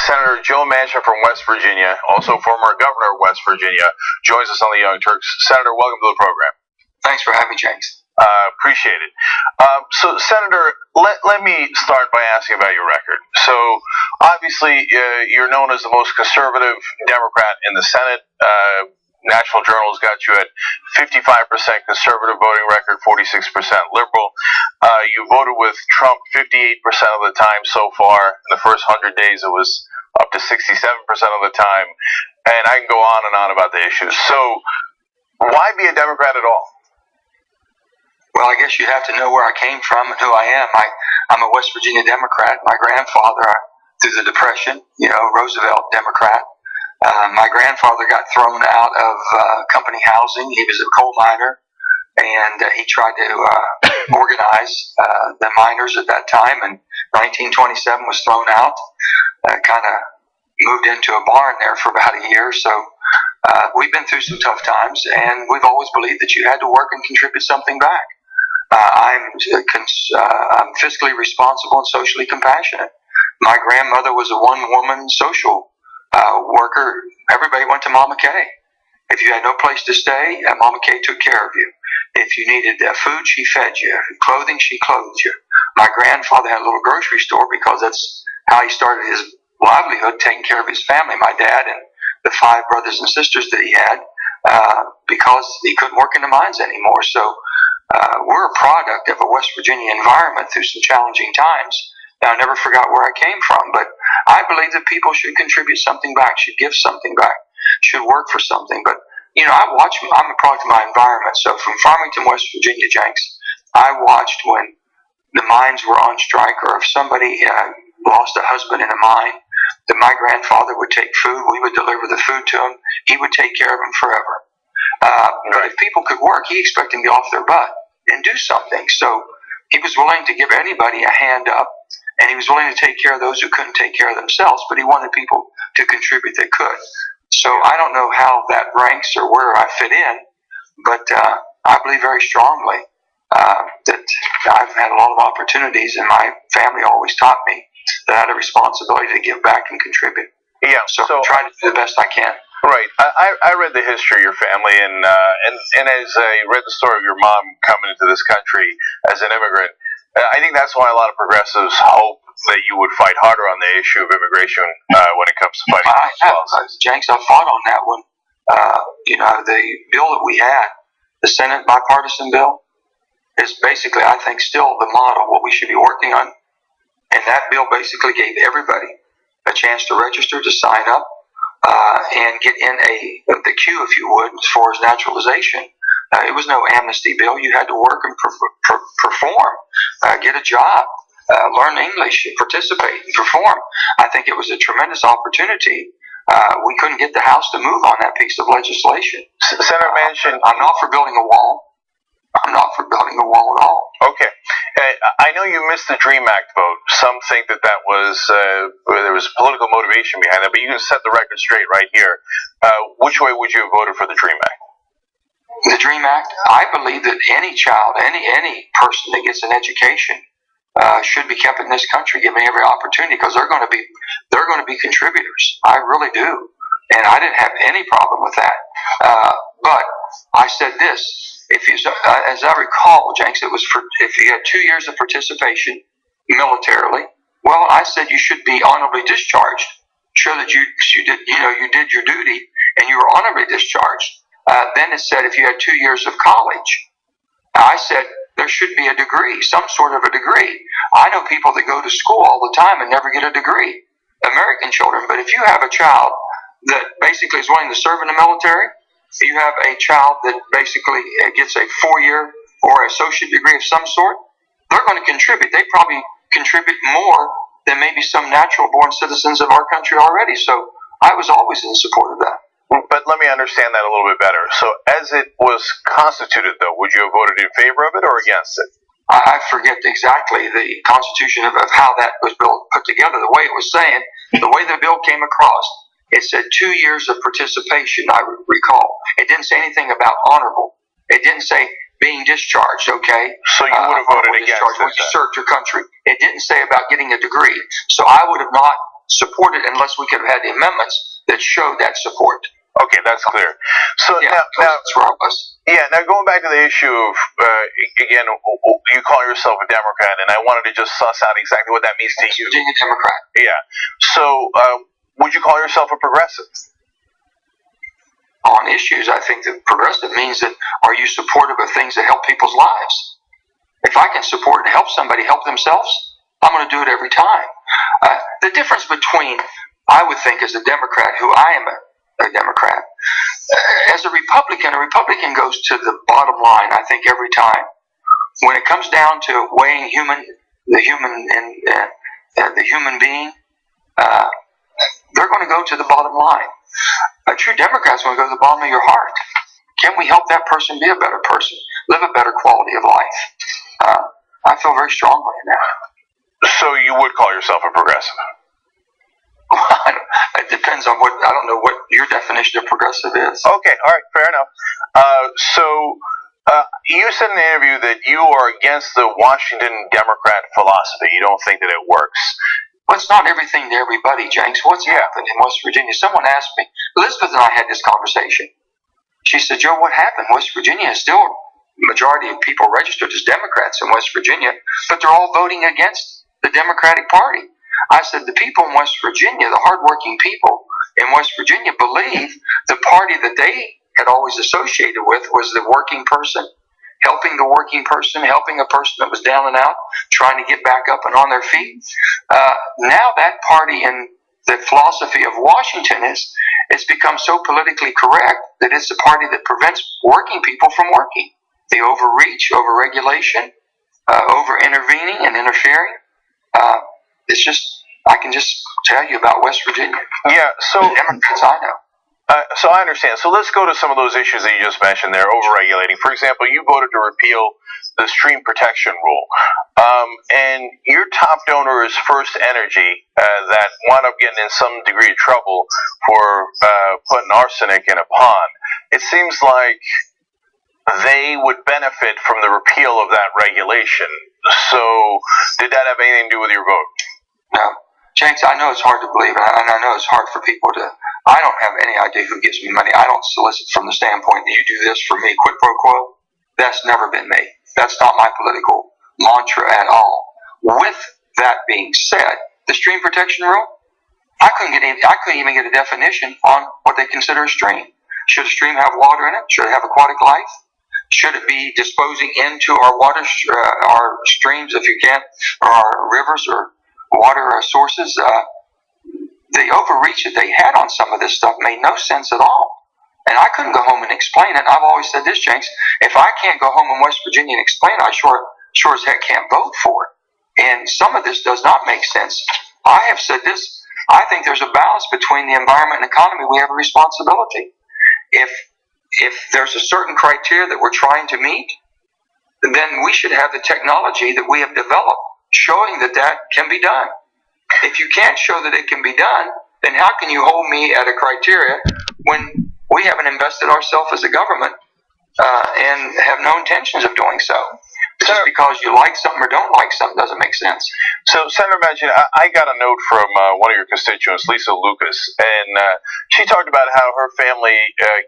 Senator Joe Manchin from West Virginia, also former governor of West Virginia, joins us on the Young Turks. Senator, welcome to the program. Thanks for having me, Cenk. Appreciate it. So, Senator, let me start by asking about your record. So, obviously, you're known as the most conservative Democrat in the Senate. National Journal's got you at 55% conservative voting record, 46% liberal. You voted with Trump 58% of the time so far. In the first 100 days, it was up to 67% of the time. And I can go on about the issues. So, why be a Democrat at all? Well, I guess you have to know where I came from and who I am. I'm a West Virginia Democrat. My grandfather, through the Depression, Roosevelt Democrat. My grandfather got thrown out of company housing. He was a coal miner, and he tried to organize the miners at that time. And 1927 was thrown out. Kind of moved into a barn there for about a year. So we've been through some tough times, and we've always believed that you had to work and contribute something back. I'm fiscally responsible and socially compassionate. My grandmother was a one-woman social worker. Everybody went to Mama Kay. If you had no place to stay, Mama Kay took care of you. If you needed food, she fed you. Clothing, she clothed you. My grandfather had a little grocery store because that's how he started his livelihood, taking care of his family, my dad and the 5 brothers and sisters that he had, because he couldn't work in the mines anymore. So we're a product of a West Virginia environment through some challenging times. Now, I never forgot where I came from, but I believe that people should contribute something back, should give something back, should work for something. But, I'm a product of my environment. So from Farmington, West Virginia, Jenks, I watched when the mines were on strike, or if somebody lost a husband in a mine, that my grandfather would take food, we would deliver the food to him, he would take care of them forever. But if people could work, he expected them to get off their butt and do something. So he was willing to give anybody a hand up, and he was willing to take care of those who couldn't take care of themselves, but he wanted people to contribute that could. So I don't know how that ranks or where I fit in, but I believe very strongly that I've had a lot of opportunities, and my family always taught me that I had a responsibility to give back and contribute. Yeah. So I'm trying to do the best I can. Right. I read the history of your family, and as I read the story of your mom coming into this country as an immigrant, I think that's why a lot of progressives hope that you would fight harder on the issue of immigration when it comes to fighting. Jenks, I fought on that one. The bill that we had, the Senate bipartisan bill, is basically, I think, still the model, what we should be working on. And that bill basically gave everybody a chance to register, to sign up, and get in the queue, if you would, as far as naturalization. It was no amnesty bill. You had to work and perform, get a job, learn English, participate, and perform. I think it was a tremendous opportunity. We couldn't get the House to move on that piece of legislation. Senator Manchin, I'm not for building a wall. I'm not for building a wall at all. Okay. I know you missed the DREAM Act vote. Some think that was there was political motivation behind that, but you can set the record straight right here. Which way would you have voted for the DREAM Act? The DREAM Act, I believe that any child, any person that gets an education should be kept in this country, given every opportunity, because they're going to be contributors. I really do, and I didn't have any problem with that. But I said this. As I recall, Jenks, it was if you had 2 years of participation militarily. Well, I said you should be honorably discharged. Show that you did your duty and you were honorably discharged. Then it said if you had 2 years of college. I said there should be a degree, some sort of a degree. I know people that go to school all the time and never get a degree, American children. But if you have a child that basically is willing to serve in the military, you have a child that basically gets a 4-year or associate degree of some sort, they're going to contribute. They probably contribute more than maybe some natural-born citizens of our country already. So I was always in support of that. But let me understand that a little bit better. So as it was constituted, though, would you have voted in favor of it or against it? I forget exactly the constitution of how that was put together. The way it was saying, the way the bill came across, it said 2 years of participation, I recall. It didn't say anything about honorable. It didn't say being discharged, okay? So you would have voted against it. When you served your country. It didn't say about getting a degree. So I would have not supported unless we could have had the amendments that showed that support. Okay, that's clear. So Yeah, now, that's where I was. yeah. Now going back to the issue of again, you call yourself a Democrat, and I wanted to just suss out exactly what that means to you. Virginia Democrat. Yeah. So would you call yourself a progressive? On issues, I think that progressive means that are you supportive of things that help people's lives? If I can support and help somebody help themselves, I'm going to do it every time. The difference between, I would think, as a Democrat, who I am a Democrat, as a Republican goes to the bottom line, I think, every time. When it comes down to weighing the human being, they're going to go to the bottom line. A true Democrat's going to go to the bottom of your heart. Can we help that person be a better person, live a better quality of life? I feel very strongly in that. So you would call yourself a progressive? It depends on what, I don't know what your definition of progressive is. Okay, all right, fair enough. You said in the interview that you are against the Washington Democrat philosophy. You don't think that it works. Well, it's not everything to everybody, Jenks. What's happened in West Virginia? Someone asked me, Elizabeth and I had this conversation. She said, Joe, what happened? West Virginia is still, the majority of people registered as Democrats in West Virginia, but they're all voting against the Democratic Party. I said, the people in West Virginia, the hardworking people in West Virginia, believe the party that they had always associated with was the working person, helping the working person, helping a person that was down and out, trying to get back up and on their feet. Now that party and the philosophy of Washington it's become so politically correct that it's the party that prevents working people from working. The overreach, overregulation, over-intervening and interfering. It's just, I can just tell you about West Virginia. Yeah, so the Democrats I know. So I understand. So let's go to some of those issues that you just mentioned there, overregulating. For example, you voted to repeal the stream protection rule. And your top donor is First Energy, that wound up getting in some degree of trouble for putting arsenic in a pond. It seems like they would benefit from the repeal of that regulation. So did that have anything to do with your vote? No. James, I know it's hard to believe, and I know it's hard for people to. I don't have any idea who gives me money. I don't solicit from the standpoint that you do this for me, quid pro quo. That's never been me. That's not my political mantra at all. With that being said, the stream protection rule, I couldn't even get a definition on what they consider a stream. Should a stream have water in it? Should it have aquatic life? Should it be disposing into our water, our streams, if you can, or our rivers or water sources? The overreach that they had on some of this stuff made no sense at all. And I couldn't go home and explain it. I've always said this, Jenks, if I can't go home in West Virginia and explain it, I sure as heck can't vote for it. And some of this does not make sense. I have said this, I think there's a balance between the environment and economy. We have a responsibility. If there's a certain criteria that we're trying to meet, then we should have the technology that we have developed showing that that can be done. If you can't show that it can be done, then how can you hold me at a criteria when we haven't invested ourselves as a government and have no intentions of doing so? Just because you like something or don't like something doesn't make sense. So, Senator Manchin, I got a note from one of your constituents, Lisa Lucas, and she talked about how her family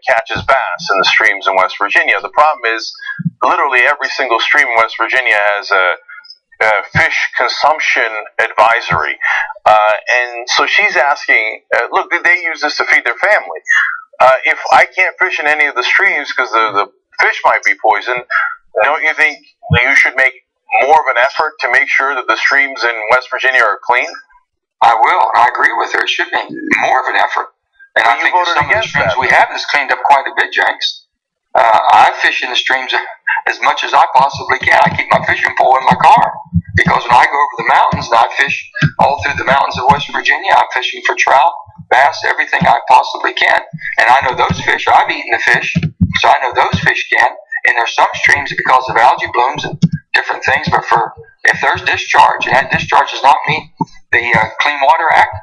catches bass in the streams in West Virginia. The problem is literally every single stream in West Virginia has a fish consumption advisory. And so she's asking, look, did they use this to feed their family? If I can't fish in any of the streams because the fish might be poisoned, don't you think you should make more of an effort to make sure that the streams in West Virginia are clean? I will. I agree with her. It should be more of an effort. And I think that some of the streams we have is cleaned up quite a bit, Jenks. I fish in the streams as much as I possibly can. I keep my fishing pole in my car because when I go over the mountains and I fish all through the mountains of West Virginia, I'm fishing for trout, bass, everything I possibly can. And I know those fish. I've eaten the fish, so I know those fish can. And there's some streams that because of algae blooms and different things, but if there's discharge and that discharge does not meet the Clean Water Act,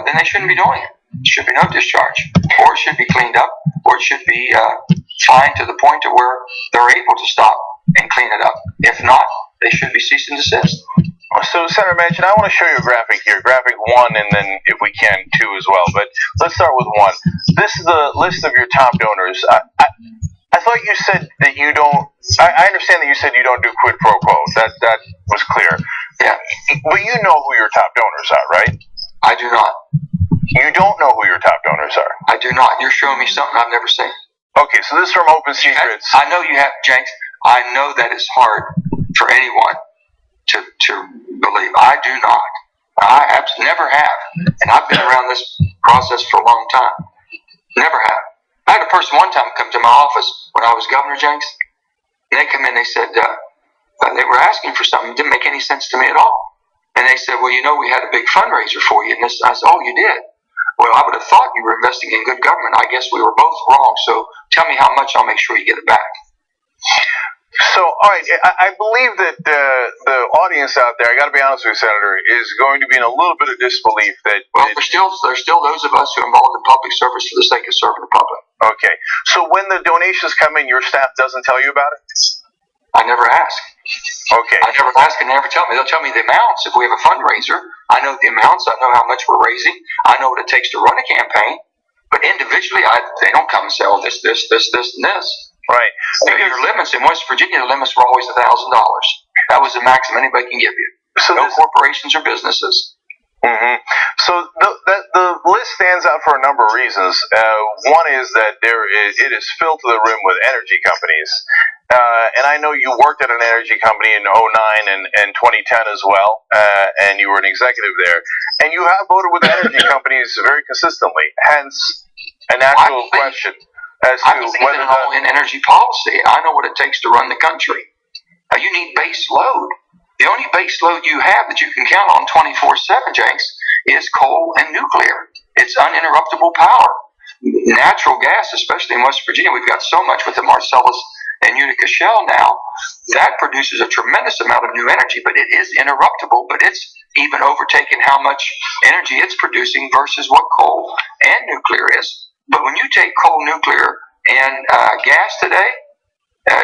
then they shouldn't be doing it. There should be no discharge, or it should be cleaned up, or it should be fined to the point to where they're able to stop and clean it up. If not, they should be cease and desist. So, Senator Manchin, I want to show you a graphic here, graphic 1, and then, if we can, 2 as well. But let's start with 1. This is the list of your top donors. I thought you said that you don't. I understand that you said you don't do quid pro quo. That was clear. Yeah. But you know who your top donors are, right? I do not. You don't know who your top donors are? I do not. You're showing me something I've never seen. Okay, so this is from Open Secrets. I know you have, James. I know that it's hard for anyone to believe. I do not. I never have. And I've been around this process for a long time. Never have. I had a person one time come to my office when I was governor, James. And they come in, they said, they were asking for something. It didn't make any sense to me at all. And they said, well, you know, we had a big fundraiser for you. And I said, oh, you did? Well, I would have thought you were investing in good government. I guess we were both wrong. So tell me how much, I'll make sure you get it back. So, all right, I believe that the audience out there, I got to be honest with you, Senator, is going to be in a little bit of disbelief that. Well, there's still those of us who are involved in public service for the sake of serving the public. Okay, so when the donations come in, your staff doesn't tell you about it? I never ask. Okay. I never ask, and they never tell me. They'll tell me the amounts. If we have a fundraiser, I know the amounts. I know how much we're raising. I know what it takes to run a campaign. But individually, they don't come and say, oh, this, and this. Right. Your limits in West Virginia, the limits were always $1,000. That was the maximum anybody can give you. So no corporations or businesses. Mm-hmm. So the list stands out for a number of reasons. One is that it is filled to the rim with energy companies. And I know you worked at an energy company in 2009 and 2010 as well, and you were an executive there. And you have voted with energy companies very consistently, hence a natural question. I believe in an all-in energy policy. I know what it takes to run the country. You need base load. The only base load you have that you can count on 24/7, James, is coal and nuclear. It's uninterruptible power. Natural gas, especially in West Virginia, we've got so much with the Marcellus and Utica Shale now, that produces a tremendous amount of new energy, but it is interruptible, but it's even overtaken how much energy it's producing versus what coal and nuclear is. But when you take coal, nuclear, and gas today,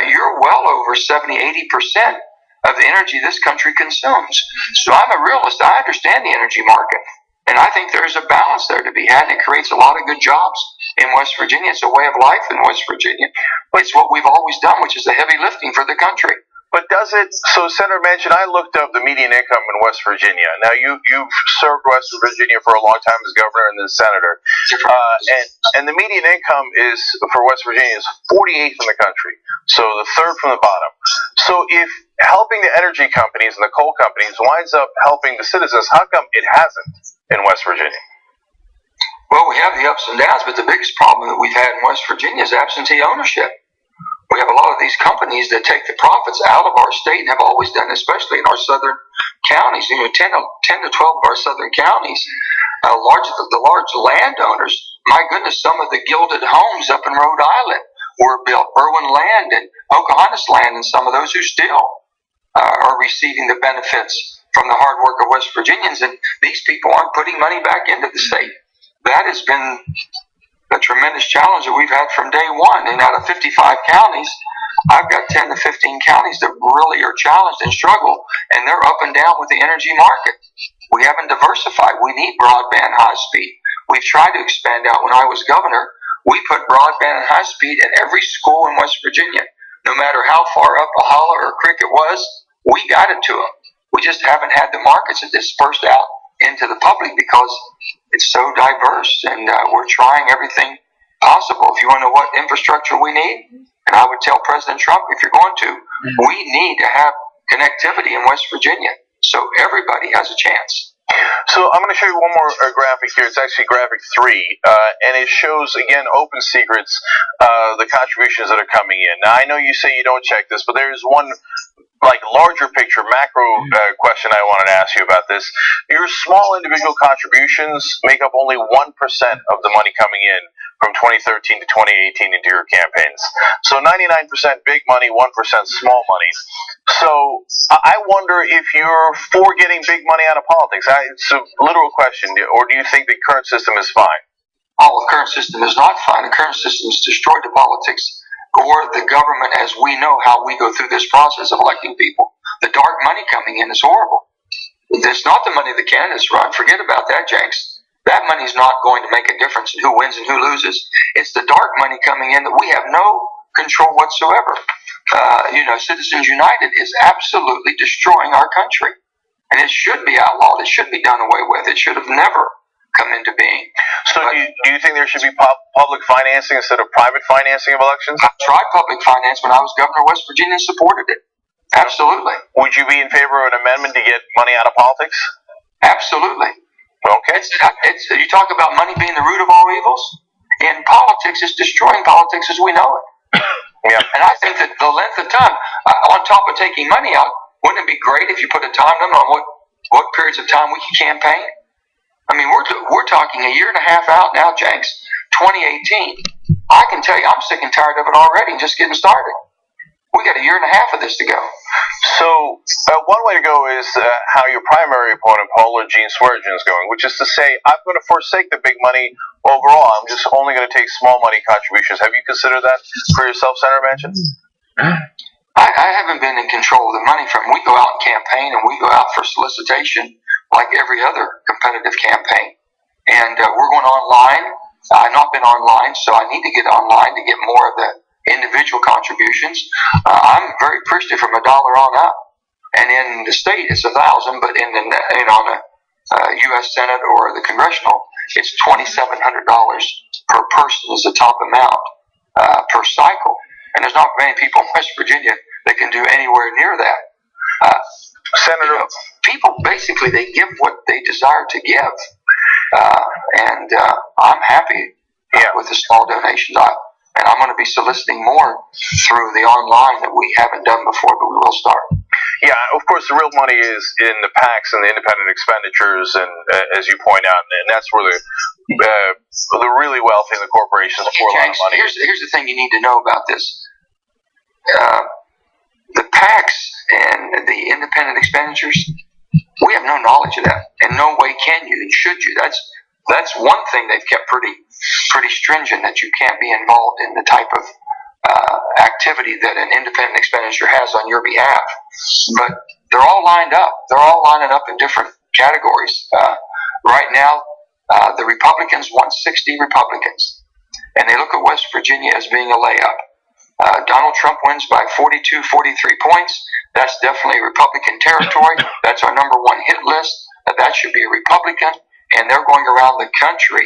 you're well over 70-80% of the energy this country consumes. So I'm a realist. I understand the energy market. And I think there's a balance there to be had, and it creates a lot of good jobs in West Virginia. It's a way of life in West Virginia. It's what we've always done, which is the heavy lifting for the country. But does it, so Senator Manchin, I looked up the median income in West Virginia. Now, you've served West Virginia for a long time as governor and then senator. And the median income is, for West Virginia, is 48th in the country. So the third from the bottom. So if helping the energy companies and the coal companies winds up helping the citizens, how come it hasn't in West Virginia? Well, we have the ups and downs, but the biggest problem that we've had in West Virginia is absentee ownership. We have a lot of these companies that take the profits out of our state and have always done, especially in our southern counties. 10 to 12 of our southern counties, the large landowners, my goodness, some of the gilded homes up in Rhode Island were built. Berwyn Land and Pocahontas Land, and some of those who still are receiving the benefits from the hard work of West Virginians. And these people aren't putting money back into the state. That has been a tremendous challenge that we've had from day one. And out of 55 counties, I've got 10 to 15 counties that really are challenged and struggle, and they're up and down with the energy market. We haven't diversified. We need broadband high speed. We've tried to expand out. When I was governor, we put broadband and high speed in every school in West Virginia. No matter how far up a holler or creek it was, we got it to them. We just haven't had the markets that dispersed out into the public because it's so diverse, and we're trying everything possible. If you want to know what infrastructure we need, and I would tell President Trump, if you're going to, we need to have connectivity in West Virginia so everybody has a chance. So I'm going to show you one more graphic here. It's actually graphic 3, and it shows, again, Open Secrets, the contributions that are coming in. Now, I know you say you don't check this, but there's one larger picture, macro question I wanted to ask you about this. Your small individual contributions make up only 1% of the money coming in from 2013 to 2018 into your campaigns. So 99% big money, 1% small money. So I wonder if you're for getting big money out of politics. It's a literal question. Or do you think the current system is fine? Oh, the current system is not fine. The current system has destroyed the politics or the government as we know how we go through this process of electing people. The dark money coming in is horrible. It's not the money the candidates run. Forget about that, Jenks. That money's not going to make a difference in who wins and who loses. It's the dark money coming in that we have no control whatsoever. Citizens United is absolutely destroying our country. And it should be outlawed. It should be done away with. It should have never come into being. So do you think there should be public financing instead of private financing of elections? I tried public finance when I was governor of West Virginia and supported it. Absolutely. Would you be in favor of an amendment to get money out of politics? Absolutely. Okay. You talk about money being the root of all evils. In politics, it's destroying politics as we know it. Yeah. And I think that the length of time, on top of taking money out, wouldn't it be great if you put a time limit on what periods of time we can campaign? I mean, we're talking a year and a half out now, Jenks. 2018. I can tell you, I'm sick and tired of it already. Just getting started. We got a year and a half of this to go. So one way to go is how your primary opponent, Paula Jean Swearengin, is going, which is to say, I'm going to forsake the big money overall. I'm just only going to take small money contributions. Have you considered that for yourself, Senator Manchin? I haven't been in control of the money from. We go out and campaign, and we go out for solicitation like every other competitive campaign. And we're going online. I've not been online, so I need to get online to get more of the individual contributions. I'm very appreciative from $1 on up, and in the state it's $1,000, but on the U.S. Senate or the congressional, it's $2,700 per person is the top amount per cycle, and there's not many people in West Virginia that can do anywhere near that. Senator, people basically they give what they desire to give, and I'm happy with the small donations. And I'm going to be soliciting more through the online that we haven't done before, but we will start. Yeah, of course, the real money is in the PACs and the independent expenditures, and as you point out, and that's where the really wealthy and the corporations pour a lot of money. Here's the thing you need to know about this. The PACs and the independent expenditures, we have no knowledge of that. In no way can you and should you. That's one thing they've kept pretty stringent, that you can't be involved in the type of activity that an independent expenditure has on your behalf. But they're all lined up. They're all lining up in different categories. Right now, the Republicans want 60 Republicans, and they look at West Virginia as being a layup. Donald Trump wins by 42, 43 points. That's definitely Republican territory. That's our number one hit list. That should be a Republican. And they're going around the country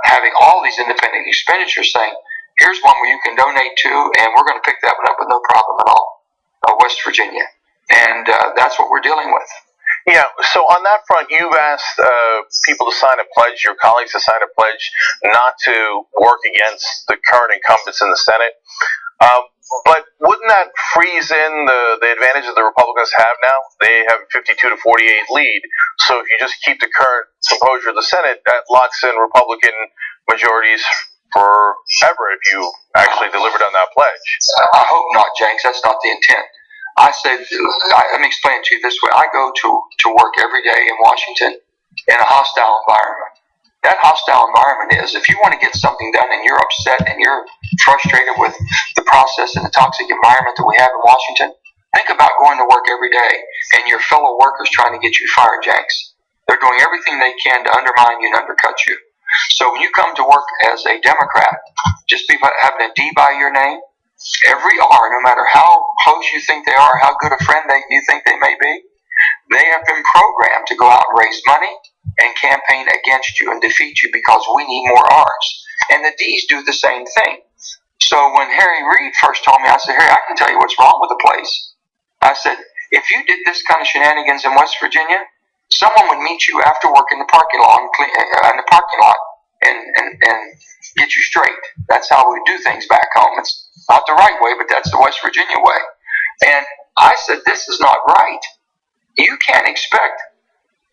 having all these independent expenditures saying, here's one where you can donate to, and we're going to pick that one up with no problem at all, West Virginia. And that's what we're dealing with. Yeah, so on that front, you've asked people to sign a pledge, your colleagues to sign a pledge not to work against the current incumbents in the Senate. But wouldn't that freeze in the advantage that the Republicans have now? They have a 52 to 48 lead. So if you just keep the current composure of the Senate, that locks in Republican majorities forever if you actually delivered on that pledge. I hope not, Jenks. That's not the intent. I said, let me explain it to you this way. I go to work every day in Washington in a hostile environment. That hostile environment is, if you want to get something done and you're upset and you're frustrated with the process and the toxic environment that we have in Washington, think about going to work every day and your fellow workers trying to get you fired, Jenks. They're doing everything they can to undermine you and undercut you. So when you come to work as a Democrat, just be having a D by your name, every R, no matter how close you think they are, how good a friend you think they may be, they have been programmed to go out and raise money and campaign against you and defeat you because we need more R's. And the D's do the same thing. So when Harry Reid first told me, I said, Harry, I can tell you what's wrong with the place. I said, if you did this kind of shenanigans in West Virginia, someone would meet you after work in the parking lot and get you straight. That's how we do things back home. It's not the right way, but that's the West Virginia way. And I said, this is not right. You can't expect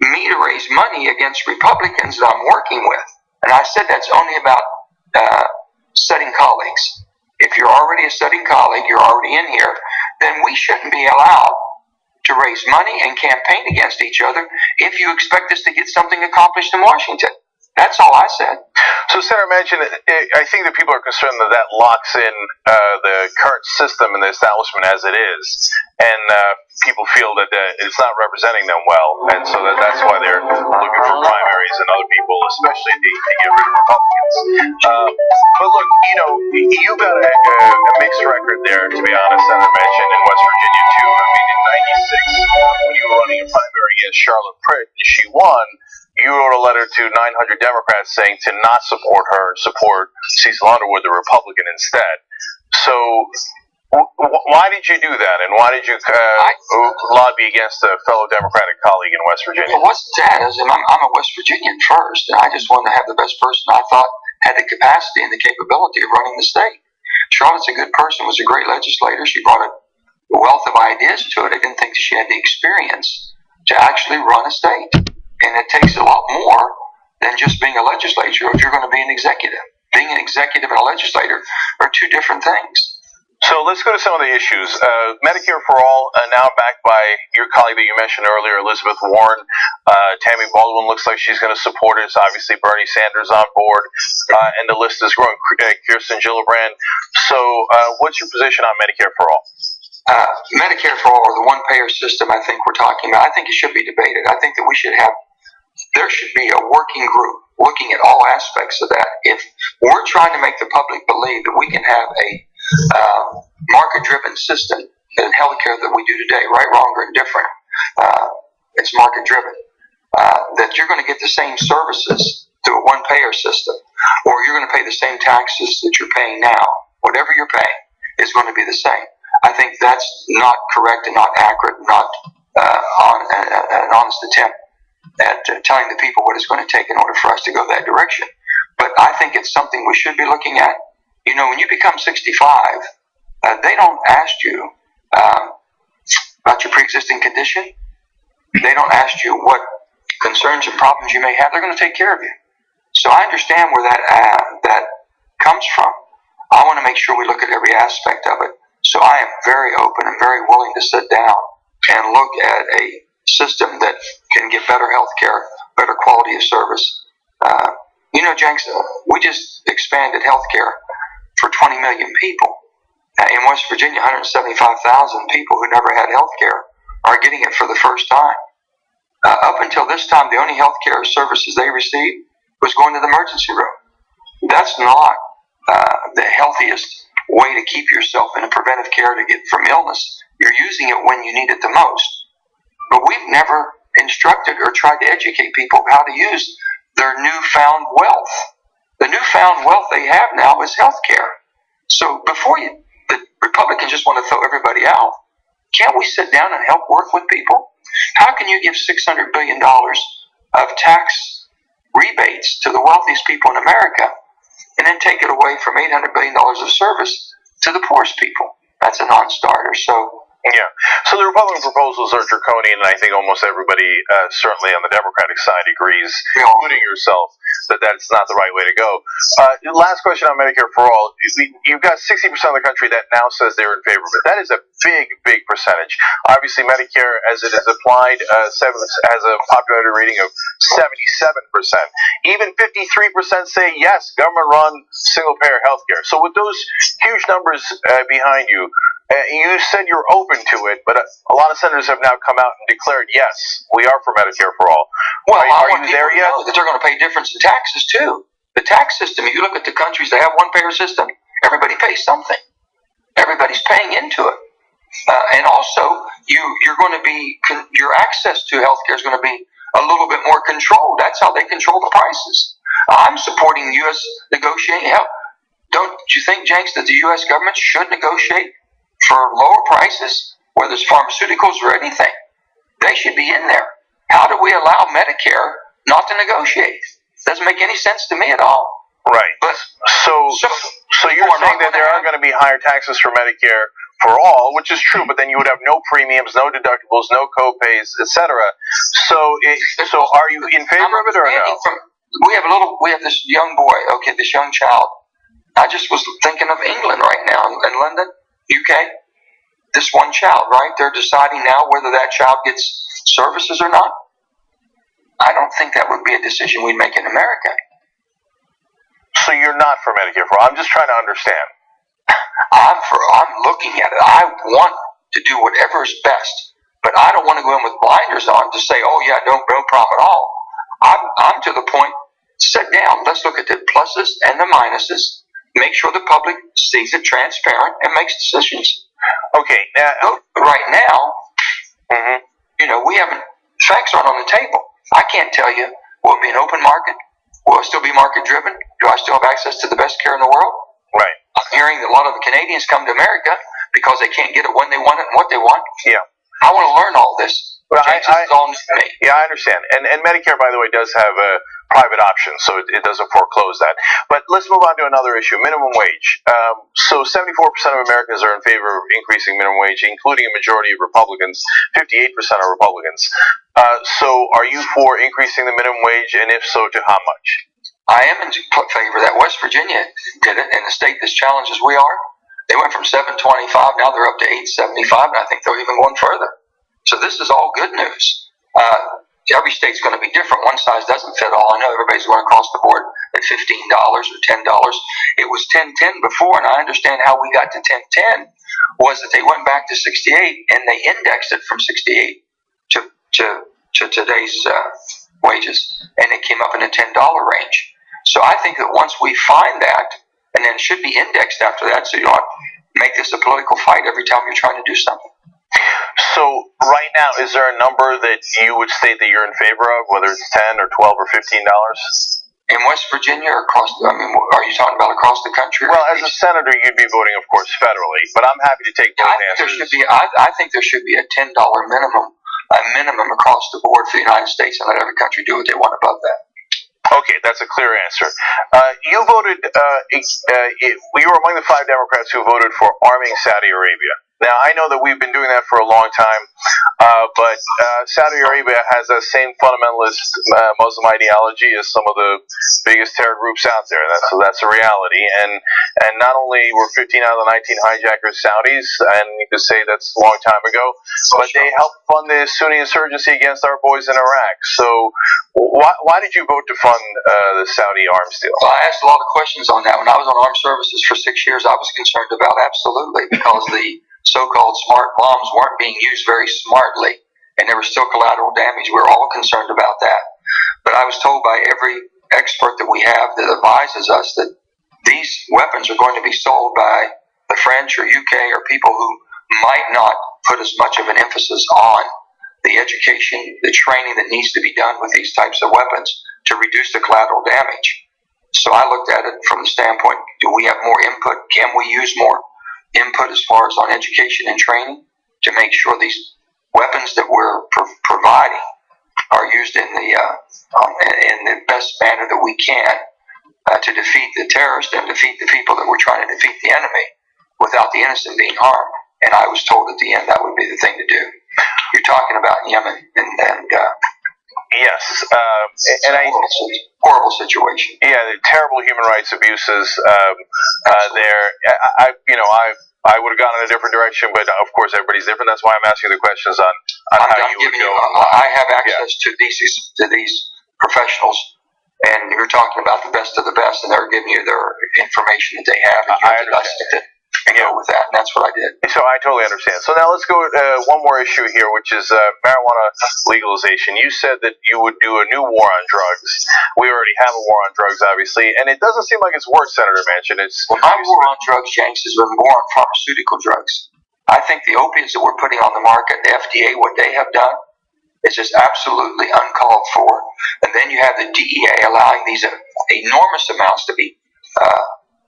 me to raise money against Republicans that I'm working with. And I said that's only about setting colleagues. If you're already a setting colleague, you're already in here, then we shouldn't be allowed to raise money and campaign against each other if you expect us to get something accomplished in Washington. That's all I said. So, Senator Manchin, I think that people are concerned that that locks in the current system and the establishment as it is, and people feel that it's not representing them well, and so that's why they're looking for primaries and other people, especially to get rid of Republicans. But look, you've got a mixed record there, to be honest, Senator Manchin, in West Virginia too. I mean, in '96, when you were running a primary against Charlotte Pritt, and she won, you wrote a letter to 900 Democrats saying to not support her, support Cecil Underwood, the Republican, instead. So, why did you do that, and why did you lobby against a fellow Democratic colleague in West Virginia? It wasn't that. I'm a West Virginian first, and I just wanted to have the best person I thought had the capacity and the capability of running the state. Charlotte's a good person, was a great legislator. She brought a wealth of ideas to it. I didn't think she had the experience to actually run a state. And it takes a lot more than just being a legislator if you're going to be an executive. Being an executive and a legislator are two different things. So let's go to some of the issues. Medicare for All, now backed by your colleague that you mentioned earlier, Elizabeth Warren. Tammy Baldwin looks like she's going to support it. It's obviously Bernie Sanders on board. And the list is growing. Kirsten Gillibrand. So what's your position on Medicare for All? Medicare for All, or the one-payer system I think we're talking about, I think it should be debated. I think that there should be a working group looking at all aspects of that. If we're trying to make the public believe that we can have a market-driven system in healthcare that we do today, right, wrong, or indifferent, it's market-driven, that you're going to get the same services through a one-payer system, or you're going to pay the same taxes that you're paying now. Whatever you're paying is going to be the same. I think that's not correct and not accurate, not an honest attempt at telling the people what it's going to take in order for us to go that direction. But I think it's something we should be looking at. When you become 65, they don't ask you about your pre-existing condition. They don't ask you what concerns and problems you may have. They're going to take care of you. So I understand where that comes from. I want to make sure we look at every aspect of it. So I am very open and very willing to sit down and look at a system that can give better health care, better quality of service. Jenks, we just expanded health care for 20 million people. In West Virginia, 175,000 people who never had health care are getting it for the first time. Up until this time, the only health care services they received was going to the emergency room. That's not the healthiest way to keep yourself in a preventive care to get from illness. You're using it when you need it the most. But we've never instructed or tried to educate people how to use their newfound wealth. The newfound wealth they have now is health care. So before the Republicans just want to throw everybody out, can't we sit down and help work with people? How can you give $600 billion of tax rebates to the wealthiest people in America and then take it away from $800 billion of service to the poorest people? That's a non-starter. Yeah. So the Republican proposals are draconian, and I think almost everybody, certainly on the Democratic side, agrees, including yourself, that that's not the right way to go. Last question on Medicare for All. You've got 60% of the country that now says they're in favor of it. That is a big, big percentage. Obviously, Medicare, as it is applied, has a popularity rating of 77%. Even 53% say yes, government-run, single-payer health care. So with those huge numbers behind you, you said you're open to it, but a lot of senators have now come out and declared, yes, we are for Medicare for all. Well, are you there yet? Know that they're going to pay difference in taxes, too. The tax system, if you look at the countries that have one-payer system, everybody pays something. Everybody's paying into it. And also, you're going to be, your access to health care is going to be a little bit more controlled. That's how they control the prices. I'm supporting the U.S. negotiating. Don't you think, Jenks, that the U.S. government should negotiate for lower prices, whether it's pharmaceuticals or anything? They should be in there. How do we allow Medicare not to negotiate? Doesn't make any sense to me at all. Right. But so you're saying that there are going to be higher taxes for Medicare for all, which is true, but then you would have no premiums, no deductibles, no co-pays, etc. So are you in favor of it or no? We have this young boy, this young child. I just was thinking of England right now, in London, UK. This one child, right? They're deciding now whether that child gets services or not. I don't think that would be a decision we'd make in America. So you're not for Medicare for all. I'm just trying to understand. I'm looking at it. I want to do whatever is best, but I don't want to go in with blinders on to say, oh yeah, no problem at all. I'm to the point. Sit down. Let's look at the pluses and the minuses. Make sure the public sees it transparent and makes decisions. Okay. Right now, we haven't. Facts aren't on the table. I can't tell you. Will it be an open market? Will it still be market driven? Do I still have access to the best care in the world? Right. I'm hearing that a lot of the Canadians come to America because they can't get it when they want it and what they want. Yeah. I want to learn all this. Well, James, this is all new to me. Yeah, I understand. And Medicare, by the way, does have a private option, so it doesn't foreclose that. But let's move on to another issue, minimum wage. So 74% of Americans are in favor of increasing minimum wage, including a majority of Republicans. 58% are Republicans. So are you for increasing the minimum wage, and if so, to how much? I am in favor of that. West Virginia did it, in a state that's challenged as we are. They went from $7.25, now they're up to $8.75, and I think they're even going further. So this is all good news. Every state's going to be different. One size doesn't fit all. I know everybody's going across the board at $15 or $10. It was $10.10 before, and I understand how we got to $10.10 was that they went back to 68 and they indexed it from 68 to today's wages, and it came up in the $10 range. So I think that once we find that, and then it should be indexed after that, so you don't make this a political fight every time you're trying to do something. So right now, is there a number that you would state that you're in favor of, whether it's $10 or $12 or $15? In West Virginia or across? Are you talking about across the country? Well, as a senator, you'd be voting, of course, federally. But I'm happy to take both answers. I think there should be a $10 minimum across the board for the United States, and let every country do what they want above that. Okay, that's a clear answer. You voted. You were among the 5 Democrats who voted for arming Saudi Arabia. Now, I know that we've been doing that for a long time, but Saudi Arabia has that same fundamentalist Muslim ideology as some of the biggest terror groups out there. So that's a reality. And not only were 15 out of the 19 hijackers Saudis, and you could say that's a long time ago, but they helped fund the Sunni insurgency against our boys in Iraq. So why did you vote to fund the Saudi arms deal? Well, I asked a lot of questions on that. When I was on armed services for 6 years, I was concerned about absolutely, because the so-called smart bombs weren't being used very smartly, and there was still collateral damage. We were all concerned about that. But I was told by every expert that we have that advises us that these weapons are going to be sold by the French or UK or people who might not put as much of an emphasis on the education, the training that needs to be done with these types of weapons to reduce the collateral damage. So I looked at it from the standpoint, do we have more input? Can we use more input as far as on education and training to make sure these weapons that we're providing are used in the best manner that we can to defeat the terrorists and defeat the people that we're trying to defeat the enemy without the innocent being harmed. And I was told at the end that would be the thing to do. You're talking about Yemen and yes, and horrible situation. Yeah, the terrible human rights abuses there. I would have gone in a different direction, but of course everybody's different. That's why I'm asking the questions on how you would go. I have access to these professionals, and you're talking about the best of the best, and they're giving you their information that they have, and you have to dissect it and go with that, and that's what I did. So I totally understand. So now let's go one more issue here, which is marijuana legalization. You said that you would do a new war on drugs. We already have a war on drugs, obviously, and it doesn't seem like it's worked, Senator Manchin. My war on drugs, James, has been more on pharmaceutical drugs. I think the opiates that we're putting on the market, the FDA, what they have done, is just absolutely uncalled for. And then you have the DEA allowing these enormous amounts to be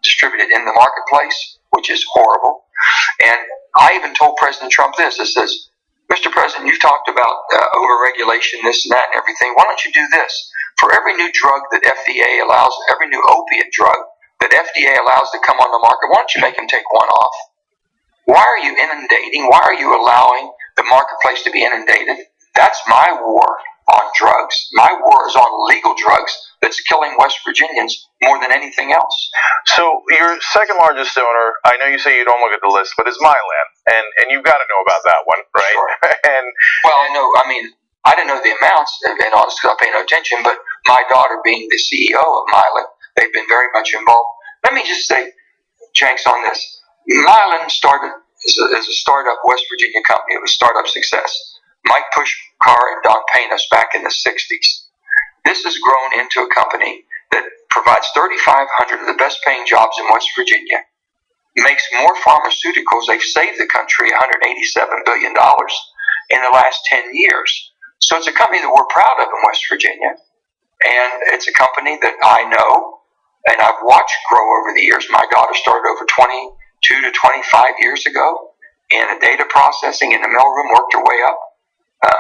distributed in the marketplace, which is horrible. And I even told President Trump this. It says, Mr. President, you've talked about overregulation, this and that and everything. Why don't you do this? For every new drug that FDA allows, every new opiate drug that FDA allows to come on the market, why don't you make them take one off? Why are you inundating? Why are you allowing the marketplace to be inundated? That's my war on drugs. My war is on legal drugs that's killing West Virginians more than anything else. So your second largest donor, I know you say you don't look at the list, but is Mylan, and you've got to know about that one, right? Sure. And well, I know. I mean, I didn't know the amounts, and honestly, I pay no attention. But my daughter, being the CEO of Mylan, They've been very much involved. Let me just say, Jenks, on this. Mylan started as a startup West Virginia company. It was startup success. Mike Pushkar and Don Panos back in the 60s. This has grown into a company that provides 3,500 of the best paying jobs in West Virginia, makes more pharmaceuticals. They've saved the country $187 billion in the last 10 years. So it's a company that we're proud of in West Virginia. And it's a company that I know and I've watched grow over the years. My daughter started over 22 to 25 years ago in the data processing in the mailroom, worked her way up.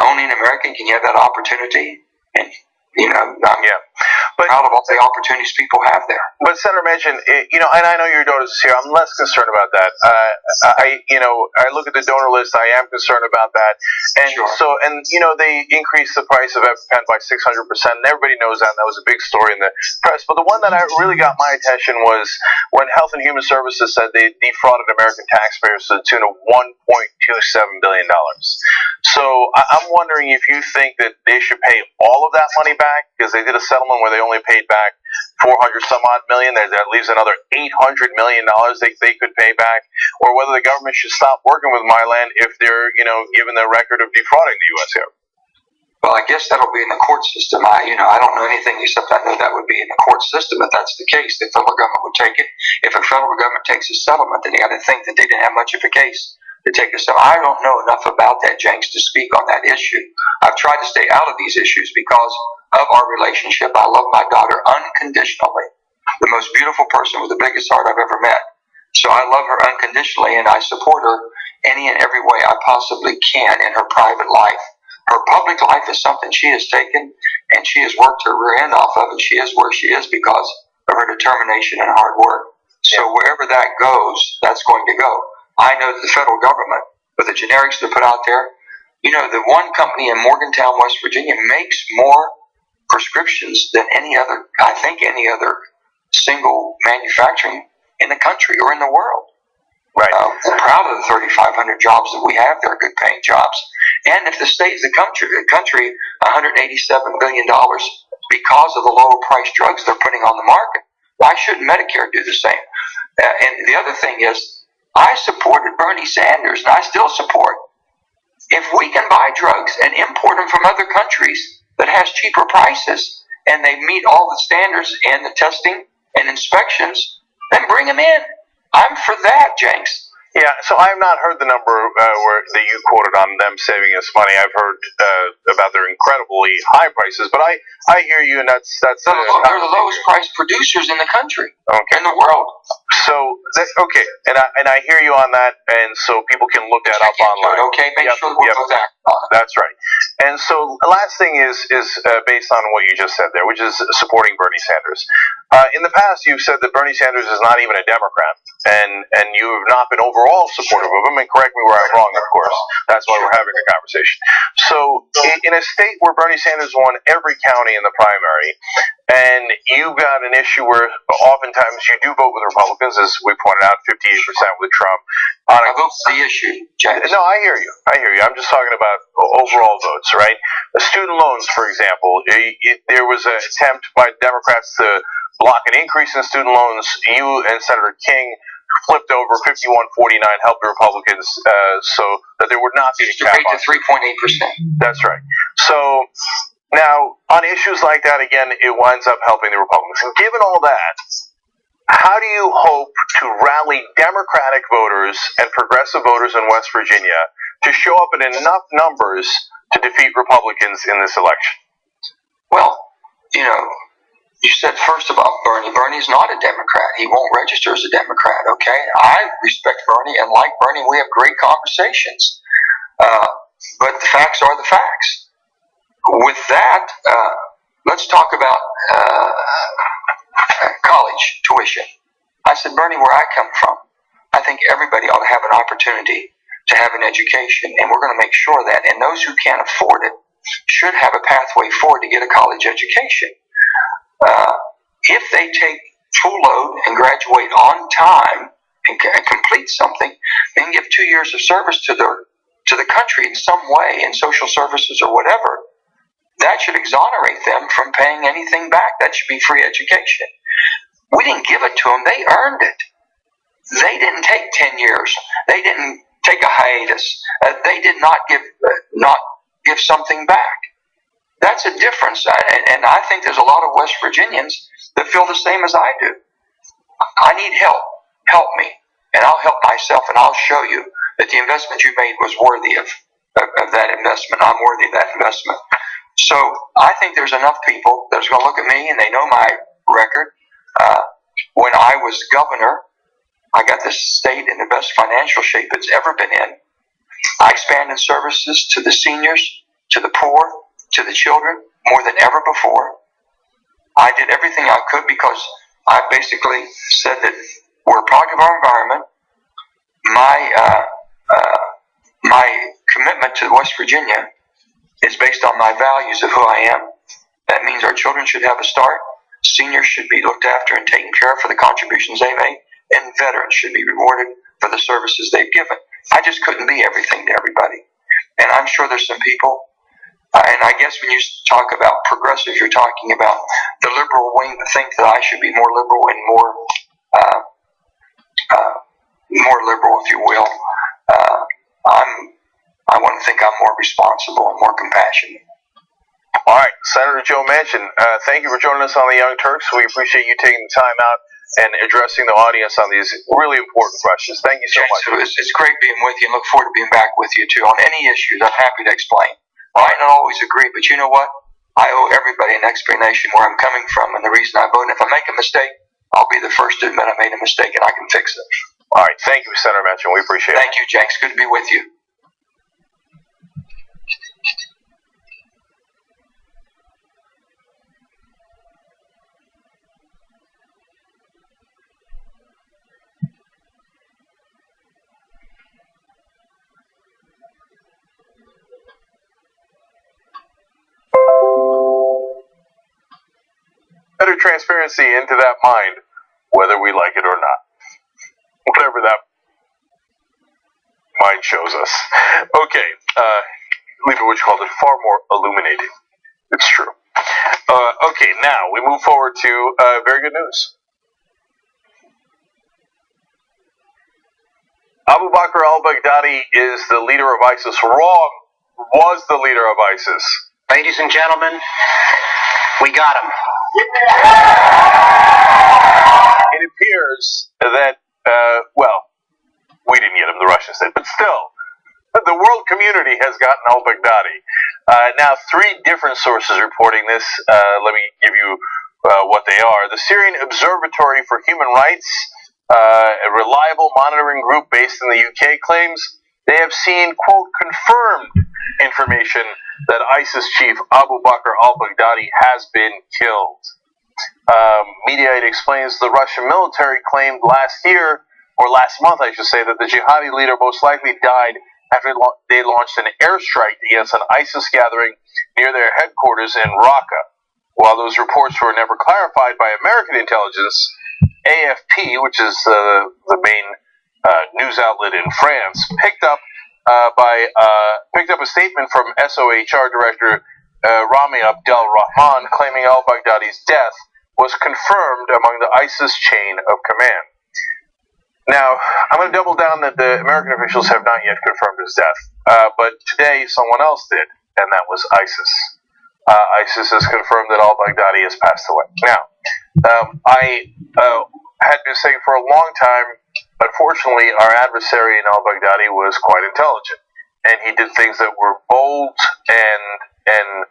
Only an American can have that opportunity. And, I'm proud of all the opportunities people have there. But Senator Manchin, and I know your daughter's here. I'm less concerned about that. I look at the donor list. I am concerned about that. And Sure. They increased the price of EpiPen by 600%. And everybody knows that. And that was a big story in the press. But the one that really got my attention was when Health and Human Services said they defrauded American taxpayers to the tune of $1.27 billion. So I'm wondering if you think that they should pay all of that money back, because they did a settlement where they only paid back 400 some odd million. That leaves another $800 million they could pay back, or whether the government should stop working with Mylan if they're given their record of defrauding the U.S. here. Well, I guess that'll be in the court system. I don't know anything except I know that would be in the court system. If that's the case, the federal government would take it. If a federal government takes a settlement, then you got to think that they didn't have much of a case to take a settlement. I don't know enough about that, Jenks, to speak on that issue. I've tried to stay out of these issues because of our relationship. I love my daughter unconditionally. The most beautiful person with the biggest heart I've ever met. So I love her unconditionally, and I support her any and every way I possibly can in her private life. Her public life is something she has taken, and she has worked her rear end off of, and she is where she is because of her determination and hard work. So wherever that goes, that's going to go. I know that the federal government, with the generics they put out there, the one company in Morgantown, West Virginia, makes more prescriptions than any other single manufacturing in the country or in the world. Right. I'm proud of the 3,500 jobs that we have. They're good paying jobs. And if the country, $187 billion because of the lower price drugs they're putting on the market, why shouldn't Medicare do the same? And the other thing is, I supported Bernie Sanders, and I still support. If we can buy drugs and import them from other countries that has cheaper prices, and they meet all the standards and the testing and inspections, then bring them in. I'm for that, Jenks. Yeah, so I have not heard the number that you quoted on them saving us money. I've heard about their incredibly high prices, but I hear you, and that's they're the lowest priced producers in the country, in the world. So and I hear you on that, and so people can look that up online. Make sure that we're both acting on it. That's right. And so the last thing is based on what you just said there, which is supporting Bernie Sanders. In the past, you've said that Bernie Sanders is not even a Democrat, and you have not been overall supportive of him. And correct me where I'm wrong, of course. That's why we're having a conversation. So in a state where Bernie Sanders won every county in the primary, and you've got an issue where oftentimes you do vote with Republicans, as we pointed out, 58% with Trump. I vote for the issue, James. No, I hear you. I'm just talking about overall votes, right? Student loans, for example. There was an attempt by Democrats to block an increase in student loans. You and Senator King flipped over 51-49, helped the Republicans so that there would not be a cap on 3.8%. That's right. So now, on issues like that, again, it winds up helping the Republicans. And given all that, how do you hope to rally Democratic voters and progressive voters in West Virginia to show up in enough numbers to defeat Republicans in this election? Well, you said first about Bernie. Bernie's not a Democrat. He won't register as a Democrat, okay? I respect Bernie, and like Bernie, we have great conversations. But the facts are the facts. With that, let's talk about college tuition. I said, Bernie, where I come from, I think everybody ought to have an opportunity to have an education, and we're going to make sure that, and those who can't afford it should have a pathway forward to get a college education. If they take full load and graduate on time and complete something, and give 2 years of service to the country in some way, in social services or whatever, that should exonerate them from paying anything back. That should be free education. We didn't give it to them. They earned it. They didn't take 10 years. They didn't take a hiatus. They did not give something back. That's a difference. And I think there's a lot of West Virginians that feel the same as I do. I need help. Help me. And I'll help myself, and I'll show you that the investment you made was worthy of that investment. I'm worthy of that investment. So I think there's enough people that's going to look at me, and they know my record. When I was governor, I got this state in the best financial shape it's ever been in. I expanded services to the seniors, to the poor, to the children, more than ever before. I did everything I could because I basically said that we're a product of our environment. My commitment to West Virginia is based on my values of who I am. That means our children should have a start, seniors should be looked after and taken care of for the contributions they make, and veterans should be rewarded for the services they've given. I just couldn't be everything to everybody. And I'm sure there's some people, and I guess when you talk about progressives, you're talking about the liberal wing that think that I should be more liberal and more liberal, if you will. I want to think I'm more responsible and more compassionate. All right, Senator Joe Manchin, thank you for joining us on the Young Turks. We appreciate you taking the time out and addressing the audience on these really important questions. Thank you so much. It's great being with you, and look forward to being back with you, too. On any issues, I'm happy to explain. I might not always agree, but you know what? I owe everybody an explanation where I'm coming from and the reason I vote. And if I make a mistake, I'll be the first to admit I made a mistake, and I can fix it. All right, thank you, Senator Manchin. We appreciate it. Thank you, Cenk. It's good to be with you. Better transparency into that mind, whether we like it or not. Whatever that mind shows us. Okay, leave it what you called it, far more illuminating. It's true. Okay, now we move forward to very good news. Abu Bakr al-Baghdadi is the leader of ISIS. Wrong. Was the leader of ISIS. Ladies and gentlemen, we got him. It appears that, we didn't get him, the Russians did, but still, the world community has gotten al-Baghdadi. Now, 3 different sources reporting this. Let me give you what they are. The Syrian Observatory for Human Rights, a reliable monitoring group based in the UK, claims they have seen, quote, confirmed information that ISIS chief Abu Bakr al-Baghdadi has been killed. Mediaite explains the Russian military claimed last month, I should say, that the jihadi leader most likely died after they launched an airstrike against an ISIS gathering near their headquarters in Raqqa. While those reports were never clarified by American intelligence, AFP, which is the main news outlet in France, picked up a statement from SOHR Director Rami Abdel Rahman claiming al-Baghdadi's death was confirmed among the ISIS chain of command. Now, I'm going to double down that the American officials have not yet confirmed his death, but today someone else did, and that was ISIS. ISIS has confirmed that al-Baghdadi has passed away. Now, I had been saying for a long time, unfortunately, our adversary in al-Baghdadi was quite intelligent, and he did things that were bold and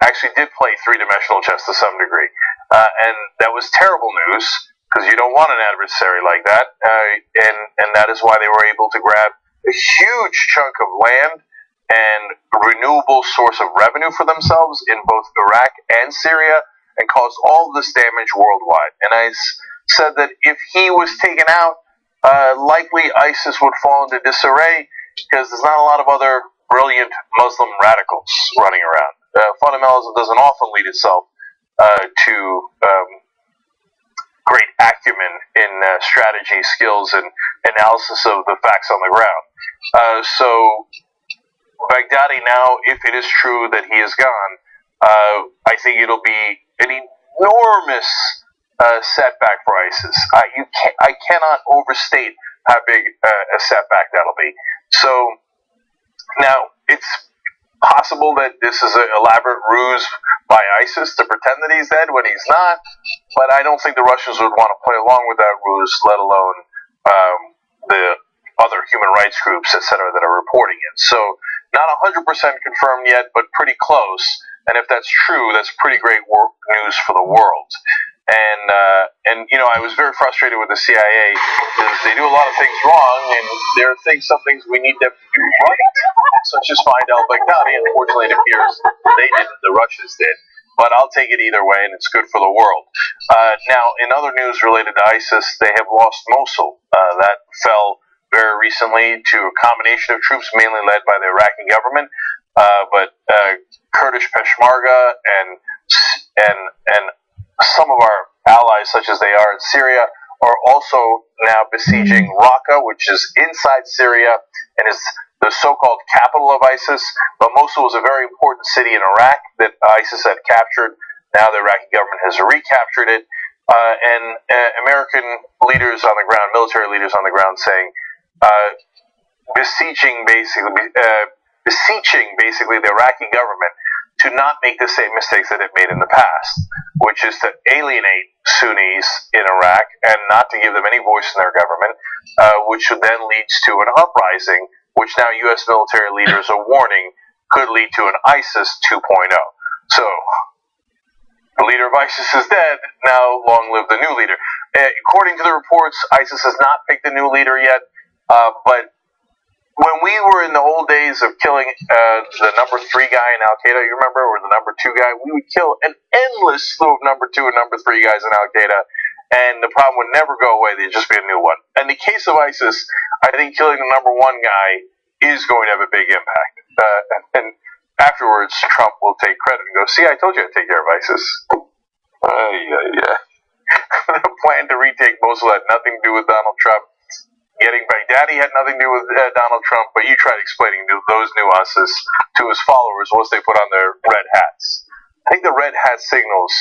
actually did play three-dimensional chess to some degree. And that was terrible news, because you don't want an adversary like that, and that is why they were able to grab a huge chunk of land and renewable source of revenue for themselves in both Iraq and Syria, and caused all this damage worldwide. And I said that if he was taken out, likely ISIS would fall into disarray, because there's not a lot of other brilliant Muslim radicals running around. Fundamentalism doesn't often lead itself to great acumen in strategy, skills, and analysis of the facts on the ground. So Baghdadi now, if it is true that he is gone, I think it'll be an enormous setback for ISIS. I cannot overstate how big a setback that'll be. So now it's possible that this is an elaborate ruse by ISIS to pretend that he's dead when he's not, but I don't think the Russians would want to play along with that ruse, let alone the other human rights groups, etc., that are reporting it. So not 100% confirmed yet, but pretty close. And if that's true, that's pretty great news for the world. And you know, I was very frustrated with the CIA because they do a lot of things wrong, and there are some things we need them to do right, such as find al-Baghdadi. Unfortunately, it appears they didn't, the Russians did. But I'll take it either way, and it's good for the world. Now, in other news related to ISIS, they have lost Mosul. That fell very recently to a combination of troops, mainly led by the Iraqi government, but Kurdish Peshmerga and some of our allies, such as they are in Syria, are also now besieging Raqqa, which is inside Syria and is the so-called capital of ISIS. But Mosul was a very important city in Iraq that ISIS had captured. Now the Iraqi government has recaptured it. And American leaders on the ground, military leaders on the ground, saying, beseeching basically the Iraqi government to not make the same mistakes that it made in the past, which is to alienate Sunnis in Iraq and not to give them any voice in their government, which then leads to an uprising, which now U.S. military leaders are warning could lead to an ISIS 2.0. So, the leader of ISIS is dead, now long live the new leader. According to the reports, ISIS has not picked a new leader yet, but when we were in the old days of killing the number 3 guy in Al-Qaeda, you remember, or the number 2 guy, we would kill an endless slew of number 2 and number 3 guys in Al-Qaeda, and the problem would never go away. There'd just be a new one. In the case of ISIS, I think killing the number 1 guy is going to have a big impact. And afterwards, Trump will take credit and go, see, I told you I'd take care of ISIS. The plan to retake Mosul had nothing to do with Donald Trump. Getting Baghdadi had nothing to do with Donald Trump, but you tried explaining those nuances to his followers once they put on their red hats. I think the red hat signals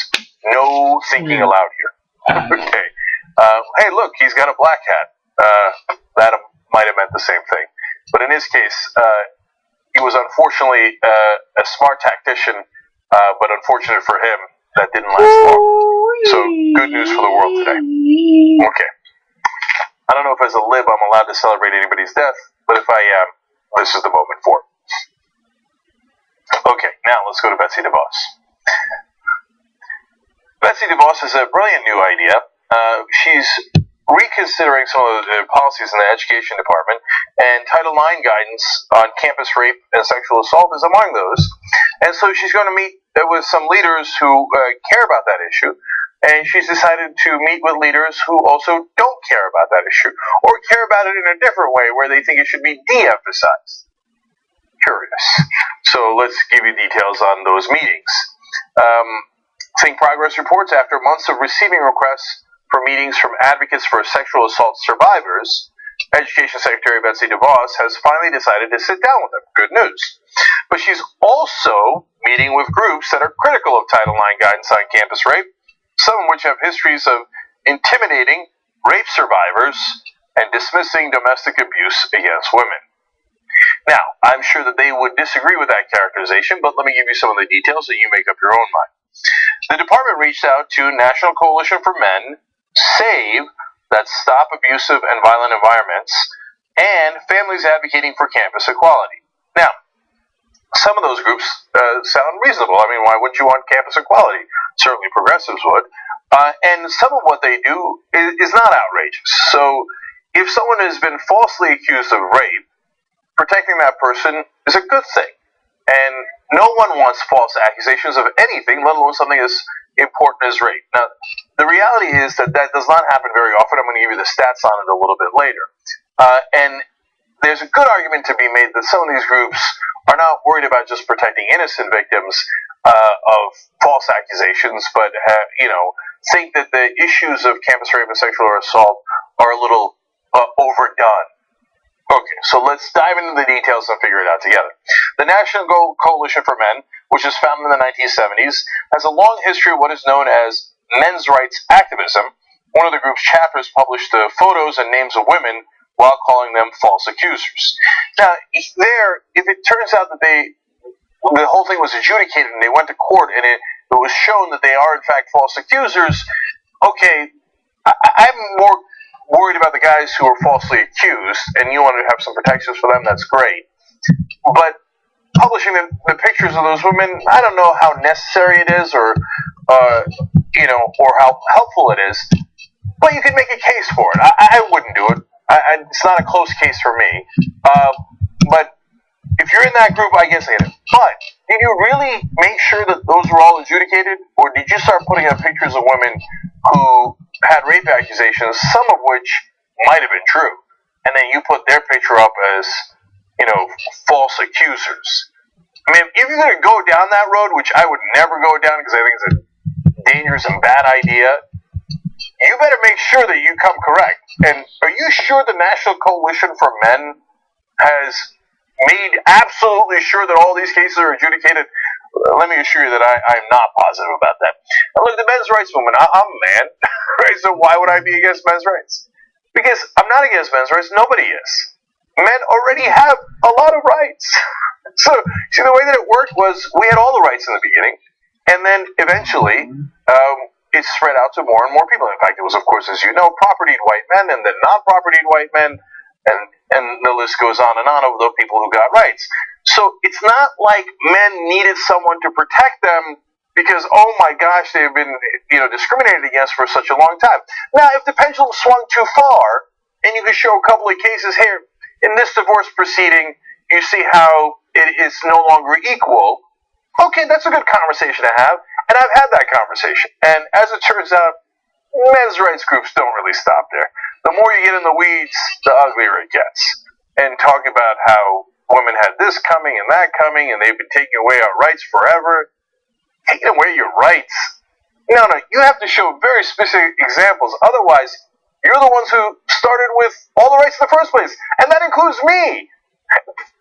no thinking allowed here. Okay. Hey, look, he's got a black hat. That might have meant the same thing. But in his case, he was unfortunately a smart tactician, but unfortunate for him, that didn't last long. So, good news for the world today. Okay. I don't know if as a lib I'm allowed to celebrate anybody's death, but if I am, this is the moment for it. Okay, now let's go to Betsy DeVos. Betsy DeVos has a brilliant new idea. She's reconsidering some of the policies in the education department, and Title IX guidance on campus rape and sexual assault is among those. And so she's going to meet with some leaders who care about that issue. And she's decided to meet with leaders who also don't care about that issue, or care about it in a different way where they think it should be de-emphasized. Curious. So let's give you details on those meetings. Think Progress reports, after months of receiving requests for meetings from advocates for sexual assault survivors, Education Secretary Betsy DeVos has finally decided to sit down with them. Good news. But she's also meeting with groups that are critical of Title IX guidance on campus rape, some of which have histories of intimidating rape survivors and dismissing domestic abuse against women. Now, I'm sure that they would disagree with that characterization, but let me give you some of the details so you make up your own mind. The department reached out to National Coalition for Men, SAVE, that's Stop Abusive and Violent Environments, and Families Advocating for Campus Equality. Now, some of those groups sound reasonable. I mean, why wouldn't you want campus equality? Certainly progressives would. And some of what they do is not outrageous. So if someone has been falsely accused of rape, protecting that person is a good thing. And no one wants false accusations of anything, let alone something as important as rape. Now, the reality is that does not happen very often. I'm going to give you the stats on it a little bit later. And there's a good argument to be made that some of these groups are not worried about just protecting innocent victims of false accusations, but think that the issues of campus rape and sexual assault are a little overdone. Okay, so let's dive into the details and figure it out together. The National Coalition for Men, which was founded in the 1970s, has a long history of what is known as men's rights activism. One of the group's chapters published the photos and names of women while calling them false accusers. Now, if it turns out that the whole thing was adjudicated and they went to court and it was shown that they are in fact false accusers, okay, I'm more worried about the guys who are falsely accused, and you want to have some protections for them, that's great. But publishing the pictures of those women, I don't know how necessary it is or how helpful it is, but you can make a case for it. I wouldn't do it. It's not a close case for me. But if you're in that group, I guess I get it. But did you really make sure that those were all adjudicated? Or did you start putting up pictures of women who had rape accusations, some of which might have been true, and then you put their picture up as, false accusers? I mean, if you're going to go down that road, which I would never go down because I think it's a dangerous and bad idea, you better make sure that you come correct. And are you sure the National Coalition for Men has made absolutely sure that all these cases are adjudicated? Let me assure you that I'm not positive about that. And look, the men's rights movement, I'm a man, right? So why would I be against men's rights? Because I'm not against men's rights. Nobody is. Men already have a lot of rights. So, see, the way that it worked was we had all the rights in the beginning, and then eventually it spread out to more and more people. In fact, it was, of course, as you know, propertied white men and then non-propertied white men, and the list goes on of the people who got rights. So it's not like men needed someone to protect them because, oh my gosh, they've been discriminated against for such a long time. Now, if the pendulum swung too far, and you can show a couple of cases here, in this divorce proceeding, you see how it is no longer equal. Okay, that's a good conversation to have, and I've had that conversation. And as it turns out, men's rights groups don't really stop there. The more you get in the weeds, the uglier it gets. And talk about how women had this coming and that coming, and they've been taking away our rights forever. Taking away your rights? No, you have to show very specific examples. Otherwise, you're the ones who started with all the rights in the first place. And that includes me.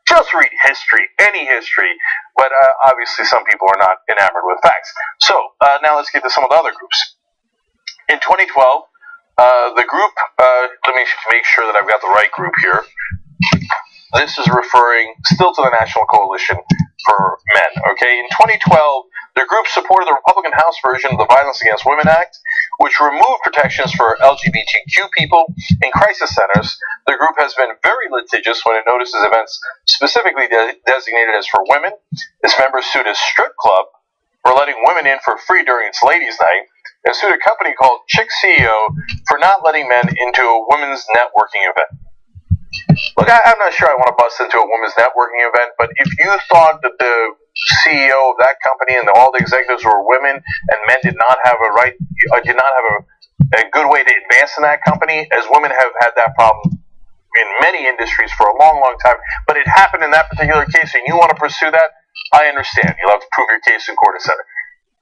Just read history, any history. But obviously some people are not enamored with facts. So now let's get to some of the other groups. In 2012, the group, let me make sure that I've got the right group here. This is referring still to the National Coalition for Men. Okay, in 2012, the group supported the Republican House version of the Violence Against Women Act, which removed protections for LGBTQ people in crisis centers. The group has been very litigious when it notices events specifically designated as for women. Its members sued a strip club for letting women in for free during its ladies' night, and sued a company called Chick CEO for not letting men into a women's networking event. Look, I'm not sure I want to bust into a women's networking event, but if you thought that the CEO of that company and all the executives were women and men did not have a right, did not have a good way to advance in that company, as women have had that problem in many industries for a long, long time, but it happened in that particular case and you want to pursue that, I understand. You'll have to prove your case in court, etc.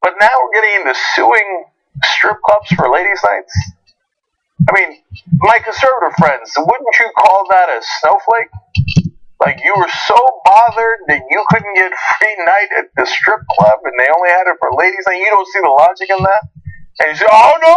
But now we're getting into suing strip clubs for ladies' nights? I mean, my conservative friends, wouldn't you call that a snowflake? Like, you were so bothered that you couldn't get free night at the strip club and they only had it for ladies' night? You don't see the logic in that? And you say, oh no,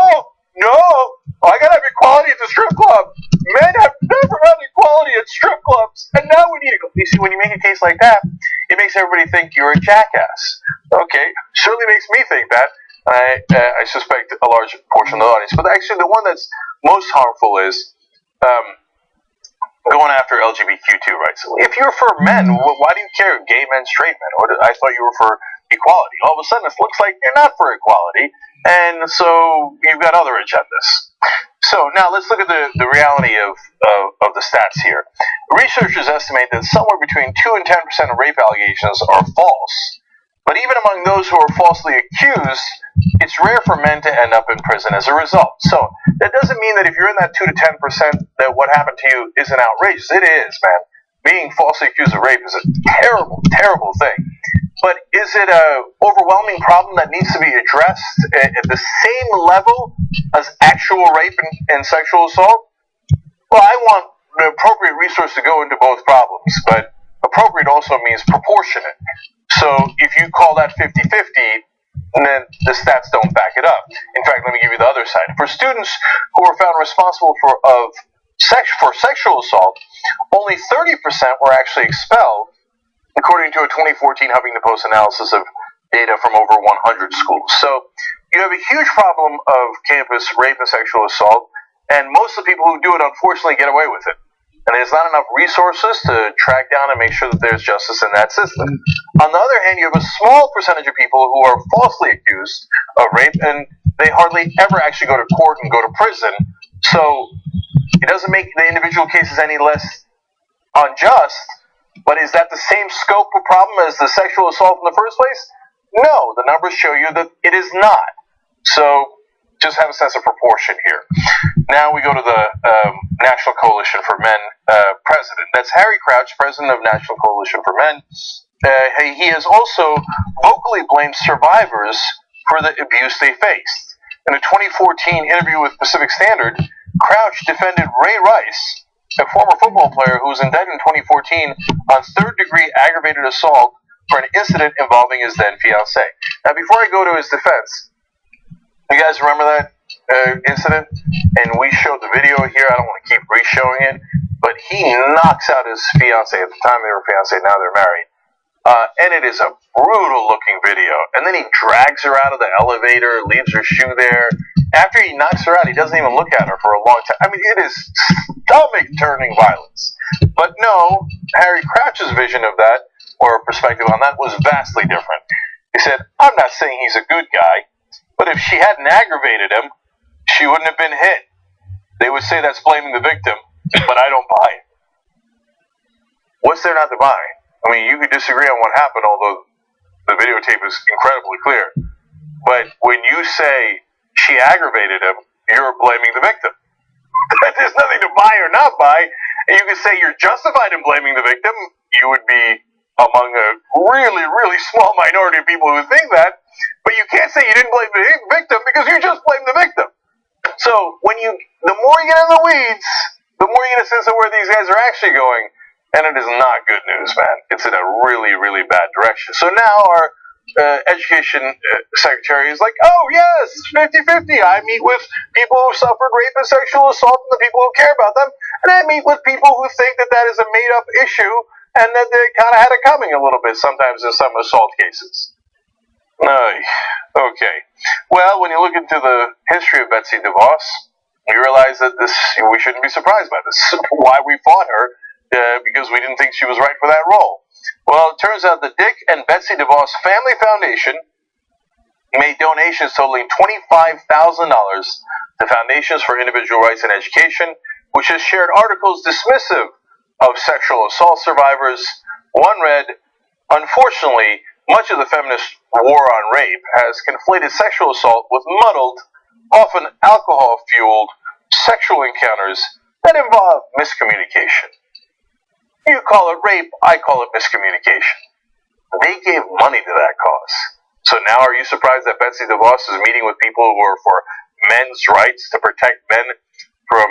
I gotta have equality at the strip club. Men have never had equality at strip clubs, and now we need it. You see, when you make a case like that, it makes everybody think you're a jackass. Okay, certainly makes me think that. I suspect a large portion of the audience. But actually, the one that's most harmful is going after LGBTQ rights. If you're for men, why do you care? Gay men, straight men? Or I thought you were for equality. All of a sudden, it looks like you're not for equality, and so you've got other agendas. So now let's look at the reality of the stats here. Researchers estimate that somewhere between 2 and 10% of rape allegations are false. But even among those who are falsely accused, it's rare for men to end up in prison as a result. So that doesn't mean that if you're in that 2 to 10%, that what happened to you isn't outrageous. It is, man. Being falsely accused of rape is a terrible, terrible thing. But is it an overwhelming problem that needs to be addressed at the same level as actual rape and sexual assault? Well, I want the appropriate resource to go into both problems, but appropriate also means proportionate. So if you call that 50-50, and then the stats don't back it up. In fact, let me give you the other side. For students who were found responsible for sexual assault, only 30% were actually expelled, according to a 2014 Huffington Post analysis of data from over 100 schools. So you have a huge problem of campus rape and sexual assault, and most of the people who do it, unfortunately, get away with it. And there's not enough resources to track down and make sure that there's justice in that system. On the other hand, you have a small percentage of people who are falsely accused of rape, and they hardly ever actually go to court and go to prison. So it doesn't make the individual cases any less unjust, but is that the same scope of problem as the sexual assault in the first place? No, the numbers show you that it is not. So just have a sense of proportion here. Now we go to the National Coalition for Men president. That's Harry Crouch, president of National Coalition for Men. He has also vocally blamed survivors for the abuse they faced. In a 2014 interview with Pacific Standard, Crouch defended Ray Rice, a former football player who was indicted in 2014 on third-degree aggravated assault for an incident involving his then-fiancée. Now, before I go to his defense, you guys remember that incident? And we showed the video here. I don't want to keep re-showing it. But he knocks out his fiancée. At the time they were fiancé, now they're married. And it is a brutal-looking video. And then he drags her out of the elevator, leaves her shoe there. After he knocks her out, he doesn't even look at her for a long time. I mean, it is stomach-turning violence. But no, Harry Crouch's vision of that, or perspective on that, was vastly different. He said, I'm not saying he's a good guy, but if she hadn't aggravated him, she wouldn't have been hit. They would say that's blaming the victim, but I don't buy it. What's there not to buy? I mean, you could disagree on what happened, although the videotape is incredibly clear. But when you say she aggravated him, you're blaming the victim. There's nothing to buy or not buy. And you could say you're justified in blaming the victim. You would be among a really, really small minority of people who think that. But you can't say you didn't blame the victim because you just blamed the victim. So the more you get in the weeds, the more you get a sense of where these guys are actually going. And it is not good news, man. It's in a really, really bad direction. So now our education secretary is like, oh, yes, 50-50. I meet with people who suffered rape and sexual assault and the people who care about them. And I meet with people who think that that is a made-up issue and that they kind of had it coming a little bit sometimes in some assault cases. Okay. Well, when you look into the history of Betsy DeVos, you realize that we shouldn't be surprised by this. Why we fought her, because we didn't think she was right for that role. Well, it turns out the Dick and Betsy DeVos Family Foundation made donations totaling $25,000 to Foundations for Individual Rights in Education, which has shared articles dismissive of sexual assault survivors. One read, unfortunately, much of the feminist war on rape has conflated sexual assault with muddled, often alcohol-fueled sexual encounters that involve miscommunication. You call it rape, I call it miscommunication. They gave money to that cause. So now are you surprised that Betsy DeVos is meeting with people who are for men's rights to protect men from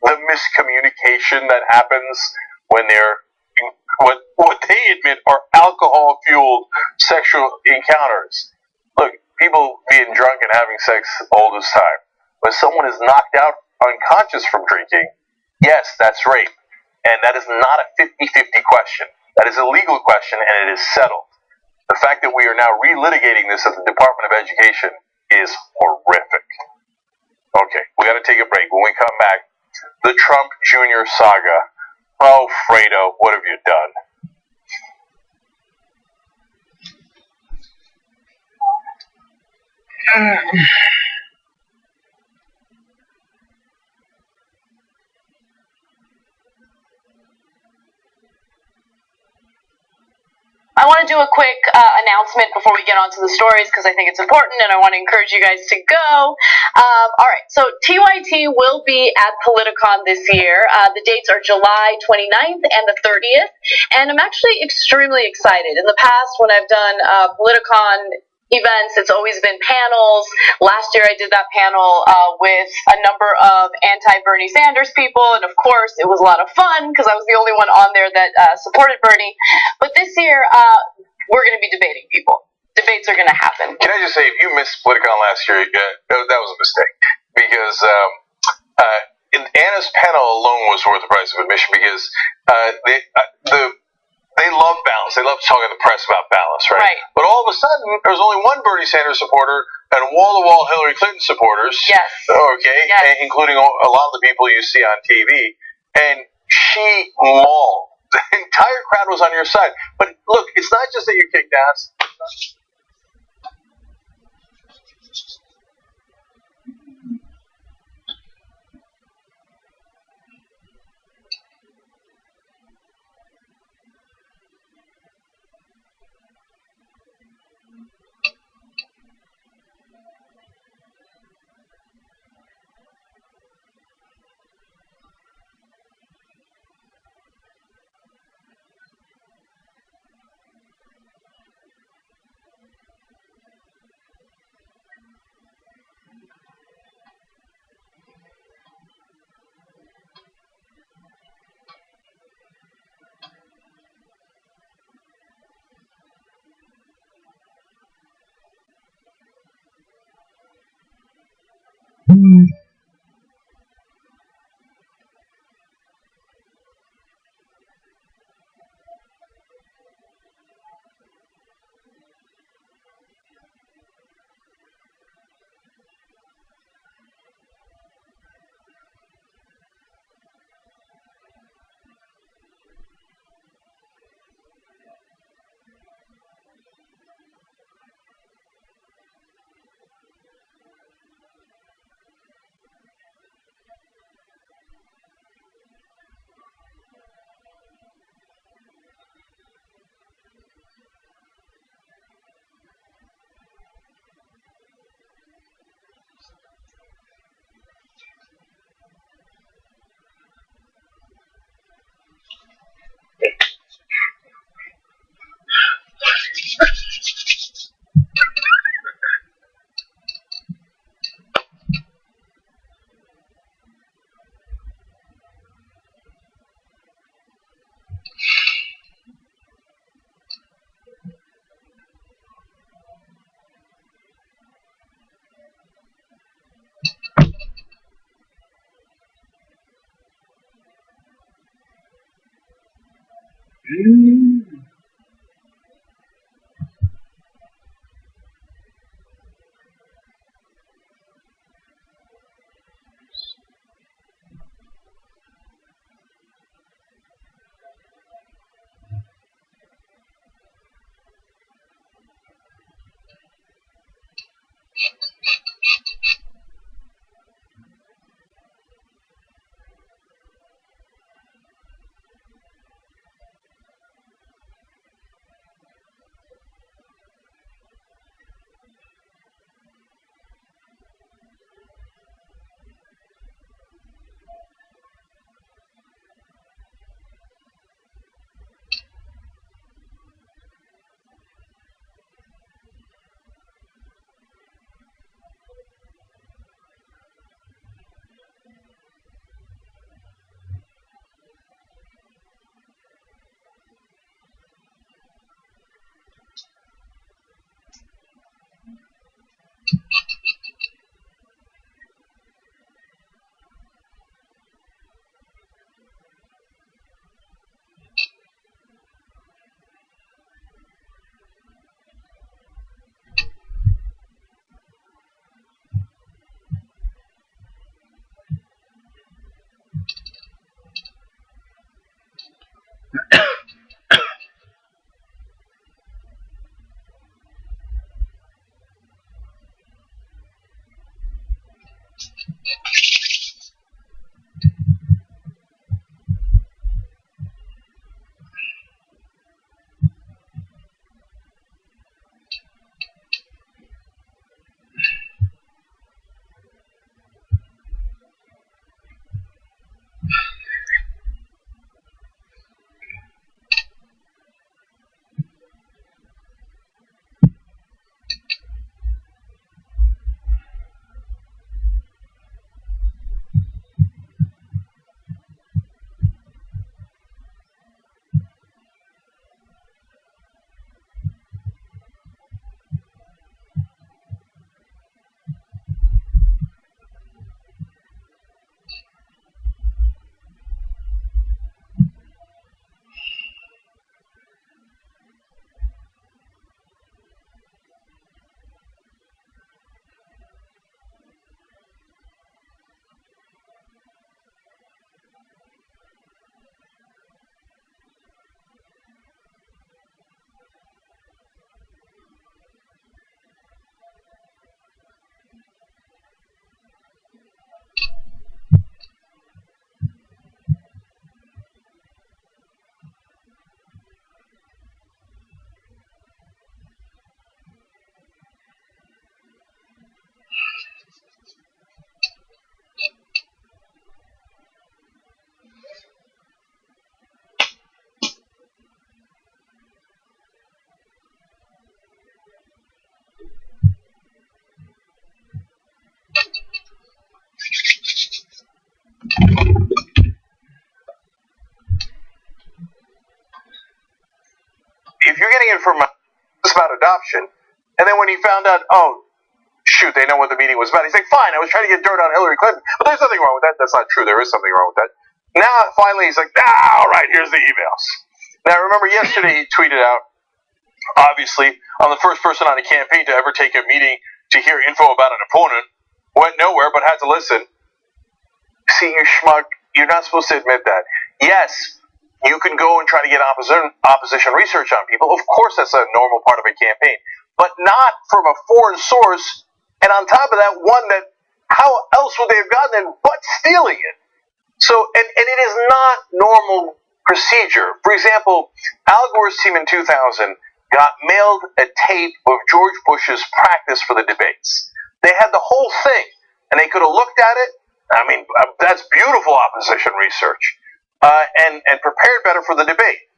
the miscommunication that happens when they're what they admit are alcohol-fueled sexual encounters? Look, people being drunk and having sex all this time. When someone is knocked out unconscious from drinking, yes, that's rape. And that is not a 50-50 question. That is a legal question, and it is settled. The fact that we are now relitigating this at the Department of Education is horrific. Okay, we got to take a break. When we come back, the Trump Jr. saga. Oh, Fredo, what have you done? I want to do a quick announcement before we get on to the stories because I think it's important and I want to encourage you guys to go. All right, so TYT will be at Politicon this year. The dates are July 29th and the 30th, and I'm actually extremely excited. In the past, when I've done Politicon events, it's always been panels. Last year I did that panel with a number of anti-Bernie Sanders people, and of course it was a lot of fun because I was the only one on there that supported Bernie. But this year we're going to be debating people. debates are going to happen. Can I just say, if you missed Politicon last year, that was a mistake, because Anna's panel alone was worth the price of admission, because they love balance. They love talking to the press about balance, right? Right. But all of a sudden, there was only one Bernie Sanders supporter and wall-to-wall Hillary Clinton supporters. Yes. Okay. Yes. Including a lot of the people you see on TV. And she mauled. The entire crowd was on your side. But look, it's not just that you kicked ass. it from just about adoption. And then when he found out, oh, shoot, they know what the meeting was about, he's like, fine, I was trying to get dirt on Hillary Clinton, but there's nothing wrong with that. That's not true. There is something wrong with that. Now, finally, he's like, all right, here's the emails. Now, remember yesterday he tweeted out, obviously, I'm the first person on a campaign to ever take a meeting to hear info about an opponent. Went nowhere, but had to listen. See, you schmuck, you're not supposed to admit that. Yes, you can go and try to get opposition research on people. Of course, that's a normal part of a campaign. But not from a foreign source, and on top of that, one that, how else would they have gotten it but stealing it? So, and it is not normal procedure. For example, Al Gore's team in 2000 got mailed a tape of George Bush's practice for the debates. They had the whole thing, and they could have looked at it. I mean, that's beautiful opposition research, and prepared better for the debate.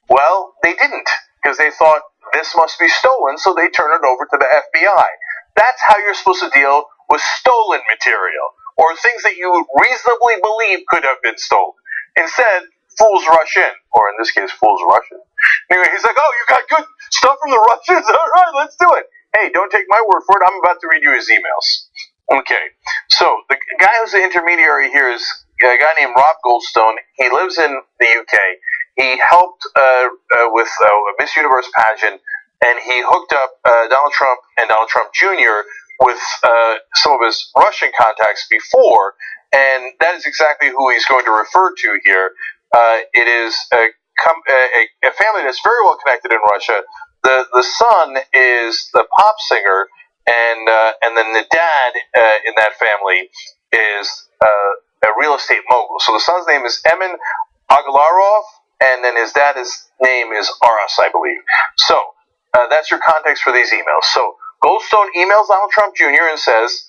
Well, they didn't, because they thought this must be stolen, so they turned it over to the FBI. That's how you're supposed to deal with stolen material, or things that you reasonably believe could have been stolen. Instead, fools rush in, or in this case, fools Russian. Anyway, he's like, oh, you got good stuff from the Russians? All right, let's do it. Hey, don't take my word for it. I'm about to read you his emails. Okay, so the guy who's the intermediary here is a guy named Rob Goldstone. He lives in the UK. He helped with Miss Universe pageant, and he hooked up Donald Trump and Donald Trump Jr. with some of his Russian contacts before, and that is exactly who he's going to refer to here. It is a family that's very well connected in Russia. The son is the pop singer, and then the dad in that family is a real estate mogul. So the son's name is Emin Agalarov, and then his dad's name is Aras, I believe. So that's your context for these emails. So Goldstone emails Donald Trump Jr. and says,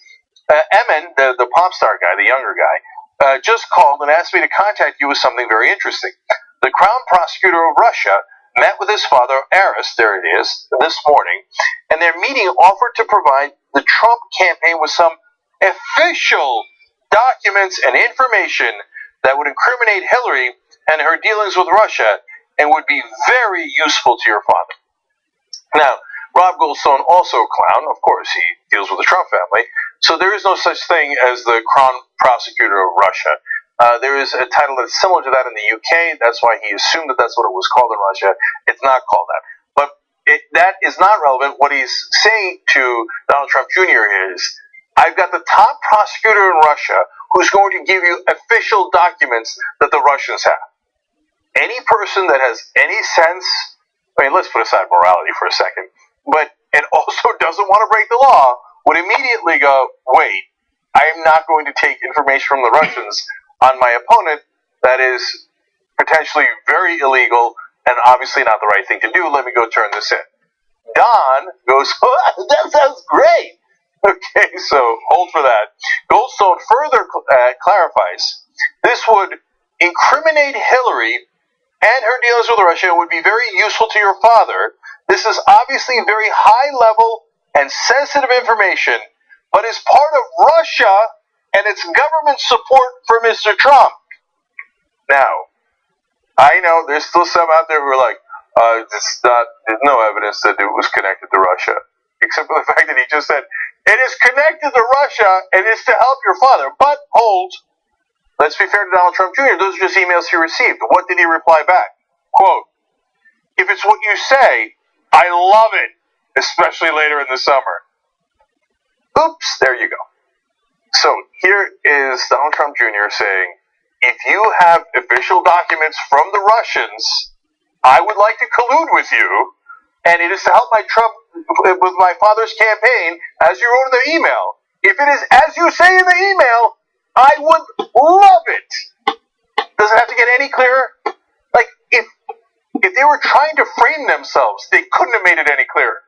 Emin, the pop star guy, the younger guy, just called and asked me to contact you with something very interesting. The Crown Prosecutor of Russia met with his father, Aras, there it is, this morning, and their meeting offered to provide the Trump campaign with some official documents and information that would incriminate Hillary and her dealings with Russia and would be very useful to your father. Now, Rob Goldstone, also a clown, of course, he deals with the Trump family, so there is no such thing as the Crown Prosecutor of Russia. There is a title that's similar to that in the UK. That's why he assumed that that's what it was called in Russia. It's not called that. But that is not relevant. What he's saying to Donald Trump Jr. is, I've got the top prosecutor in Russia who's going to give you official documents that the Russians have. Any person that has any sense, I mean, let's put aside morality for a second, but it also doesn't want to break the law, would immediately go, wait, I am not going to take information from the Russians on my opponent that is potentially very illegal and obviously not the right thing to do. Let me go turn this in. Don goes, oh, that sounds great. Okay, so hold for that. Goldstone further clarifies, this would incriminate Hillary and her dealings with Russia and would be very useful to your father. This is obviously very high level and sensitive information, but is part of Russia and its government support for Mr. Trump. Now, I know there's still some out there who are like, there's no evidence that it was connected to Russia, except for the fact that he just said, it is connected to Russia and it's to help your father. But hold, let's be fair to Donald Trump Jr., those are just emails he received. What did he reply back? Quote, if it's what you say, I love it, especially later in the summer. Oops, there you go. So here is Donald Trump Jr. saying, if you have official documents from the Russians, I would like to collude with you, and it is to help with my father's campaign, as you wrote in the email. If it is as you say in the email, I would love it. Does it have to get any clearer? Like, if they were trying to frame themselves, they couldn't have made it any clearer.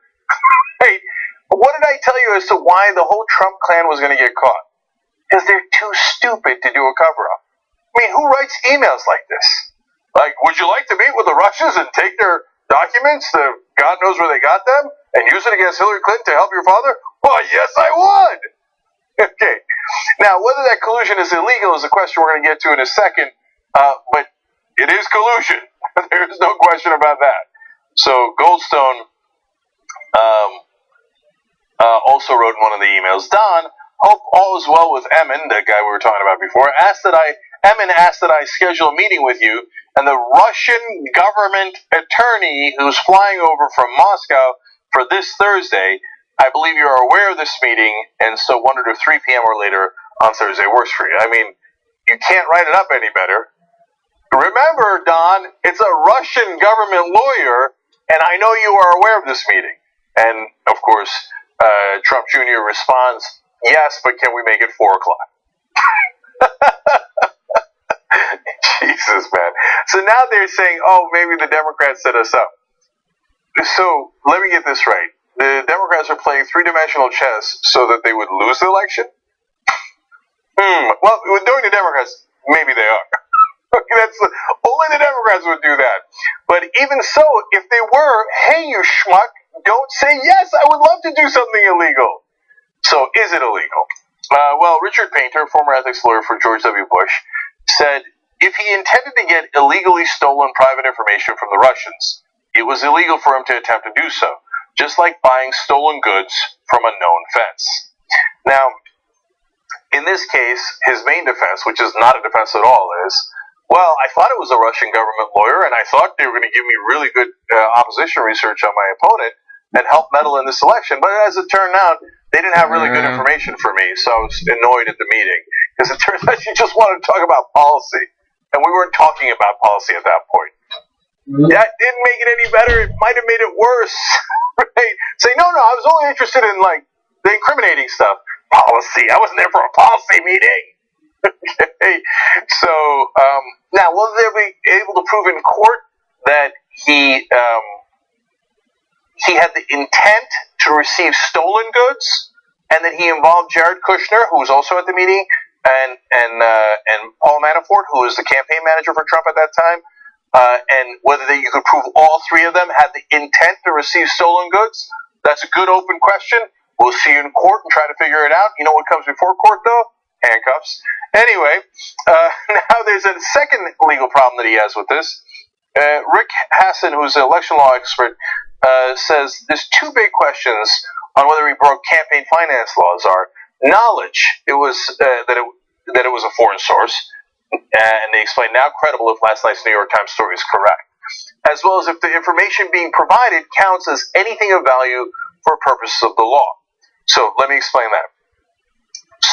Hey, what did I tell you as to why the whole Trump clan was going to get caught? Because they're too stupid to do a cover-up. I mean, who writes emails like this? Like, would you like to meet with the Russians and take their documents, God knows where they got them, and use it against Hillary Clinton to help your father? Why, yes, I would. Okay. Now, whether that collusion is illegal is a question we're going to get to in a second, but it is collusion. There is no question about that. So Goldstone also wrote in one of the emails, Don, hope all is well with Emin, the guy we were talking about before. Emin asked that I schedule a meeting with you and the Russian government attorney who's flying over from Moscow for this Thursday. I believe you are aware of this meeting, and so wondered if 3 p.m. or later on Thursday works for you. I mean, you can't write it up any better. Remember, Don, it's a Russian government lawyer, and I know you are aware of this meeting. And, of course, Trump Jr. responds, yes, but can we make it 4 o'clock? Jesus, man. So now they're saying, oh, maybe the Democrats set us up. So let me get this right. The Democrats are playing 3-dimensional chess so that they would lose the election? Well, knowing the Democrats, maybe they are. Only the Democrats would do that. But even so, if they were, hey, you schmuck, don't say yes, I would love to do something illegal. So is it illegal? Well, Richard Painter, former ethics lawyer for George W. Bush, said if he intended to get illegally stolen private information from the Russians, it was illegal for him to attempt to do so, just like buying stolen goods from a known fence. Now, in this case, his main defense, which is not a defense at all, is, well, I thought it was a Russian government lawyer, and I thought they were going to give me really good opposition research on my opponent and help meddle in this election. But as it turned out, they didn't have really good information for me, so I was annoyed at the meeting. Because it turns out she just wanted to talk about policy, and we weren't talking about policy at that point. That didn't make it any better. It might have made it worse. Right? Say, no, I was only interested in, the incriminating stuff. Policy. I wasn't there for a policy meeting. Okay. So, now, will they be able to prove in court that he had the intent to receive stolen goods, and that he involved Jared Kushner, who was also at the meeting, and Paul Manafort, who was the campaign manager for Trump at that time, and whether you could prove all 3 of them had the intent to receive stolen goods? That's a good open question. We'll see you in court and try to figure it out. You know what comes before court, though? Handcuffs. Anyway, now there's a second legal problem that he has with this. Rick Hassan, who's an election law expert, says there's 2 big questions on whether he broke campaign finance laws are knowledge. It was that it was a foreign source, and they explain now credible if last night's New York Times story is correct, as well as if the information being provided counts as anything of value for purposes of the law. So let me explain that.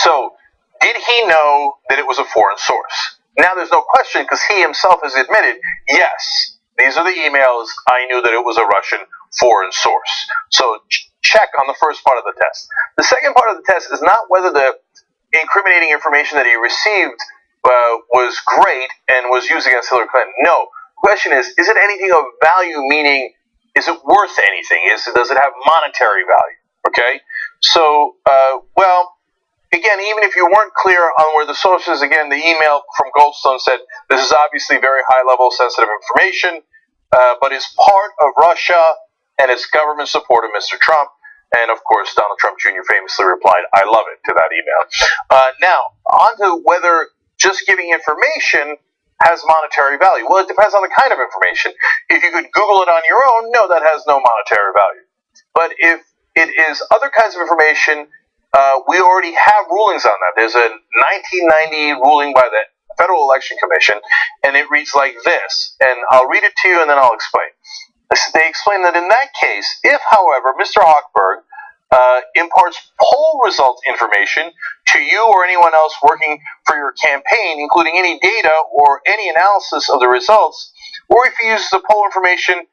So did he know that it was a foreign source? Now there's no question because he himself has admitted, yes, these are the emails, I knew that it was a Russian foreign source. So check on the first part of the test. The second part of the test is not whether the incriminating information that he received was great and was used against Hillary Clinton. No. The question is it anything of value, meaning is it worth anything? Does it have monetary value? Okay? So, again, even if you weren't clear on where the source is, again, the email from Goldstone said this is obviously very high-level sensitive information, but is part of Russia and its government support of Mr. Trump. And, of course, Donald Trump Jr. famously replied, I love it, to that email. Now, on to whether just giving information has monetary value. Well, it depends on the kind of information. If you could Google it on your own, no, that has no monetary value. But if it is other kinds of information, we already have rulings on that. There's a 1990 ruling by the Federal Election Commission, and it reads like this, and I'll read it to you and then I'll explain. They explain that in that case, if, however, Mr. Hochberg imparts poll result information to you or anyone else working for your campaign, including any data or any analysis of the results, or if he uses the poll information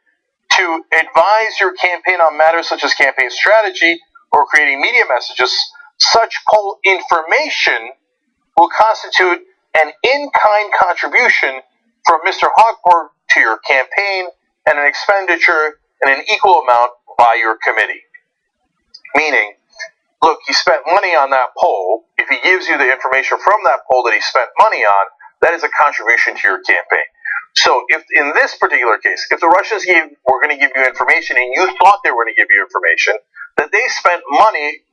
to advise your campaign on matters such as campaign strategy or creating media messages, such poll information will constitute an in-kind contribution from Mr. Hochberg to your campaign and an expenditure in an equal amount by your committee. Meaning, look, he spent money on that poll. If he gives you the information from that poll that he spent money on, that is a contribution to your campaign. So if in this particular case, if the Russians were going to give you information and you thought they were going to give you information that they spent money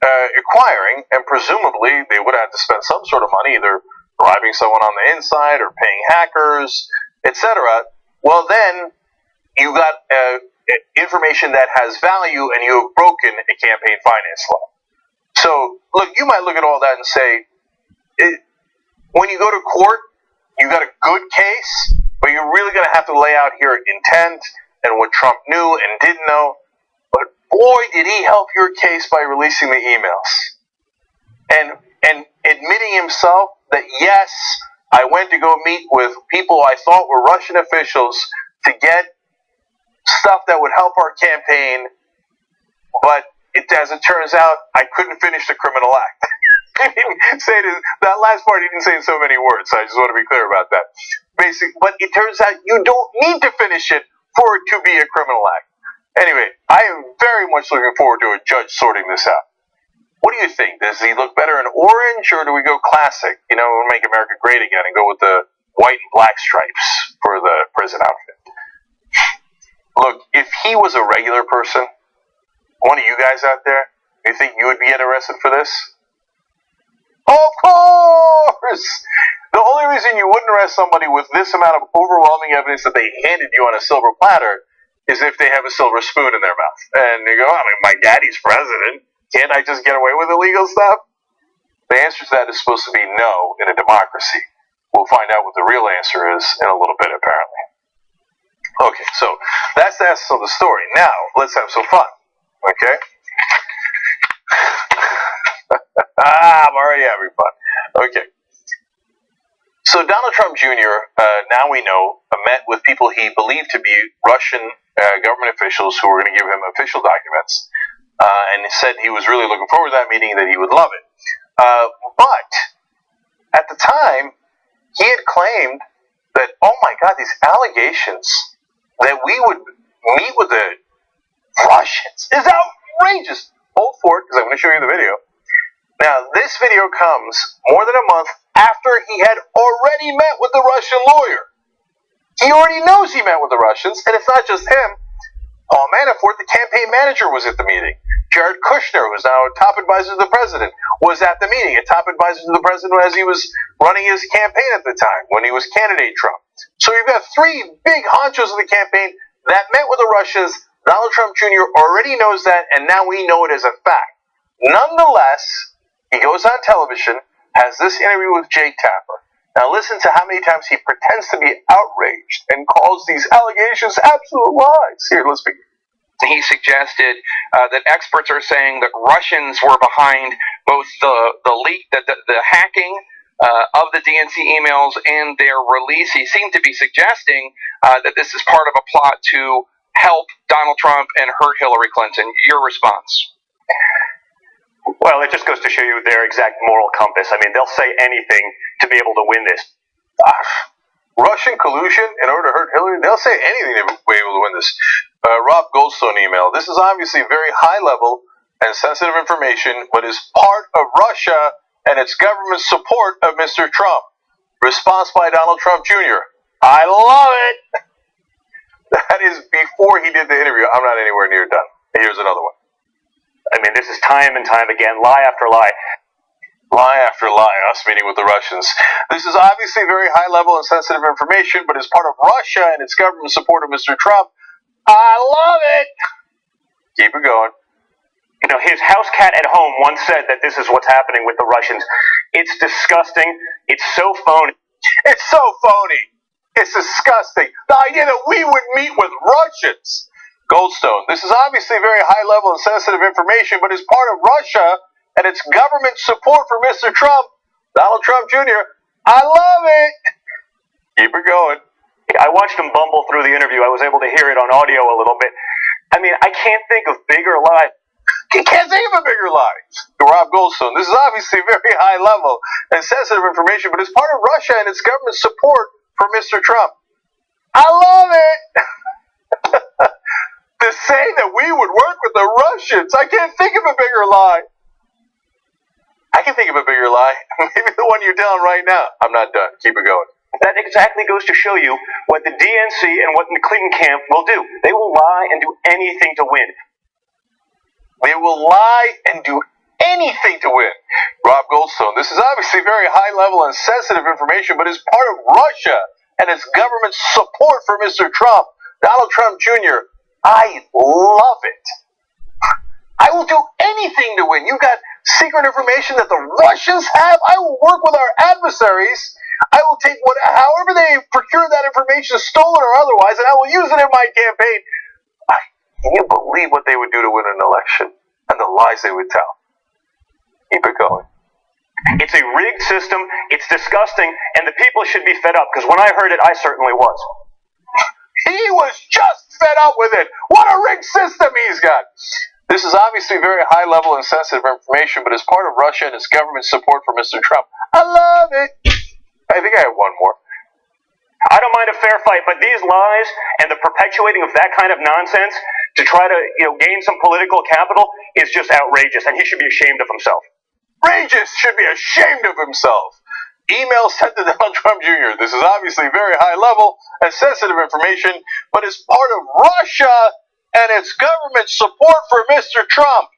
acquiring, and presumably they would have to spend some sort of money, either bribing someone on the inside or paying hackers, etc., well then you got information that has value, and you have broken a campaign finance law. So, look, you might look at all that and say, when you go to court, you got a good case, but you're really going to have to lay out here intent and what Trump knew and didn't know. But boy, did he help your case by releasing the emails and admitting himself that, yes, I went to go meet with people I thought were Russian officials to get stuff that would help our campaign, but as it turns out, I couldn't finish the criminal act. He didn't say it, that last part he didn't say in so many words, so I just want to be clear about that. But it turns out you don't need to finish it for it to be a criminal act. Anyway, I am very much looking forward to a judge sorting this out. What do you think? Does he look better in orange, or do we go classic? You know, we'll make America great again and go with the white and black stripes for the prison outfit. Look, if he was a regular person, one of you guys out there, you think you would be arrested for this? Of course! The only reason you wouldn't arrest somebody with this amount of overwhelming evidence that they handed you on a silver platter is if they have a silver spoon in their mouth. And you go, I mean, my daddy's president. Can't I just get away with illegal stuff? The answer to that is supposed to be no in a democracy. We'll find out what the real answer is in a little bit, apparently. Okay, so that's the essence of the story. Now, let's have some fun. Okay? I'm already having fun. Okay. So Donald Trump Jr., now we know, met with people he believed to be Russian government officials who were going to give him official documents, and said he was really looking forward to that meeting, that he would love it. But at the time, he had claimed that, oh my God, these allegations that we would meet with the Russians is outrageous. Hold for it, because I'm going to show you the video. Now, this video comes more than a month after he had already met with the Russian lawyer. He already knows he met with the Russians, and it's not just him. Paul Manafort, the campaign manager, was at the meeting. Jared Kushner, who is now a top advisor to the president, was at the meeting, a top advisor to the president as he was running his campaign at the time, when he was candidate Trump. So you've got three big honchos of the campaign that met with the Russians. Donald Trump Jr. already knows that, and now we know it as a fact. Nonetheless, he goes on television, has this interview with Jake Tapper. Now listen to how many times he pretends to be outraged and calls these allegations absolute lies. Here, let's begin. He suggested that experts are saying that Russians were behind both the leak, the hacking of the DNC emails and their release. He seemed to be suggesting that this is part of a plot to help Donald Trump and hurt Hillary Clinton. Your response? Well, it just goes to show you their exact moral compass. I mean, they'll say anything to be able to win this. Russian collusion in order to hurt Hillary? They'll say anything to be able to win this. Rob Goldstone email. This is obviously very high level and sensitive information, but is part of Russia and its government support of Mr. Trump. Response by Donald Trump Jr. I love it! That is before he did the interview. I'm not anywhere near done. Here's another one. I mean, this is time and time again, lie after lie. Lie after lie, us meeting with the Russians. This is obviously very high level and sensitive information, but is part of Russia and its government support of Mr. Trump. I love it! Keep it going. You know, his house cat at home once said that this is what's happening with the Russians. It's disgusting. It's so phony. It's so phony. It's disgusting. The idea that we would meet with Russians. Goldstone, this is obviously very high level and sensitive information, but is part of Russia and its government support for Mr. Trump. Donald Trump Jr. I love it. Keep it going. I watched him bumble through the interview. I was able to hear it on audio a little bit. I mean, I can't think of bigger lie. You can't think of a bigger lie. Rob Goldstone, this is obviously very high level and sensitive information, but is part of Russia and its government support for Mr. Trump. I love it. To say that we would work with the Russians, I can't think of a bigger lie. I can think of a bigger lie. Maybe the one you're telling right now. I'm not done. Keep it going. That exactly goes to show you what the DNC and what the Clinton camp will do. They will lie and do anything to win. They will lie and do anything to win. Rob Goldstone, this is obviously very high level and sensitive information, but is part of Russia and its government support for Mr. Trump. Donald Trump Jr., I love it. I will do anything to win. You've got secret information that the Russians have. I will work with our adversaries. I will take however they procure that information, stolen or otherwise, and I will use it in my campaign. Can you believe what they would do to win an election and the lies they would tell? Keep it going. It's a rigged system. It's disgusting, and the people should be fed up, because when I heard it, I certainly was. He was just fed up with it. What a rigged system he's got. This is obviously very high level and sensitive information, but as part of Russia and its government's support for Mr. Trump, I love it. I think I have one more. I don't mind a fair fight, but these lies and the perpetuating of that kind of nonsense to try to gain some political capital is just outrageous, and he should be ashamed of himself. Outrageous should be ashamed of himself. Email sent to Donald Trump Jr. This is obviously very high level and sensitive information, but as part of Russia and its government support for Mr. Trump,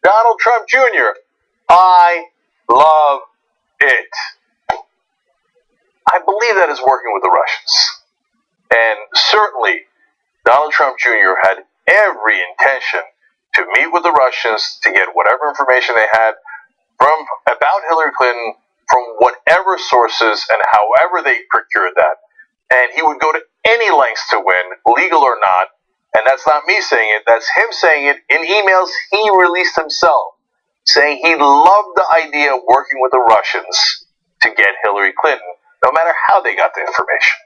Donald Trump Jr., I love it. I believe that is working with the Russians. And certainly, Donald Trump Jr. had every intention to meet with the Russians to get whatever information they had about Hillary Clinton from whatever sources and however they procured that. And he would go to any lengths to win, legal or not. And that's not me saying it, that's him saying it in emails he released himself, saying he loved the idea of working with the Russians to get Hillary Clinton, no matter how they got the information.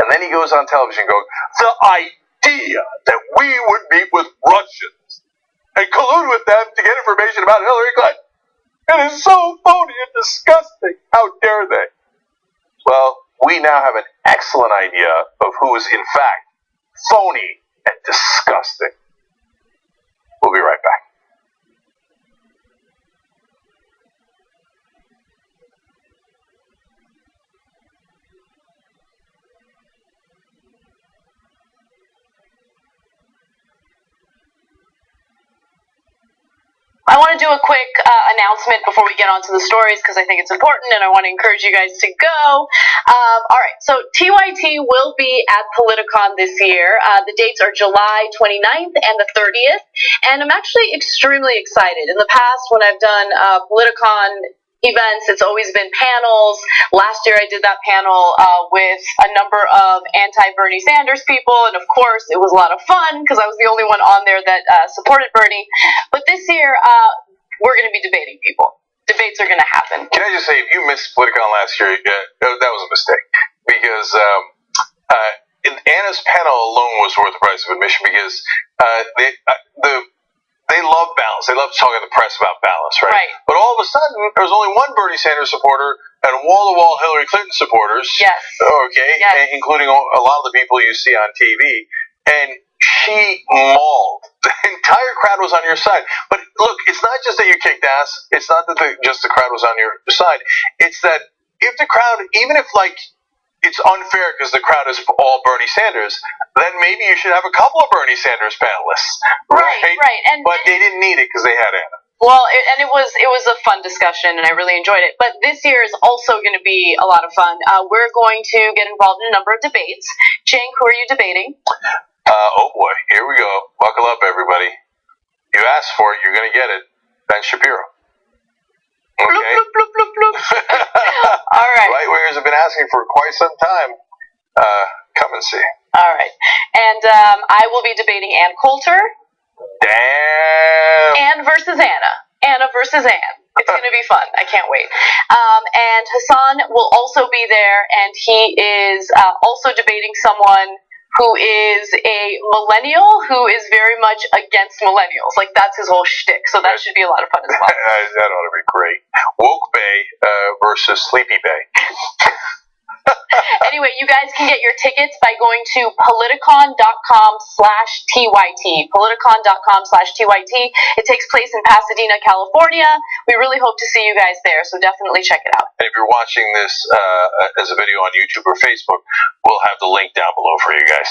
And then he goes on television going, the idea that we would meet with Russians and collude with them to get information about Hillary Clinton. It is so phony and disgusting. How dare they? Well, we now have an excellent idea of who is in fact phony and disgusting. We'll be right back. I want to do a quick announcement before we get on to the stories because I think it's important and I want to encourage you guys to go. All right, so TYT will be at Politicon this year. The dates are July 29th and the 30th, and I'm actually extremely excited. In the past, when I've done Politicon events, it's always been panels. Last year I did that panel with a number of anti-Bernie Sanders people, and of course it was a lot of fun because I was the only one on there that supported Bernie. But this year we're going to be debating people. Debates are going to happen. Can I just say, if you missed Politicon last year, that was a mistake, because Anna's panel alone was worth the price of admission, because they love balance. They love talking to the press about balance, right? Right. But all of a sudden, there was only one Bernie Sanders supporter and wall-to-wall Hillary Clinton supporters. Yes. Okay. Yes. Including a lot of the people you see on TV. And she mauled. The entire crowd was on your side. But look, it's not just that you kicked ass. It's not that just the crowd was on your side. It's that if the crowd, even if it's unfair because the crowd is all Bernie Sanders, then maybe you should have a couple of Bernie Sanders panelists. Right. But they didn't need it because they had Anna. Well, it was a fun discussion, and I really enjoyed it. But this year is also going to be a lot of fun. We're going to get involved in a number of debates. Cenk, who are you debating? Oh boy, here we go. Buckle up, everybody. You asked for it, you're going to get it. Ben Shapiro. Okay. Bloop, bloop, bloop, bloop, bloop. All right. Right-wingers have been asking for quite some time. Come and see. All right. And I will be debating Ann Coulter. Damn. Ann versus Anna. Anna versus Ann. It's going to be fun. I can't wait. And Hassan will also be there, and he is also debating someone who is a millennial who is very much against millennials. Like, that's his whole shtick. So that should be a lot of fun as well. That ought to be great. Woke Bay versus Sleepy Bay. Anyway, you guys can get your tickets by going to politicon.com/TYT. Politicon.com/TYT. It takes place in Pasadena, California. We really hope to see you guys there, so definitely check it out. And if you're watching this as a video on YouTube or Facebook, we'll have the link down below for you guys.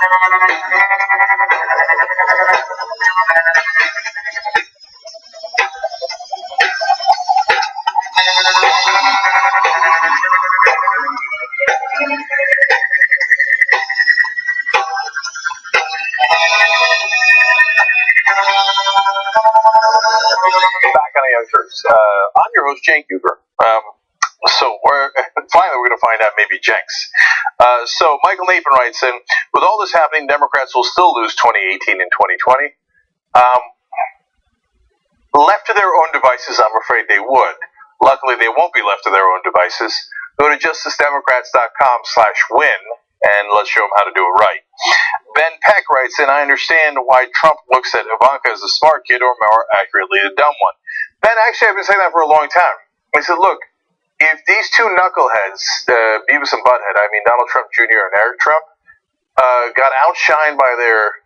Back on the Young Turks. I'm your host, Cenk Uygur. So finally we're going to find out maybe Jenks. So Michael Nathan writes in, with all this happening, Democrats will still lose 2018 and 2020. Left to their own devices, I'm afraid they would. Luckily, they won't be left to their own devices. Go to justicedemocrats.com/win and let's show them how to do it right. Ben Peck writes in, I understand why Trump looks at Ivanka as a smart kid, or more accurately, a dumb one. Ben, actually, I've been saying that for a long time. I said, look, if these two knuckleheads, Beavis and Butthead, I mean Donald Trump Jr. and Eric Trump, got outshined by their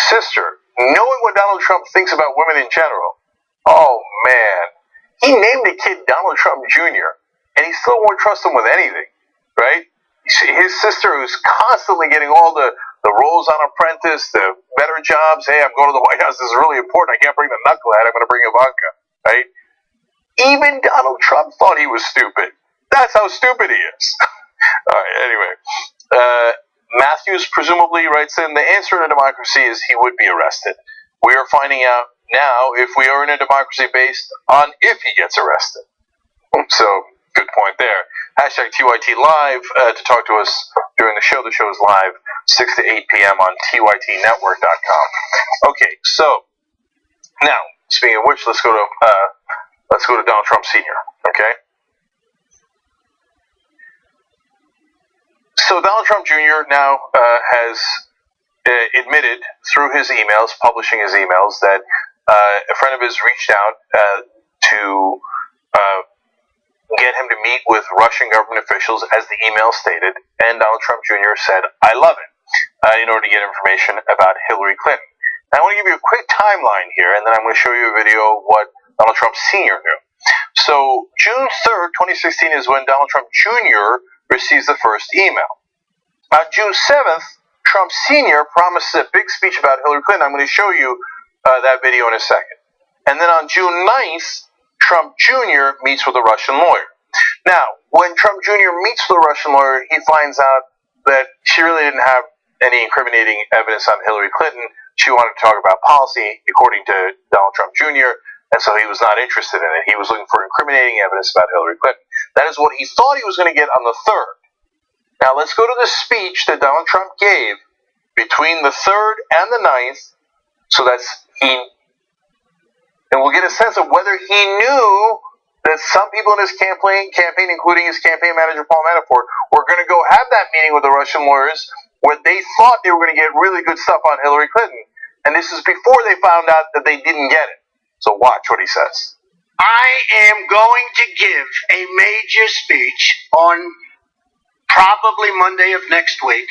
sister, knowing what Donald Trump thinks about women in general, oh man, he named a kid Donald Trump Jr., and he still won't trust him with anything, right? His sister, who's constantly getting all the roles on Apprentice, the better jobs. Hey, I'm going to the White House. This is really important. I can't bring the knucklehead. I'm going to bring Ivanka, right? Even Donald Trump thought he was stupid. That's how stupid he is. All right, anyway. Matthews presumably writes in, the answer in a democracy is he would be arrested. We are finding out now if we are in a democracy based on if he gets arrested. So, good point there. Hashtag TYT Live to talk to us during the show. The show is live 6 to 8 p.m. on TYTnetwork.com. Okay, so now, speaking of which, let's go to Donald Trump Sr., okay? So Donald Trump Jr. now has admitted through his emails, publishing his emails, that a friend of his reached out to get him to meet with Russian government officials, as the email stated, and Donald Trump Jr. said, I love it, in order to get information about Hillary Clinton. Now, I want to give you a quick timeline here, and then I'm going to show you a video of what Donald Trump Sr. knew. So, June 3rd, 2016 is when Donald Trump Jr. receives the first email. On June 7th, Trump Sr. promises a big speech about Hillary Clinton. I'm going to show you that video in a second. And then on June 9th, Trump Jr. meets with a Russian lawyer. Now, when Trump Jr. meets with a Russian lawyer, he finds out that she really didn't have any incriminating evidence on Hillary Clinton. She wanted to talk about policy, according to Donald Trump Jr., and so he was not interested in it. He was looking for incriminating evidence about Hillary Clinton. That is what he thought he was going to get on the 3rd. Now, let's go to the speech that Donald Trump gave between the 3rd and the 9th, so that's and we'll get a sense of whether he knew that some people in his campaign, including his campaign manager, Paul Manafort, were going to go have that meeting with the Russian lawyers where they thought they were going to get really good stuff on Hillary Clinton. And this is before they found out that they didn't get it. So watch what he says. I am going to give a major speech on probably Monday of next week,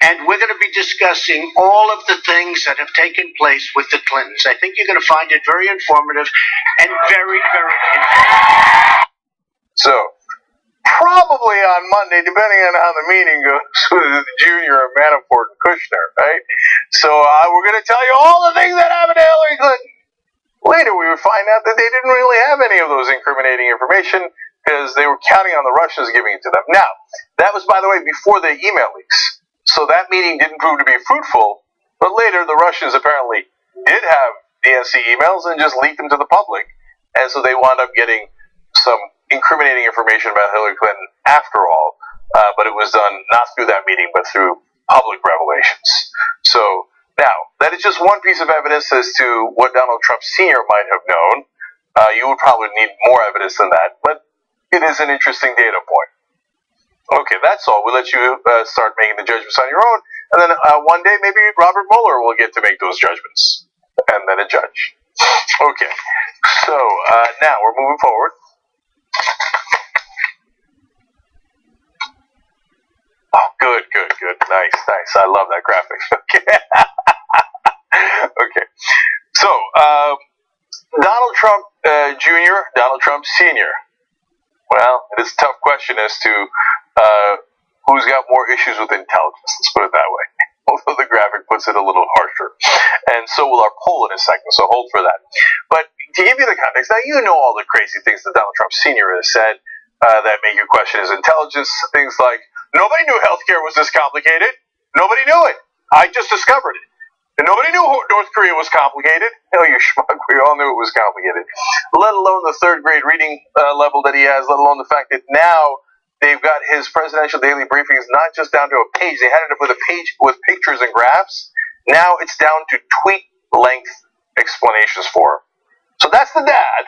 and we're going to be discussing all of the things that have taken place with the Clintons. I think you're going to find it very informative and very, very informative. So, probably on Monday, depending on how the meeting goes with Junior and Manafort and Kushner, right? So, we're going to tell you all the things that happened to Hillary Clinton. Later, we would find out that they didn't really have any of those incriminating information because they were counting on the Russians giving it to them. Now, that was, by the way, before the email leaks. So that meeting didn't prove to be fruitful, but later the Russians apparently did have DNC emails and just leaked them to the public. And so they wound up getting some incriminating information about Hillary Clinton after all, but it was done not through that meeting, but through public revelations. So now, that is just one piece of evidence as to what Donald Trump Sr. might have known. You would probably need more evidence than that, but it is an interesting data point. Okay, that's all. We'll let you start making the judgments on your own, and then one day maybe Robert Mueller will get to make those judgments, and then a judge. Okay, so now we're moving forward. Oh, good. Nice. I love that graphic. Okay. Okay. So, Donald Trump Jr., Donald Trump Sr. Well, it is a tough question as to who's got more issues with intelligence. Let's put it that way. Although the graphic puts it a little harsher. And so will our poll in a second, so hold for that. But to give you the context, now you know all the crazy things that Donald Trump Sr. has said that make you question his intelligence. Things like, nobody knew healthcare was this complicated. Nobody knew it. I just discovered it. And nobody knew North Korea was complicated. Hell, you schmuck, we all knew it was complicated. Let alone the third grade reading level that he has, let alone the fact that now they've got his presidential daily briefings not just down to a page. They had it up with a page with pictures and graphs. Now it's down to tweet-length explanations for him. So that's the dad.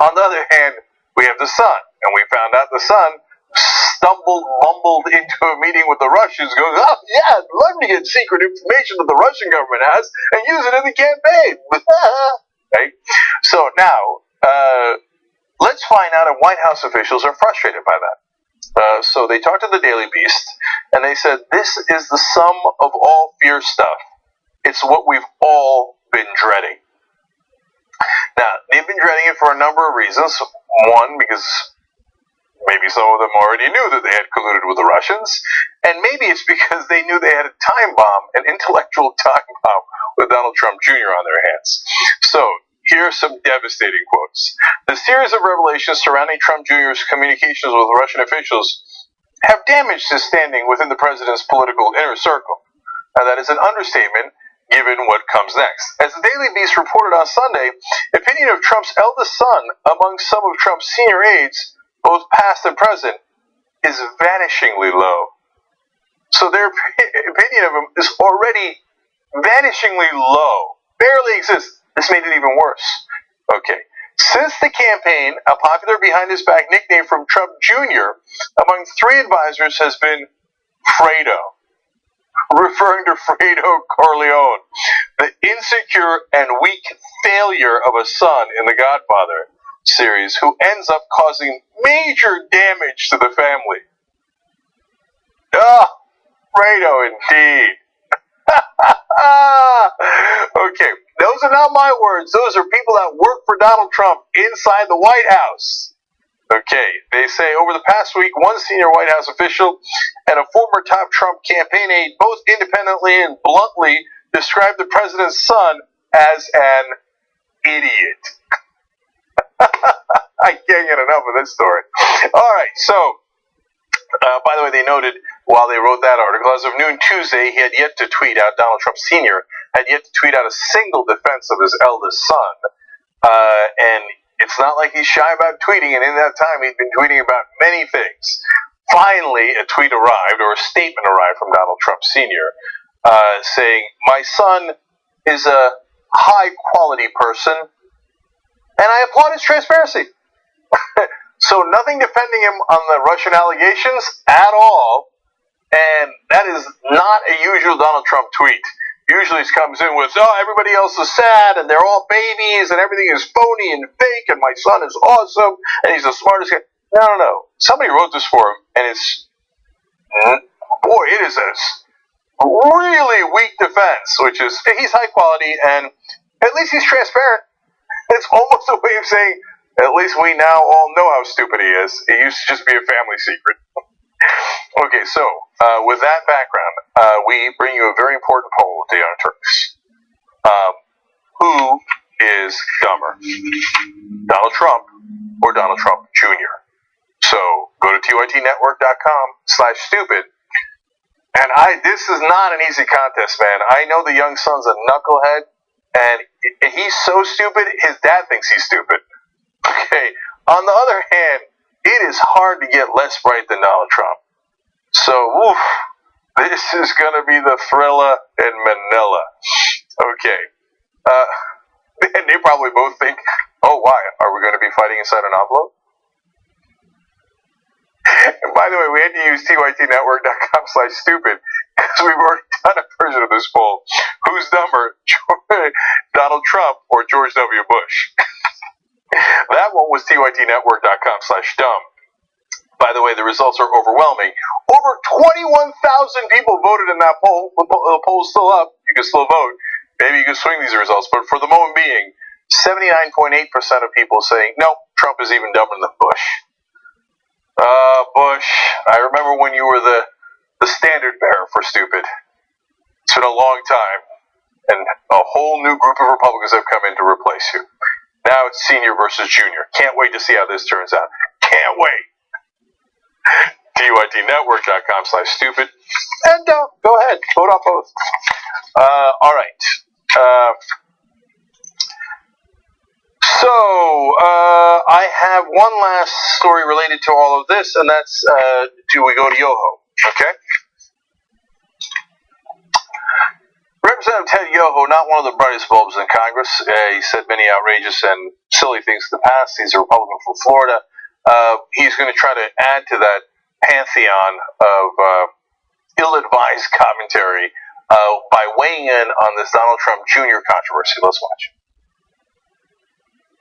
On the other hand, we have the son. And we found out the son mumbled into a meeting with the Russians, goes, oh, yeah, I'd love to get secret information that the Russian government has and use it in the campaign. Right? So now, let's find out if White House officials are frustrated by that. So they talked to the Daily Beast, and they said, this is the sum of all fear stuff. It's what we've all been dreading. Now, they've been dreading it for a number of reasons. One, because maybe some of them already knew that they had colluded with the Russians, and maybe it's because they knew they had a time bomb, an intellectual time bomb, with Donald Trump Jr. on their hands. So, here are some devastating quotes. The series of revelations surrounding Trump Jr.'s communications with Russian officials have damaged his standing within the president's political inner circle. Now, that is an understatement, given what comes next. As the Daily Beast reported on Sunday, opinion of Trump's eldest son among some of Trump's senior aides, both past and present, is vanishingly low. So their opinion of him is already vanishingly low. Barely exists. This made it even worse. Okay. Since the campaign, a popular behind-his-back nickname from Trump Jr. among three advisors has been Fredo, referring to Fredo Corleone, the insecure and weak failure of a son in The Godfather series who ends up causing major damage to the family. Ah, Fredo indeed. Okay, those are not my words. Those are people that work for Donald Trump inside the White House. Okay, they say over the past week, one senior White House official and a former top Trump campaign aide both independently and bluntly described the president's son as an idiot. I can't get enough of this story. All right, so, by the way, they noted while they wrote that article, as of noon Tuesday, he had yet to tweet out, Donald Trump Sr. had yet to tweet out a single defense of his eldest son. And it's not like he's shy about tweeting, and in that time, he'd been tweeting about many things. Finally, a tweet arrived, or a statement arrived from Donald Trump Sr., saying, my son is a high-quality person, and I applaud his transparency. So nothing defending him on the Russian allegations at all, and that is not a usual Donald Trump tweet. Usually he comes in with, oh, everybody else is sad, and they're all babies, and everything is phony and fake, and my son is awesome, and he's the smartest guy. No. Somebody wrote this for him, and it's, boy, it is a really weak defense, which is, he's high quality, and at least he's transparent. It's almost a way of saying, at least we now all know how stupid he is. It used to just be a family secret. Okay, so, with that background, we bring you a very important poll to the Young Turks. Who is dumber? Donald Trump or Donald Trump Jr.? So, go to tytnetwork.com/stupid. And this is not an easy contest, man. I know the young son's a knucklehead, and he's so stupid, his dad thinks he's stupid. Okay, on the other hand, it is hard to get less bright than Donald Trump. So, this is going to be the thriller in Manila. Okay, and they probably both think, oh, why? Are we going to be fighting inside an envelope? And by the way, we had to use tytnetwork.com/stupid because we've already done a version of this poll. Who's dumber, Donald Trump or George W. Bush? That one was tytnetwork.com/dumb. By the way, the results are overwhelming. Over 21,000 people voted in that poll. The poll's still up. You can still vote. Maybe you can swing these results. But for the moment being, 79.8% of people saying, no, Trump is even dumber than Bush. Bush, I remember when you were the for stupid. It's been a long time, and a whole new group of Republicans have come in to replace you. Now it's senior versus junior. Can't wait to see how this turns out. Can't wait. TYTnetwork.com/stupid. And go ahead, vote on both. All right. So I have one last story related to all of this, and that's do we go to Yoho? Okay. Representative Ted Yoho, not one of the brightest bulbs in Congress. He said many outrageous and silly things in the past. He's a Republican from Florida. He's going to try to add to that pantheon of ill-advised commentary by weighing in on this Donald Trump Jr. controversy. Let's watch.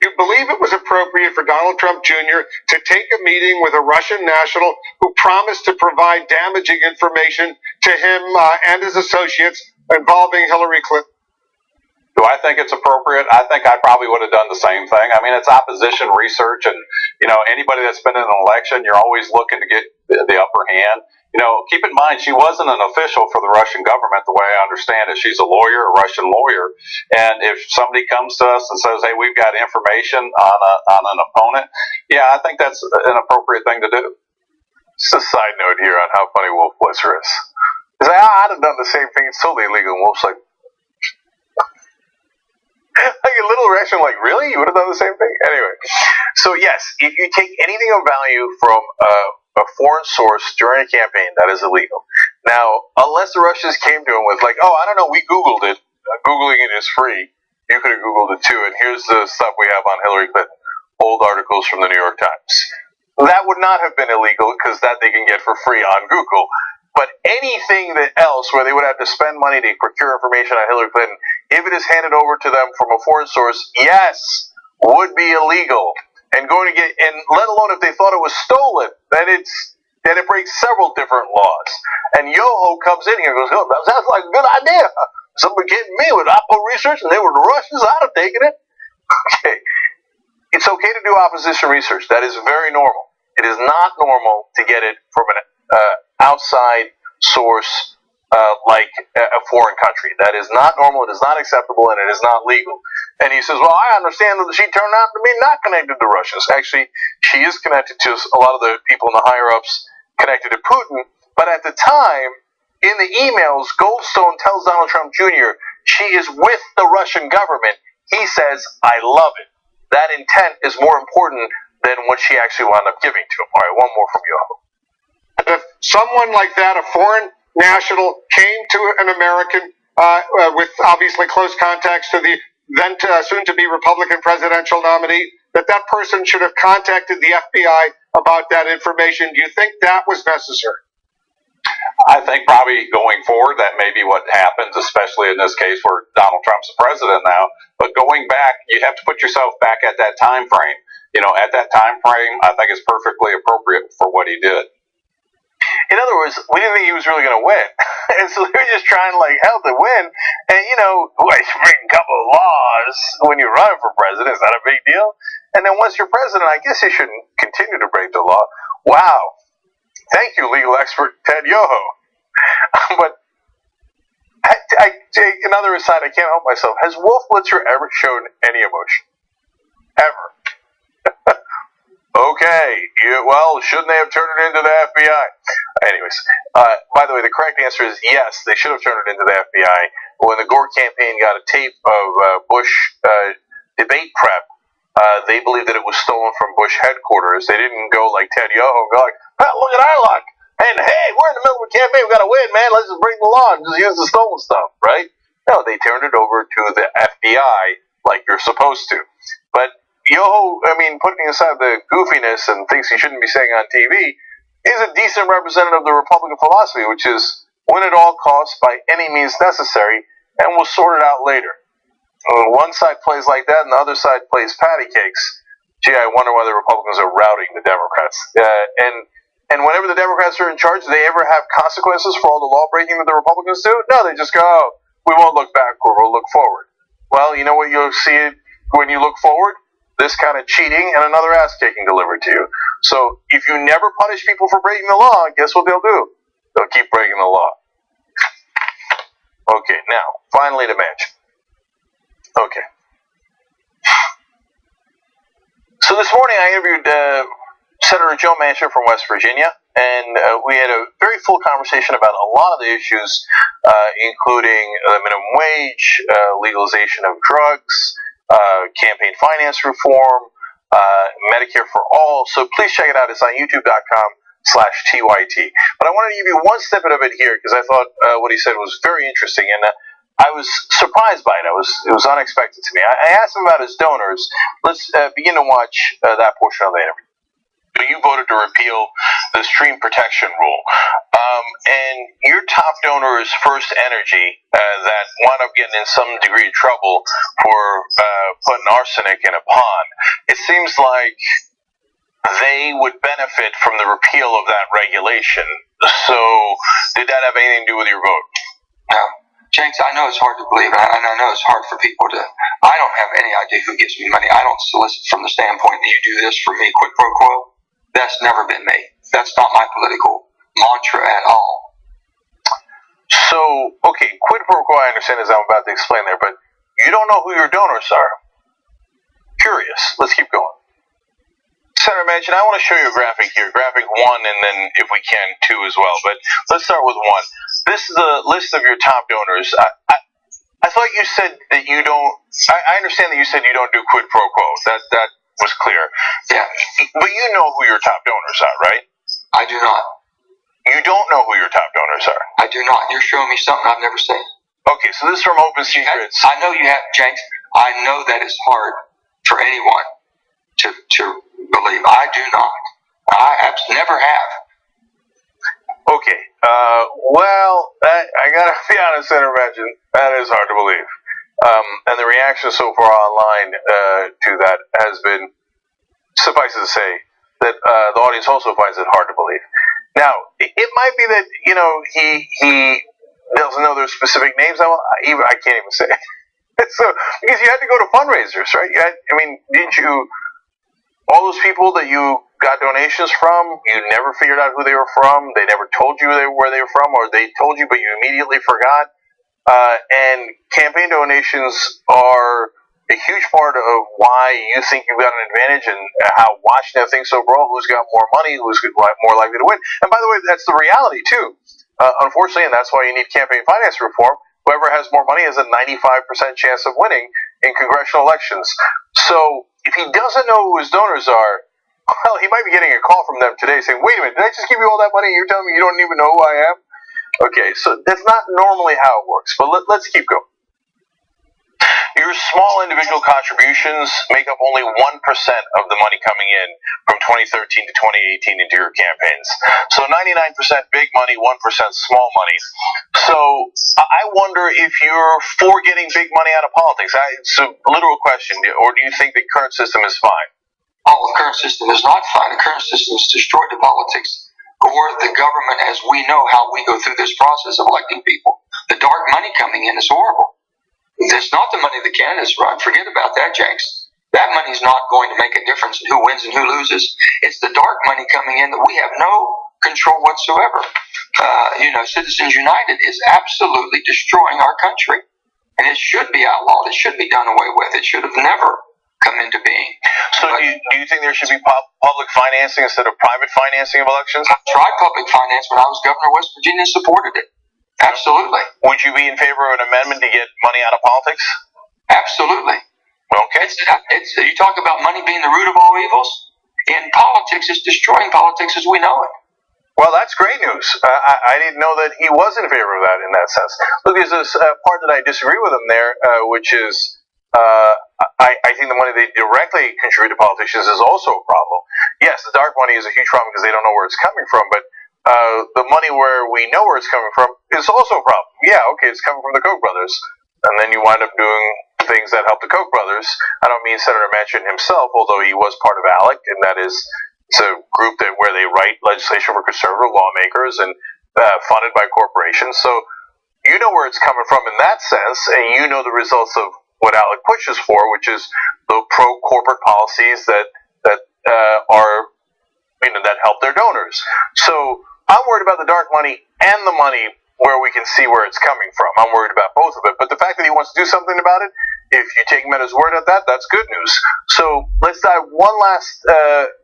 You believe it was appropriate for Donald Trump Jr. to take a meeting with a Russian national who promised to provide damaging information to him and his associates involving Hillary Clinton? Do I think it's appropriate? I think I probably would have done the same thing. I mean, it's opposition research, and, you know, anybody that's been in an election, you're always looking to get the upper hand. You know, keep in mind, she wasn't an official for the Russian government, the way I understand it. She's a lawyer, a Russian lawyer. And if somebody comes to us and says, hey, we've got information on an opponent, yeah, I think that's an appropriate thing to do. Just a side note here on how funny Wolf Blitzer is. He's like, I'd have done the same thing. It's totally illegal. And Wolf's like, like a little reaction, like, really? You would have done the same thing? Anyway, so yes, if you take anything of value from a foreign source during a campaign, that is illegal. Now, unless the Russians came to him with, like, oh, I don't know, we Googled it. Googling it is free. You could have Googled it too, and here's the stuff we have on Hillary Clinton. Old articles from the New York Times. That would not have been illegal, because that they can get for free on Google. But anything else where they would have to spend money to procure information on Hillary Clinton, if it is handed over to them from a foreign source, yes, would be illegal. And going to get, and let alone if they thought it was stolen, then it breaks several different laws. And Yoho comes in here and goes, oh, that sounds like a good idea. Somebody came to me with Oppo research and they were the Russians, I'd have taken it. Okay. It's okay to do opposition research. That is very normal. It is not normal to get it from an outside source like a foreign country. That is not normal, it is not acceptable, and it is not legal. And he says, well, I understand that she turned out to be not connected to Russians. Actually, she is connected to a lot of the people in the higher-ups connected to Putin, but at the time, in the emails, Goldstone tells Donald Trump Jr. she is with the Russian government. He says, I love it. That intent is more important than what she actually wound up giving to him. All right, one more from Yoho. If someone like that, a foreign national, came to an American with obviously close contacts to the then soon-to-be Republican presidential nominee, that person should have contacted the FBI about that information. Do you think that was necessary? I think probably going forward, that may be what happens, especially in this case where Donald Trump's the president now. But going back, you have to put yourself back at that time frame. You know, at that time frame, I think it's perfectly appropriate for what he did. In other words, we didn't think he was really going to win. And so they were just trying like hell to win. And, you know, you bring a couple of laws when you run for president. Is that a big deal? And then once you're president, I guess you shouldn't continue to break the law. Wow. Thank you, legal expert Ted Yoho. But I take another aside, I can't help myself. Has Wolf Blitzer ever shown any emotion? Ever? Okay, well, shouldn't they have turned it into the FBI? Anyways, by the way, the correct answer is yes, they should have turned it into the FBI. When the Gore campaign got a tape of Bush debate prep, they believed that it was stolen from Bush headquarters. They didn't go like Ted Yoho and go like, look at our luck. And hey, we're in the middle of a campaign, we've got to win, man, let's just break the law and just use the stolen stuff, right? No, they turned it over to the FBI like you're supposed to. But Yoho, I mean, putting aside the goofiness and things he shouldn't be saying on TV, is a decent representative of the Republican philosophy, which is win at all costs by any means necessary, and we'll sort it out later. When one side plays like that and the other side plays patty cakes, gee, I wonder why the Republicans are routing the Democrats. And whenever the Democrats are in charge, do they ever have consequences for all the law breaking that the Republicans do? No, they just go, oh, we won't look backward, we'll look forward. Well, you know what you'll see when you look forward? This kind of cheating and another ass-kicking delivered to you. So if you never punish people for breaking the law, guess what they'll do? They'll keep breaking the law. Okay, now, finally to Manchin. Okay. So this morning I interviewed Senator Joe Manchin from West Virginia, and we had a very full conversation about a lot of the issues, including the minimum wage, legalization of drugs, campaign finance reform, Medicare for all. So please check it out. It's on youtube.com/TYT. But I wanted to give you one snippet of it here because I thought what he said was very interesting, and I was surprised by it. It was unexpected to me. I asked him about his donors. Let's begin to watch that portion of the interview. You voted to repeal the stream protection rule, and your top donor is First Energy, that wound up getting in some degree of trouble for putting arsenic in a pond. It seems like they would benefit from the repeal of that regulation. So, did that have anything to do with your vote? No. Cenk, I know it's hard to believe, and I know it's hard for people to. I don't have any idea who gives me money. I don't solicit from the standpoint that you do this for me, quid pro quo. That's never been me. That's not my political mantra at all. So, okay, quid pro quo, I understand, as I'm about to explain there, but you don't know who your donors are. Curious. Let's keep going. Senator Manchin, I want to show you a graphic here, graphic 1, and then, if we can, 2 as well. But let's start with 1. This is a list of your top donors. I thought you said that you don't. I understand that you said you don't do quid pro quo. That was clear. Yeah. But you know who your top donors are, right? I do not. You don't know who your top donors are. I do not. You're showing me something I've never seen. Okay, so this is from Open Secrets. I know you have, Cenk. I know that it's hard for anyone to believe. I do not. I never have. Okay. Well, I gotta be honest, Senator Manchin, that is hard to believe. And the reaction so far online to that has been, suffice it to say, that the audience also finds it hard to believe. Now, it might be that, he doesn't know their specific names. I can't even say. So, because you had to go to fundraisers, right? Didn't you, all those people that you got donations from, you never figured out who they were from, they never told you where they were from, or they told you but you immediately forgot. And campaign donations are a huge part of why you think you've got an advantage and how Washington thinks overall, who's got more money, who's more likely to win. And by the way, that's the reality too. Unfortunately, and that's why you need campaign finance reform. Whoever has more money has a 95% chance of winning in congressional elections. So if he doesn't know who his donors are, well, he might be getting a call from them today saying, wait a minute, did I just give you all that money and you're telling me you don't even know who I am? Okay, so that's not normally how it works, but let's keep going. Your small individual contributions make up only 1% of the money coming in from 2013 to 2018 into your campaigns. So 99% big money, 1% small money. So I wonder if you're for getting big money out of politics. It's a literal question, or do you think the current system is fine? Oh, the current system is not fine. The current system has destroyed the politics or the government as we know how we go through this process of electing people. The dark money coming in is horrible. It's not the money the candidates run. Forget about that, Cenk. That money's not going to make a difference in who wins and who loses. It's the dark money coming in that we have no control whatsoever. Citizens United is absolutely destroying our country. And it should be outlawed. It should be done away with. It should have never come into being. So do you think there should be public financing instead of private financing of elections? I tried public finance when I was governor of West Virginia and supported it. Absolutely. Would you be in favor of an amendment to get money out of politics? Absolutely. Okay. You talk about money being the root of all evils. In politics, it's destroying politics as we know it. Well, that's great news. I didn't know that he was in favor of that in that sense. Look, there's this part that I disagree with him there, which is I think the money they directly contribute to politicians is also a problem. Yes, the dark money is a huge problem because they don't know where it's coming from, but the money where we know where it's coming from is also a problem. Yeah, okay, it's coming from the Koch brothers. And then you wind up doing things that help the Koch brothers. I don't mean Senator Manchin himself, although he was part of ALEC, and that is it's a group where they write legislation for conservative lawmakers and funded by corporations. So you know where it's coming from in that sense, and you know the results of what ALEC pushes for, which is the pro-corporate policies that are that help their donors. So I'm worried about the dark money and the money where we can see where it's coming from. I'm worried about both of it. But the fact that he wants to do something about it, if you take him at his word at that, that's good news. So let's dive one last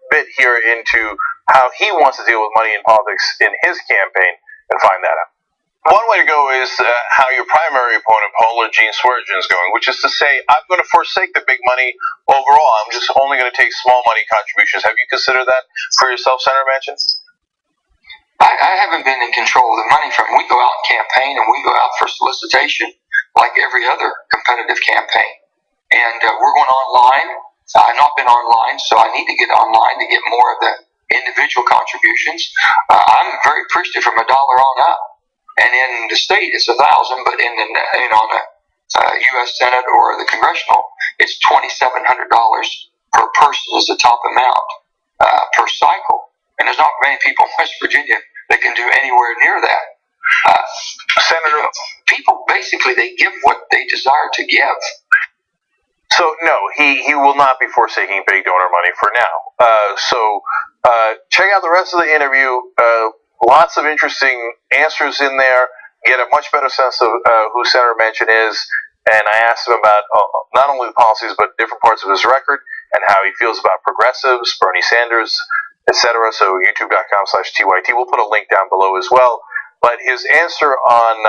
bit here into how he wants to deal with money in politics in his campaign and find that out. One way to go is how your primary opponent, Paul or Gene Swearengin, is going, which is to say, I'm going to forsake the big money overall. I'm just only going to take small money contributions. Have you considered that for yourself, Senator Manchin? I haven't been in control of the money from. We go out and campaign, and we go out for solicitation like every other competitive campaign. And we're going online. I've not been online, so I need to get online to get more of the individual contributions. I'm very appreciative from $1 on up. And in the state, it's $1,000, but on the U.S. Senate or the congressional, it's $2,700 per person is the top amount per cycle. And there's not many people in West Virginia that can do anywhere near that. Senator, people basically they give what they desire to give. So no, he will not be forsaking big donor money for now. So check out the rest of the interview. Lots of interesting answers in there. Get a much better sense of who Senator Manchin is. And I asked him about not only the policies, but different parts of his record and how he feels about progressives, Bernie Sanders, etc. So youtube.com/TYT. We'll put a link down below as well. But his answer on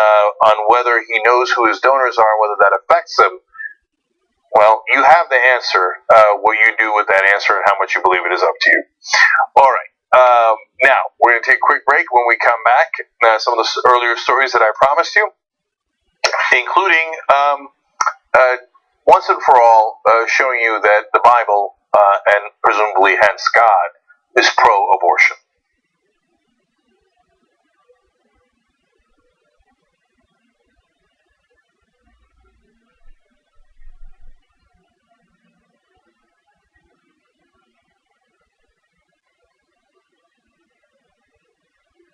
whether he knows who his donors are and whether that affects him, well, you have the answer. What you do with that answer and how much you believe it is up to you. All right. Now, we're going to take a quick break. When we come back, some of the earlier stories that I promised you, including, once and for all, showing you that the Bible, and presumably hence God, is pro-abortion.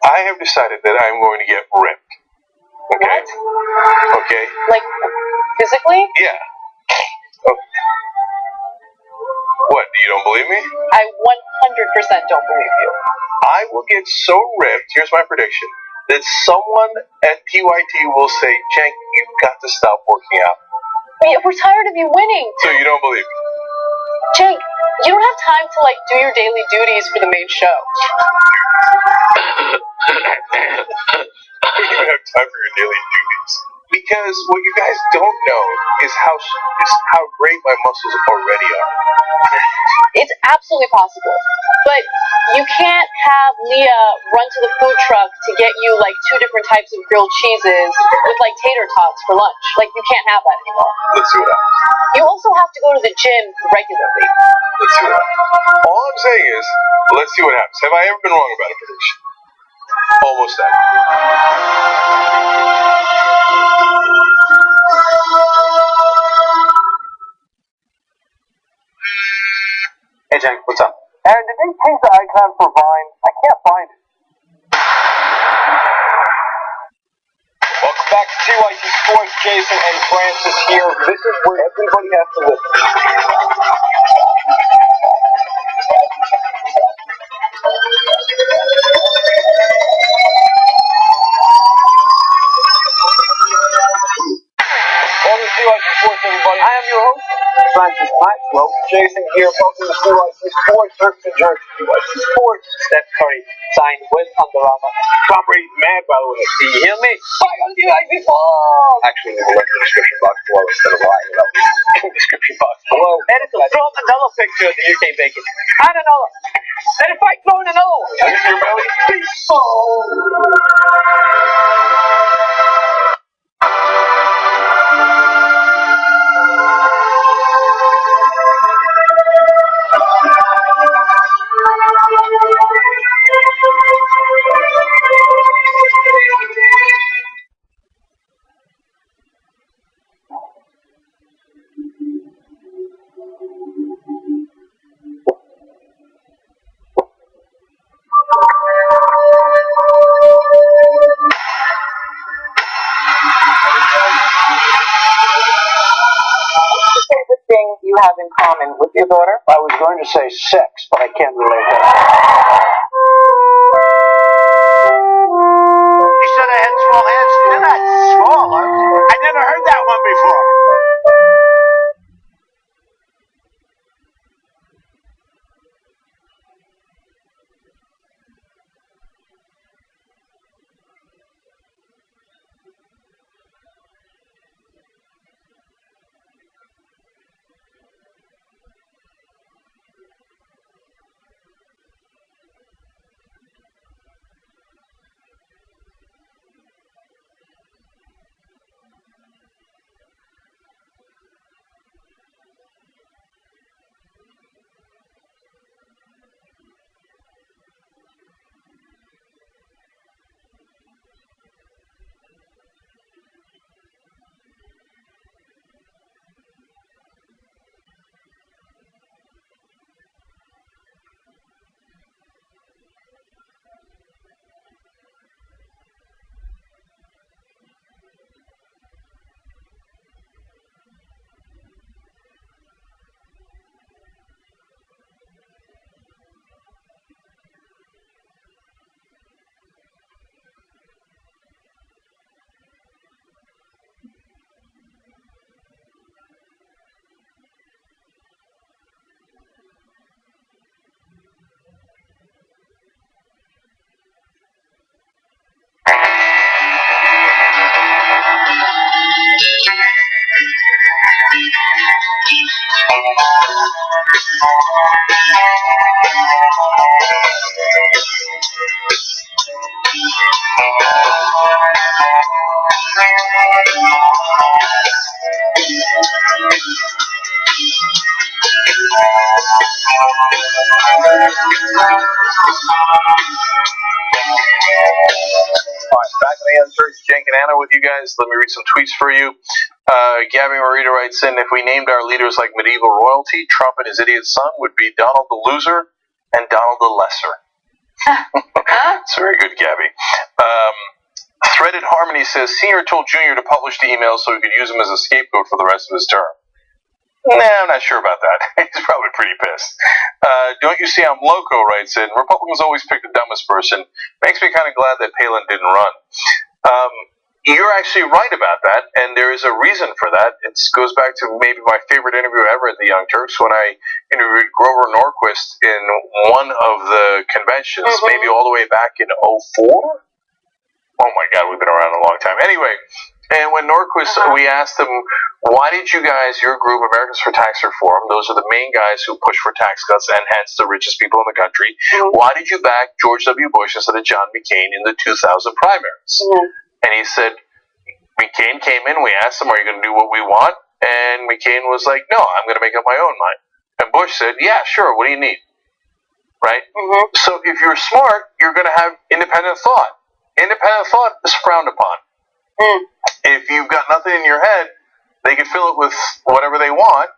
I have decided that I'm going to get ripped. Okay? What? Okay? Like, physically? Yeah. Oh. What, you don't believe me? I 100% don't believe you. I will get so ripped, here's my prediction, that someone at TYT will say, Cenk, you've got to stop working out. Wait, we're tired of you winning. So you don't believe me? Cenk, you don't have time to, do your daily duties for the main show. You don't have time for your daily duties. Because what you guys don't know is how great my muscles already are. It's absolutely possible. But you can't have Leah run to the food truck to get you, 2 different types of grilled cheeses with, tater tots for lunch. You can't have that anymore. Let's see what happens. You also have to go to the gym regularly. Let's see what happens. All I'm saying is, let's see what happens. Have I ever been wrong about a prediction? Almost that. Hey, Cenk, what's up? Aaron, did they change the icon for Vine? I can't find it. Welcome back to TYT Sports. Jason and Francis here. This is where everybody has to listen. Welcome to TYT Sports, everybody. I am your host, Francis Maxwell. Jason here. Welcome to TYT Sports. Turks and Jerks. TYT Sports. Steph Curry signed with Under Armour. Tom Brady's mad, by the way. Do you hear me? Fight on TYT Sports. Actually, we will link the description box below instead of lying about the description box below. Editor, throw up another picture of the UK bacon. And another. And if I throw in another one, is your belly? You have in common with your daughter? I was going to say sex, but I can't relate that. He said I had small hands. All right, back on the Turks, Cenk and Anna with you guys. Let me read some tweets for you. Gabby Marita writes in, if we named our leaders like medieval royalty, Trump and his idiot son would be Donald the Loser and Donald the Lesser. It's very good, Gabby. Threaded Harmony says, Senior told Junior to publish the emails so he could use them as a scapegoat for the rest of his term. Nah, I'm not sure about that. He's probably pretty pissed. Don't you see I'm loco, writes in. Republicans always pick the dumbest person. Makes me kind of glad that Palin didn't run. You're actually right about that, and there is a reason for that. It goes back to maybe my favorite interview ever at the Young Turks when I interviewed Grover Norquist in one of the conventions, maybe all the way back in 2004? Oh my God, we've been around a long time. Anyway, and when Norquist, we asked him, why did you guys, your group, Americans for Tax Reform, those are the main guys who push for tax cuts and hence the richest people in the country, why did you back George W. Bush instead of John McCain in the 2000 primaries? And he said, McCain came in, we asked him, are you going to do what we want? And McCain was like, no, I'm going to make up my own mind. And Bush said, yeah, sure, what do you need? Right? So if you're smart, you're going to have independent thought. Independent thought is frowned upon. If you've got nothing in your head, they can fill it with whatever they want,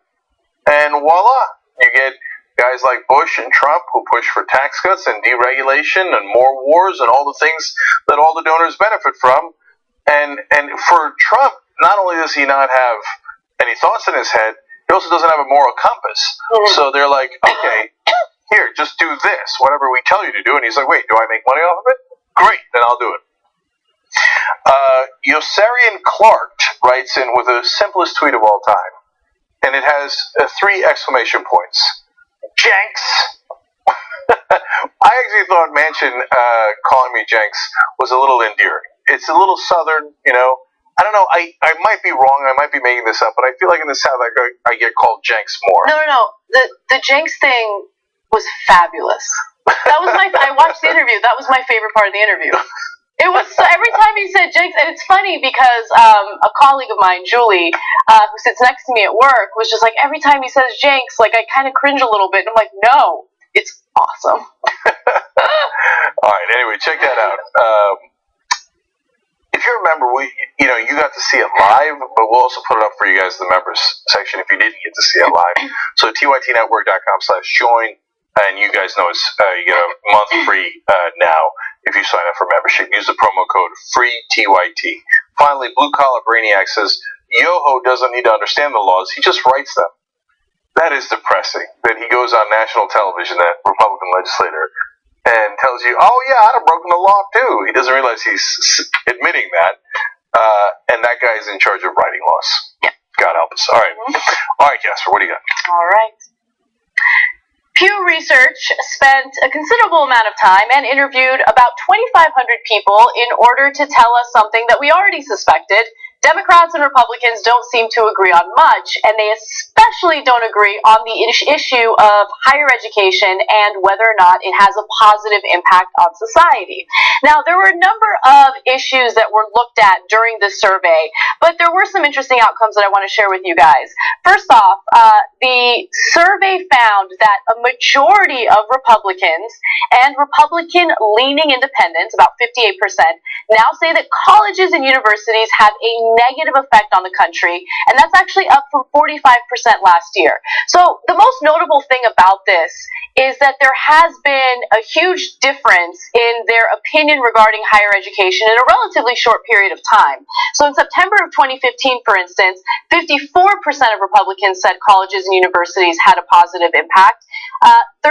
and voila, you get guys like Bush and Trump who push for tax cuts and deregulation and more wars and all the things that all the donors benefit from. And for Trump, not only does he not have any thoughts in his head, he also doesn't have a moral compass. So they're like, okay, here, just do this, whatever we tell you to do. And he's like, wait, do I make money off of it? Great, then I'll do it. Yossarian Clark writes in with the simplest tweet of all time, and it has 3 exclamation points. Jenks! I actually thought Manchin calling me Jenks was a little endearing. It's a little southern, you know. I don't know, I might be wrong, I might be making this up, but I feel like in the South I get called Jenks more. No. The Jenks thing was fabulous. That was I watched the interview. That was my favorite part of the interview. It was every time he said Jenks, and it's funny because a colleague of mine, Julie, who sits next to me at work, was just like, every time he says Jenks, like I kind of cringe a little bit. And I'm like, no, it's awesome. All right. Anyway, check that out. If you remember, you got to see it live, but we'll also put it up for you guys in the members section if you didn't get to see it live. So tytnetwork.com/join. And you guys know you get a month free now if you sign up for membership. Use the promo code FREETYT. Finally, Blue Collar Brainiac says, Yoho doesn't need to understand the laws, he just writes them. That is depressing, that he goes on national television, that Republican legislator, and tells you, oh yeah, I'd have broken the law too. He doesn't realize he's admitting that, and that guy's in charge of writing laws. Yeah. God help us. All right, Casper, what do you got? All right. Pew Research spent a considerable amount of time and interviewed about 2,500 people in order to tell us something that we already suspected. Democrats and Republicans don't seem to agree on much, and they especially don't agree on the issue of higher education and whether or not it has a positive impact on society. Now, there were a number of issues that were looked at during this survey, but there were some interesting outcomes that I want to share with you guys. First off, the survey found that a majority of Republicans and Republican-leaning independents, about 58%, now say that colleges and universities have a negative effect on the country, and that's actually up from 45% last year. So the most notable thing about this is that there has been a huge difference in their opinion regarding higher education in a relatively short period of time. So in September of 2015, for instance, 54% of Republicans said colleges and universities had a positive impact. 37%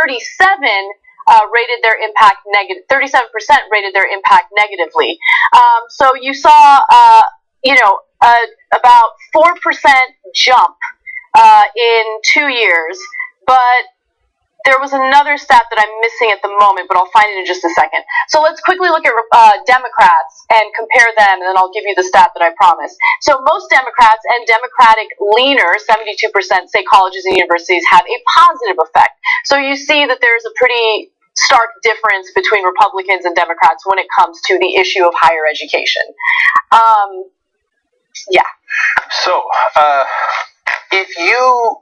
rated their impact negative. 37% rated their impact negatively. So you saw about 4% jump in 2 years, but there was another stat that I'm missing at the moment, but I'll find it in just a second. So let's quickly look at Democrats and compare them, and then I'll give you the stat that I promised. So most Democrats and Democratic leaners, 72%, say colleges and universities have a positive effect. So you see that there's a pretty stark difference between Republicans and Democrats when it comes to the issue of higher education. Yeah. So, if you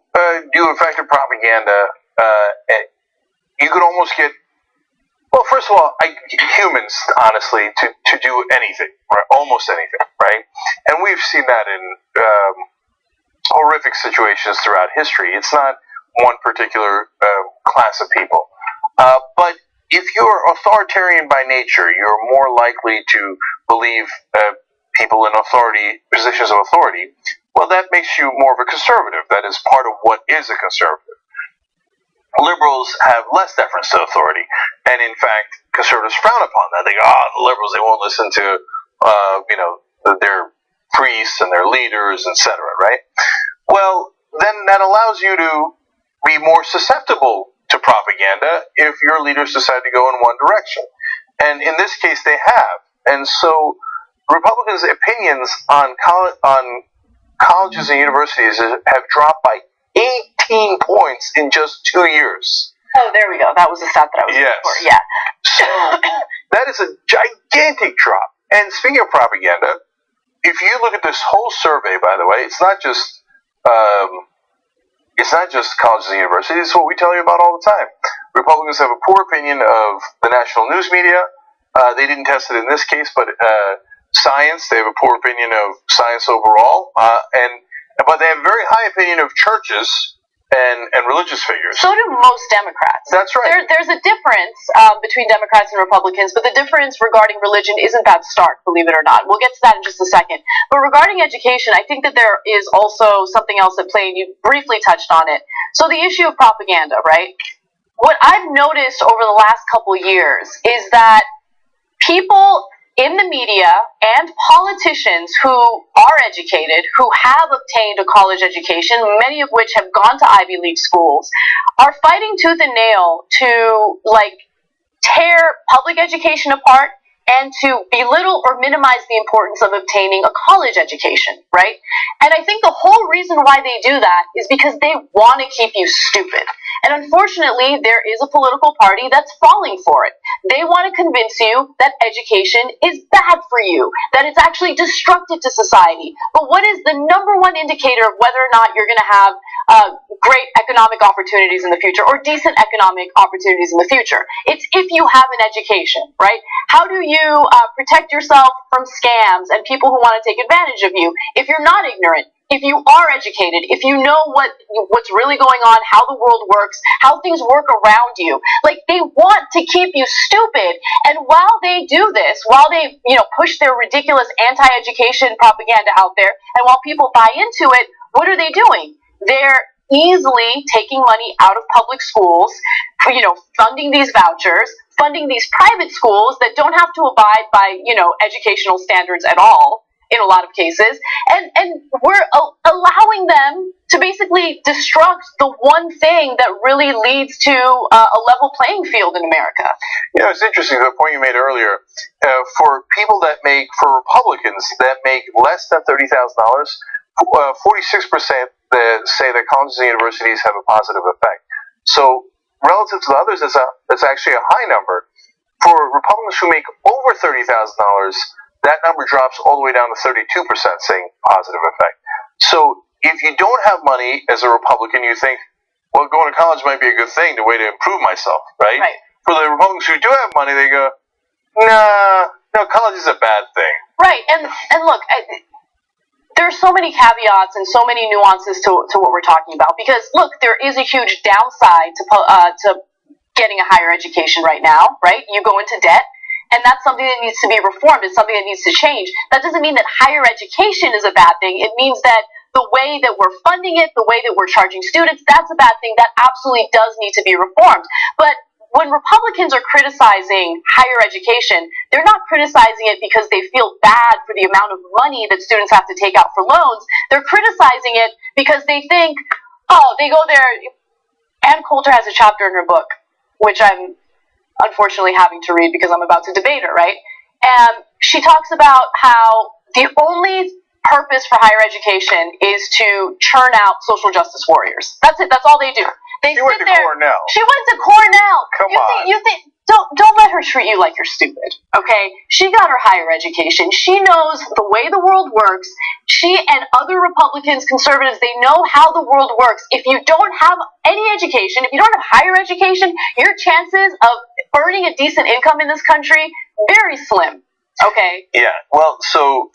do effective propaganda, you could almost get Well, first of all, humans, honestly, to do anything, right? Almost anything, right? And we've seen that in horrific situations throughout history. It's not one particular class of people. But if you're authoritarian by nature, you're more likely to believe people in positions of authority. Well, that makes you more of a conservative. That is part of what is a conservative. Liberals have less deference to authority, and in fact, conservatives frown upon that. They go, the liberals, they won't listen to, their priests and their leaders, etc., right? Well, then that allows you to be more susceptible to propaganda if your leaders decide to go in one direction. And in this case, they have. And so Republicans' opinions on colleges and universities have dropped by 18 points in just 2 years. Oh, there we go. That was the stat that I was looking for. Yeah. So that is a gigantic drop. And speaking of propaganda, if you look at this whole survey, by the way, it's not just colleges and universities. It's what we tell you about all the time. Republicans have a poor opinion of the national news media. They didn't test it in this case, but science. They have a poor opinion of science overall, but they have a very high opinion of churches and religious figures. So do most Democrats. That's right. There's a difference between Democrats and Republicans, but the difference regarding religion isn't that stark, believe it or not. We'll get to that in just a second. But regarding education, I think that there is also something else at play, and you briefly touched on it. So the issue of propaganda, right? What I've noticed over the last couple years is that people in the media and politicians who are educated, who have obtained a college education, many of which have gone to Ivy League schools, are fighting tooth and nail to tear public education apart and to belittle or minimize the importance of obtaining a college education, right? And I think the whole reason why they do that is because they want to keep you stupid. And unfortunately, there is a political party that's falling for it. They want to convince you that education is bad for you, that it's actually destructive to society. But what is the number one indicator of whether or not you're going to have great economic opportunities in the future or decent economic opportunities in the future? It's if you have an education, right? How do you protect yourself from scams and people who want to take advantage of you if you're not ignorant? If you are educated, if you know what's really going on, how the world works, how things work around you, they want to keep you stupid. And while they do this, while they, push their ridiculous anti-education propaganda out there, and while people buy into it, what are they doing? They're easily taking money out of public schools, funding these vouchers, funding these private schools that don't have to abide by, educational standards at all. In a lot of cases, and we're allowing them to basically destruct the one thing that really leads to a level playing field in America. It's interesting, the point you made earlier, for Republicans that make less than $30,000, 46% say that colleges and universities have a positive effect. So relative to the others, that's actually a high number. For Republicans who make over $30,000, that number drops all the way down to 32% saying positive effect. So if you don't have money as a Republican, you think, well, going to college might be a good thing, the way to improve myself, right? For the Republicans who do have money, they go, no, college is a bad thing. Right, and look, there's so many caveats and so many nuances to what we're talking about, because, look, there is a huge downside to getting a higher education right now, right? You go into debt. And that's something that needs to be reformed. It's something that needs to change. That doesn't mean that higher education is a bad thing. It means that the way that we're funding it, the way that we're charging students, that's a bad thing. That absolutely does need to be reformed. But when Republicans are criticizing higher education, they're not criticizing it because they feel bad for the amount of money that students have to take out for loans. They're criticizing it because they think, they go there. Ann Coulter has a chapter in her book, which I'm unfortunately having to read because I'm about to debate her, right? And she talks about how the only purpose for higher education is to churn out social justice warriors. That's it. That's all they do. She went to Cornell. She went to Cornell. Come on. You think don't let her treat you like you're stupid, okay? She got her higher education. She knows the way the world works. She and other Republicans, conservatives, they know how the world works. If you don't have any education, if you don't have higher education, your chances of earning a decent income in this country, very slim. Okay. Yeah. Well, so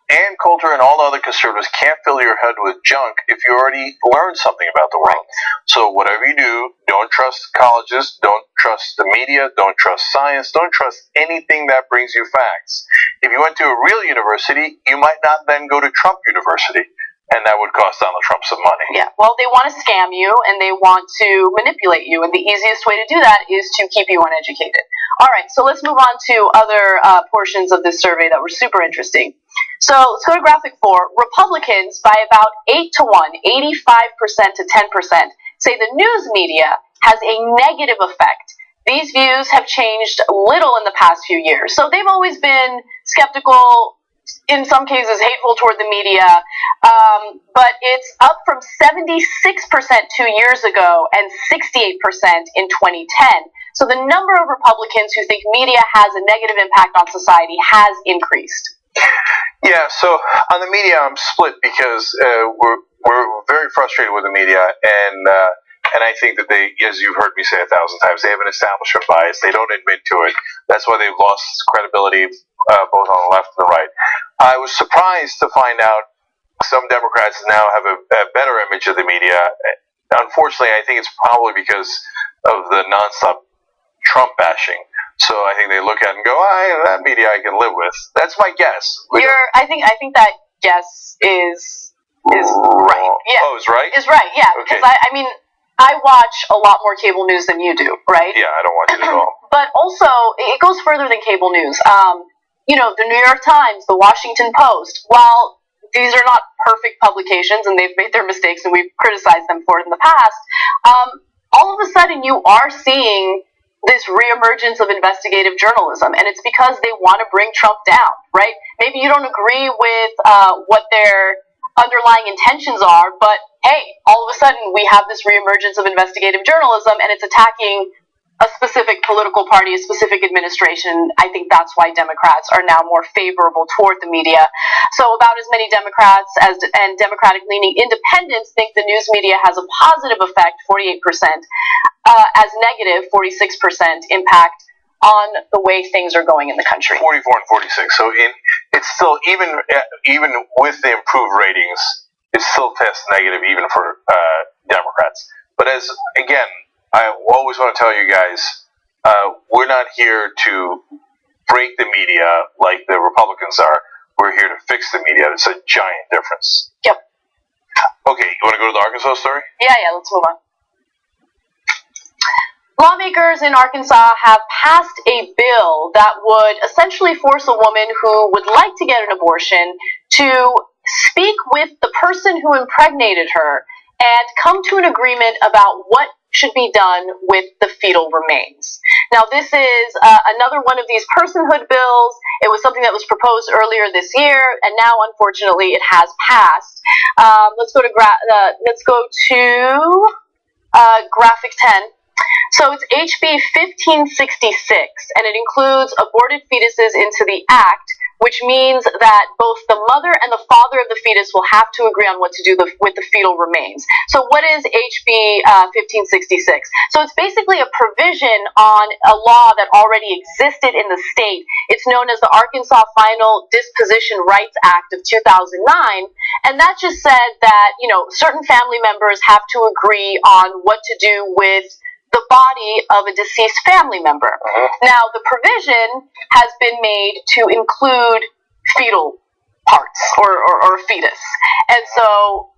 Ann Coulter and all the other conservatives can't fill your head with junk if you already learned something about the world. Right. So whatever you do, don't trust colleges, don't trust the media, don't trust science, don't trust anything that brings you facts. If you went to a real university, you might not then go to Trump University, and that would cost Donald Trump some money. Yeah, well, they want to scam you, and they want to manipulate you, and the easiest way to do that is to keep you uneducated. All right, so let's move on to other portions of this survey that were super interesting. So let's go to graphic 4. Republicans, by about 8 to 1, 85% to 10%, say the news media has a negative effect. These views have changed little in the past few years. So they've always been skeptical, in some cases hateful toward the media, but it's up from 76% 2 years ago and 68% in 2010. So the number of Republicans who think media has a negative impact on society has increased. Yeah, so on the media, I'm split because we're very frustrated with the media, and I think that they, as you've heard me say 1,000 times, they have an establishment bias. They don't admit to it. That's why they've lost credibility both on the left and the right. I was surprised to find out some Democrats now have a better image of the media. Unfortunately, I think it's probably because of the nonstop Trump bashing. So I think they look at it and go, that media I can live with. That's my guess. I think that guess is right. Yeah. Oh, is right? Is right, yeah. Okay. Because I mean, I watch a lot more cable news than you do, right? Yeah, I don't watch it at all. But also, it goes further than cable news. The New York Times, the Washington Post, while these are not perfect publications and they've made their mistakes and we've criticized them for it in the past, all of a sudden you are seeing this reemergence of investigative journalism, and it's because they want to bring Trump down, right? Maybe you don't agree with what their underlying intentions are, but hey, all of a sudden we have this reemergence of investigative journalism, and it's attacking a specific political party, a specific administration. I think that's why Democrats are now more favorable toward the media. So about as many Democrats and Democratic-leaning independents think the news media has a positive effect, 48%, as negative, 46% impact on the way things are going in the country. 44 and 46. So it's still, even with the improved ratings, it's still tests negative even for Democrats. But again, I always want to tell you guys, we're not here to break the media like the Republicans are. We're here to fix the media. It's a giant difference. Yep. Okay, you want to go to the Arkansas story? Yeah, let's move on. Lawmakers in Arkansas have passed a bill that would essentially force a woman who would like to get an abortion to speak with the person who impregnated her and come to an agreement about what should be done with the fetal remains. Now, this is another one of these personhood bills. It was something that was proposed earlier this year, and now, unfortunately, it has passed. Let's go to graphic 10. So it's HB 1566, and it includes aborted fetuses into the act, which means that both the mother and the father of the fetus will have to agree on what to do with the fetal remains. So what is HB 1566? So it's basically a provision on a law that already existed in the state. It's known as the Arkansas Final Disposition Rights Act of 2009, and that just said that, certain family members have to agree on what to do with the body of a deceased family member. Now, the provision has been made to include fetal parts or a fetus. And so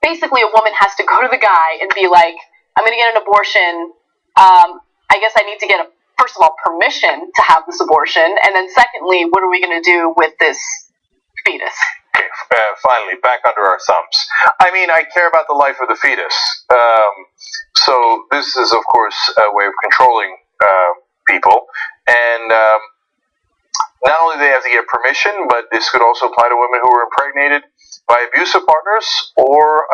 basically a woman has to go to the guy and be like, I'm going to get an abortion. I guess I need to get, first of all, permission to have this abortion. And then secondly, what are we going to do with this fetus? Okay, finally, back under our thumbs. I mean, I care about the life of the fetus. So this is, of course, a way of controlling people. And not only do they have to get permission, but this could also apply to women who were impregnated by abusive partners or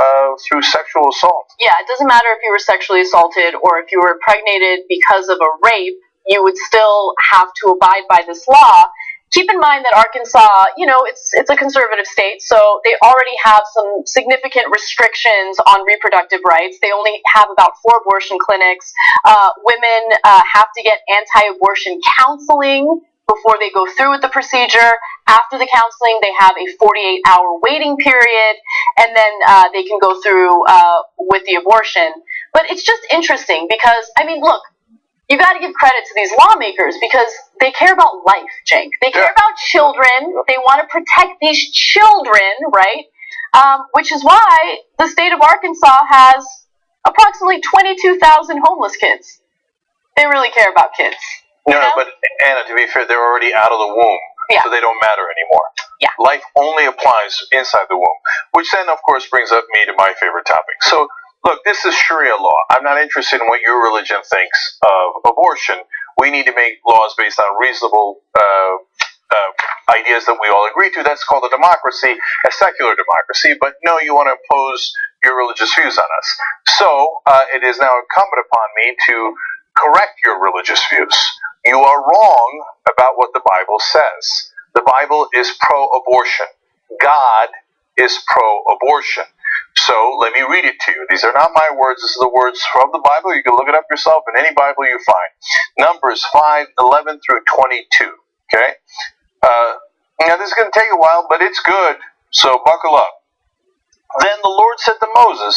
through sexual assault. Yeah, it doesn't matter if you were sexually assaulted or if you were impregnated because of a rape, you would still have to abide by this law keep in mind that Arkansas, it's a conservative state, so they already have some significant restrictions on reproductive rights. They only have about 4 abortion clinics. Women have to get anti-abortion counseling before they go through with the procedure. After the counseling, they have a 48-hour waiting period, and then they can go through with the abortion. But it's just interesting because, look, you got to give credit to these lawmakers because they care about life, Cenk. They care about children. They want to protect these children, right? Which is why the state of Arkansas has approximately 22,000 homeless kids. They really care about kids. No, but Anna, to be fair, they're already out of the womb, so they don't matter anymore. Yeah. Life only applies inside the womb, which then, of course, brings up me to my favorite topic. So, look, this is Sharia law. I'm not interested in what your religion thinks of abortion. We need to make laws based on reasonable ideas that we all agree to. That's called a democracy, a secular democracy. But no, you want to impose your religious views on us. So, it is now incumbent upon me to correct your religious views. You are wrong about what the Bible says. The Bible is pro-abortion. God is pro-abortion. So let me read it to you. These are not my words. This is the words from the Bible. You can look it up yourself in any Bible you find. Numbers 5:11 through 22. Okay? Now this is going to take a while, but it's good. So buckle up. Then the Lord said to Moses,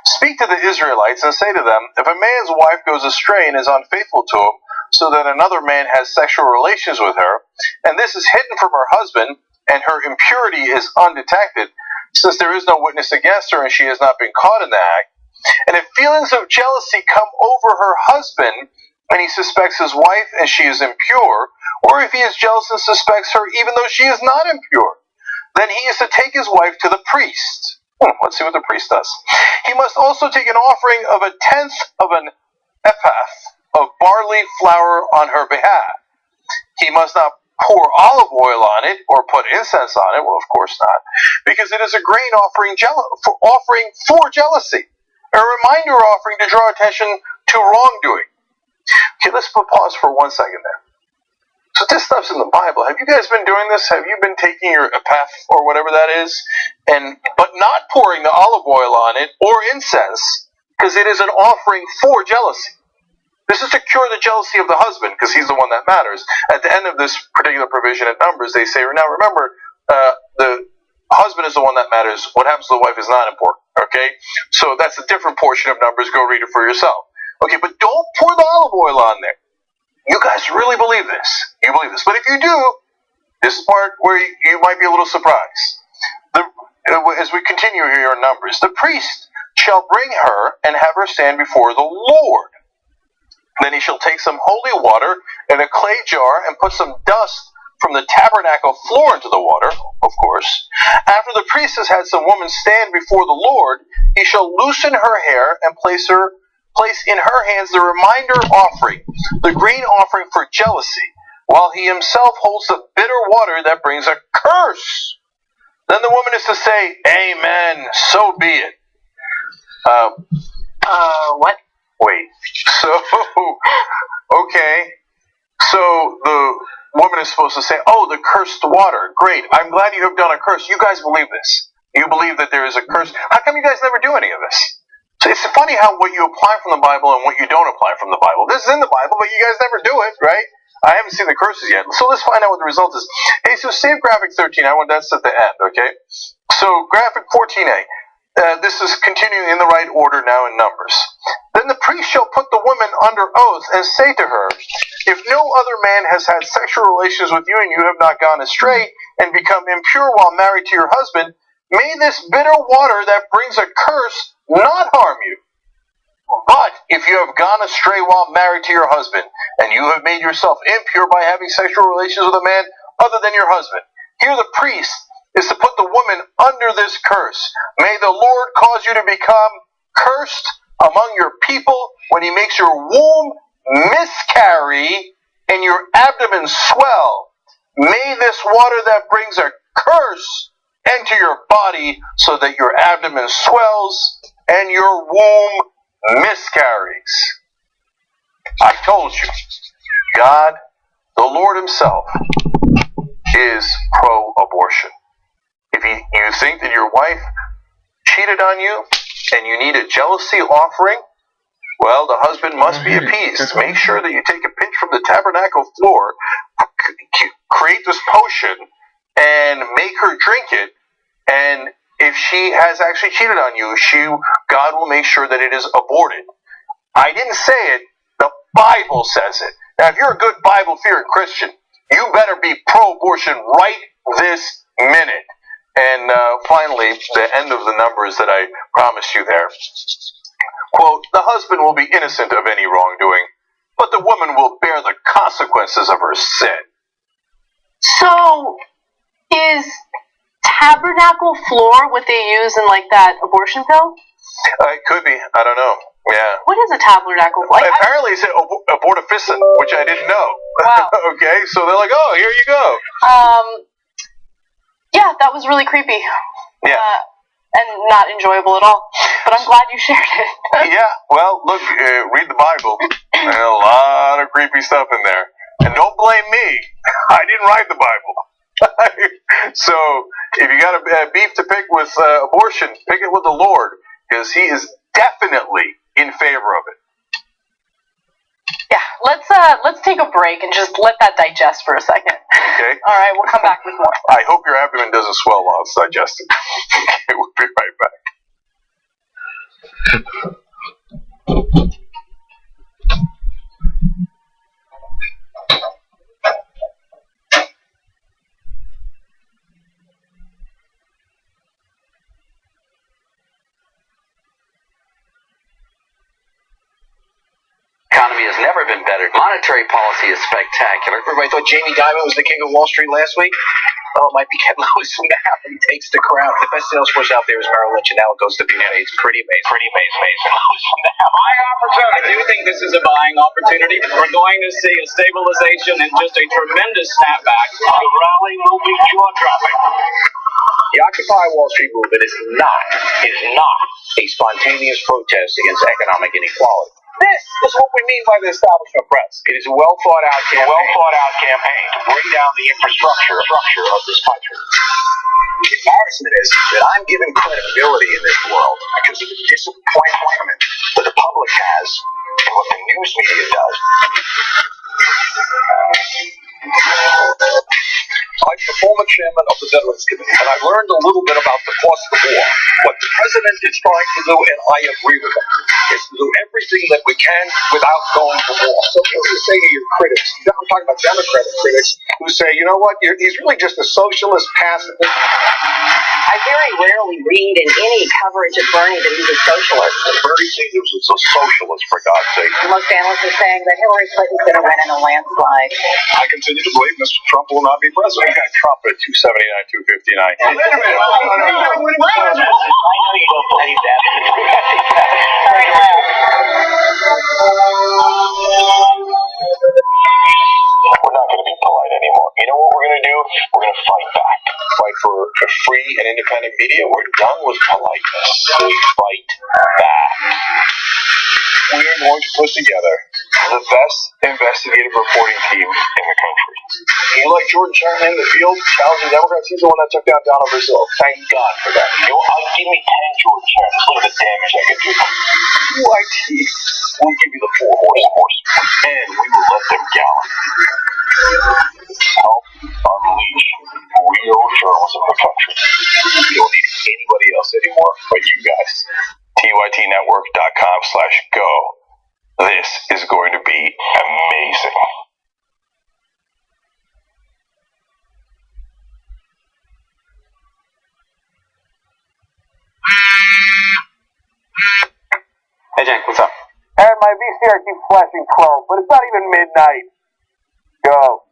"Speak to the Israelites and say to them, if a man's wife goes astray and is unfaithful to him, so that another man has sexual relations with her, and this is hidden from her husband, and her impurity is undetected, since there is no witness against her and she has not been caught in the act, and if feelings of jealousy come over her husband, and he suspects his wife and she is impure, or if he is jealous and suspects her even though she is not impure, then he is to take his wife to the priest." Let's see what the priest does. "He must also take an offering of 1/10 of an ephah of barley flour on her behalf. He must not pour olive oil on it or put incense on it." Well, of course not, because it is a grain offering for jealousy, a reminder offering to draw attention to wrongdoing. Okay, let's pause for 1 second there. So this stuff's in the Bible. Have you guys been doing this? Have you been taking your ephah or whatever that is, but not pouring the olive oil on it or incense, because it is an offering for jealousy? This is to cure the jealousy of the husband, because he's the one that matters. At the end of this particular provision in Numbers, they say, now remember, the husband is the one that matters. What happens to the wife is not important, okay? So that's a different portion of Numbers. Go read it for yourself. Okay, but don't pour the olive oil on there. You guys really believe this. You believe this. But if you do, this is the part where you might be a little surprised. As we continue here in Numbers, the priest shall bring her and have her stand before the Lord. Then he shall take some holy water in a clay jar and put some dust from the tabernacle floor into the water, of course. After the priest has had some woman stand before the Lord, he shall loosen her hair and place in her hands the reminder offering, the grain offering for jealousy, while he himself holds the bitter water that brings a curse. Then the woman is to say, "Amen, so be it." What? Wait. So, okay. So the woman is supposed to say, "Oh, the cursed water. Great. I'm glad you have done a curse." You guys believe this. You believe that there is a curse. How come you guys never do any of this? So it's funny how what you apply from the Bible and what you don't apply from the Bible. This is in the Bible, but you guys never do it, right? I haven't seen the curses yet. So let's find out what the result is. Hey, so save graphic 13. I want that's at the end, okay? So graphic 14a. This is continuing in the right order now in Numbers. Then the priest shall put the woman under oath and say to her, "If no other man has had sexual relations with you and you have not gone astray and become impure while married to your husband, may this bitter water that brings a curse not harm you. But if you have gone astray while married to your husband, and you have made yourself impure by having sexual relations with a man other than your husband, here the priest is to put the woman under this curse. May the Lord cause you to become cursed among your people when he makes your womb miscarry and your abdomen swell. May this water that brings a curse enter your body so that your abdomen swells and your womb miscarries." I told you, God, the Lord himself, abortion. If you think that your wife cheated on you and you need a jealousy offering, well, the husband must be appeased. Make sure that you take a pinch from the tabernacle floor, create this potion, and make her drink it. And if she has actually cheated on you, God will make sure that it is aborted. I didn't say it. The Bible says it. Now, if you're a good Bible-fearing Christian, you better be pro-abortion right this minute. And finally, the end of the numbers that I promised you there. Quote, the husband will be innocent of any wrongdoing, but the woman will bear the consequences of her sin. So, is tabernacle floor what they use in like that abortion pill? It could be. I don't know. Yeah. What is a tabernacle floor? Apparently it's abortifacient, which I didn't know. Wow. Okay, so they're like, oh, here you go. Yeah, that was really creepy. Yeah. And not enjoyable at all. But I'm glad you shared it. Yeah, well, look, read the Bible. There's a lot of creepy stuff in there. And don't blame me. I didn't write the Bible. So, if you got a beef to pick with abortion, pick it with the Lord, because He is definitely in favor of it. Yeah, let's take a break and just let that digest for a second. Okay. All right, we'll come back with more. I hope your abdomen doesn't swell while it's digesting. Okay, we'll be right back. Economy has never been better. Monetary policy is spectacular. Everybody thought Jamie Dimon was the king of Wall Street last week. Well, it might be Ken Lewis from now. He takes the crown. The best sales force out there is Merrill Lynch, and now it goes to BNA. It's pretty amazing. Pretty amazing. Lewis from now. Buying opportunity. I do think this is a buying opportunity. We're going to see a stabilization and just a tremendous snapback. The rally will be jaw-dropping. The Occupy Wall Street movement is not a spontaneous protest against economic inequality. This is what we mean by the establishment press. It is a well thought out campaign to bring down the infrastructure of this country. The embarrassment is that I'm given credibility in this world because of the disappointment that the public has in what the news media does. I'm the former chairman of the Veterans Committee, and I've learned a little bit about the cost of war. What the president is trying to do, and I agree with him, is to do everything that we can without going to war. So what do you say to your critics? I'm talking about Democratic critics who say, you know what, he's really just a socialist pacifist. I very rarely read in any coverage of Bernie that he's a socialist. Bernie Sanders is a socialist, for God's sake. Most analysts are saying that Hillary Clinton's going to win in a landslide. I continue to believe Mr. Trump will not be president. We got Trump at 279, 259. Wait a minute. I know you don't believe that. We're not going to be polite anymore. You know what we're going to do? We're going to fight back. Fight for a free and independent media. We're done with politeness. We fight back. We are going to put together the best investigative reporting team in the country. You like Jordan Chapman in the field, challenging Democrats? He's the one that took down Donald Brazil. Thank God for that. I'll give me 10 Jordan Chapman. Look at the damage I can do. TYT will give you the 4 horse, and we will let them gallop. Help unleash real journalism in the country. We don't need anybody else anymore but you guys. TYTnetwork.com/go. This is going to be amazing. Hey, Cenk, what's up? And my VCR keeps flashing 12, but it's not even midnight. Go.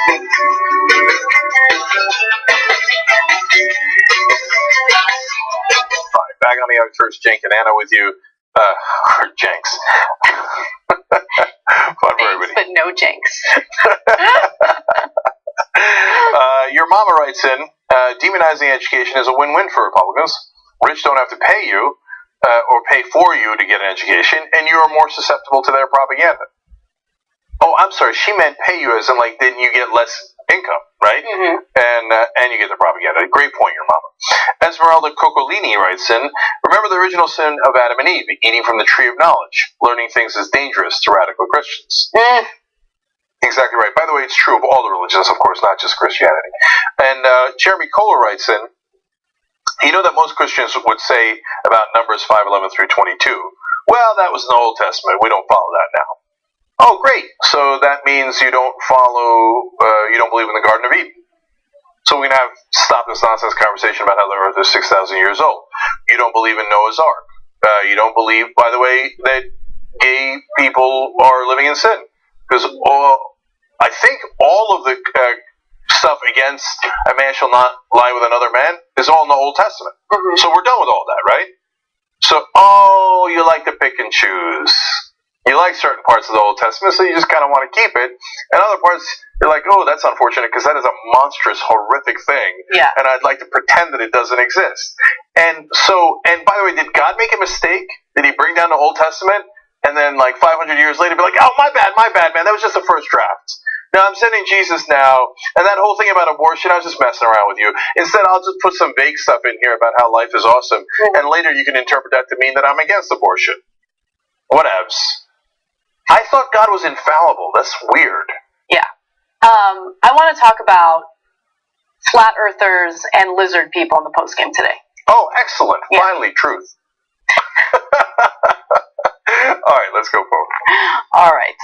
Fine. Back on the outskirts, Cenk and Anna with you. Or Jenks. Fun for everybody. But no Jenks. Your mama writes in, demonizing education is a win-win for Republicans. Rich don't have to pay you or pay for you to get an education, and you are more susceptible to their propaganda. Oh, I'm sorry. She meant pay you as in, like, then you get less income, right? Mm-hmm. And you get the propaganda. Great point, your mama. Esmeralda Coccolini writes in, remember the original sin of Adam and Eve, eating from the tree of knowledge. Learning things is dangerous to radical Christians. Exactly right. By the way, it's true of all the religions, of course, not just Christianity. And Jeremy Kohler writes in, you know that most Christians would say about Numbers 5:11 through 22, well, that was in the Old Testament. We don't follow that now. Oh, great. So that means you don't you don't believe in the Garden of Eden. So we can stop this nonsense conversation about how the earth is 6,000 years old. You don't believe in Noah's Ark. You don't believe, by the way, that gay people are living in sin. Because I think all of the stuff against a man shall not lie with another man is all in the Old Testament. Mm-hmm. So we're done with all that, right? So, you like to pick and choose. You like certain parts of the Old Testament, so you just kind of want to keep it. And other parts, you're like, oh, that's unfortunate because that is a monstrous, horrific thing. Yeah. And I'd like to pretend that it doesn't exist. And by the way, did God make a mistake? Did he bring down the Old Testament? And then, like, 500 years later, be like, oh, my bad, man. That was just the first draft. Now, I'm sending Jesus now. And that whole thing about abortion, I was just messing around with you. Instead, I'll just put some vague stuff in here about how life is awesome. Mm-hmm. And later you can interpret that to mean that I'm against abortion. Whatevs. I thought God was infallible. That's weird. Yeah. I want to talk about flat earthers and lizard people in the postgame today. Oh, excellent. Yeah. Finally, truth. All right, let's go forward. All right.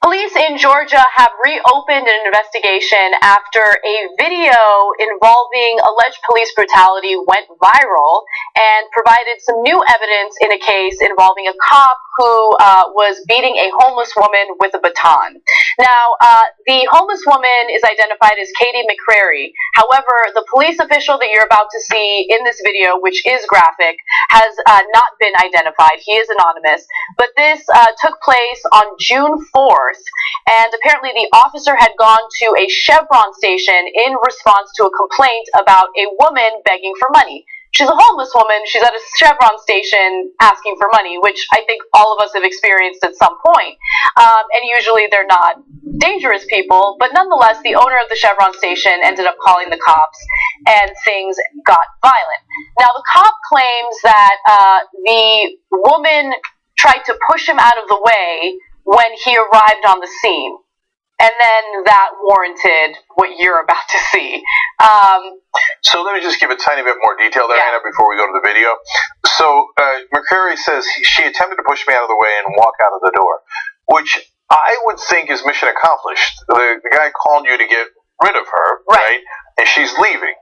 Police in Georgia have reopened an investigation after a video involving alleged police brutality went viral and provided some new evidence in a case involving a cop who was beating a homeless woman with a baton. Now, the homeless woman is identified as Katie McCrary. However, the police official that you're about to see in this video, which is graphic, has not been identified. He is anonymous. But this took place on June 4th. And apparently the officer had gone to a Chevron station in response to a complaint about a woman begging for money. She's a homeless woman. She's at a Chevron station asking for money, which I think all of us have experienced at some point. And usually they're not dangerous people, but nonetheless, the owner of the Chevron station ended up calling the cops, and things got violent. Now, the cop claims that the woman tried to push him out of the way when he arrived on the scene. And then that warranted what you're about to see. So let me just give a tiny bit more detail there, Anna, before we go to the video. So McCrary says she attempted to push me out of the way and walk out of the door, which I would think is mission accomplished. The guy called you to get rid of her, right? And she's leaving.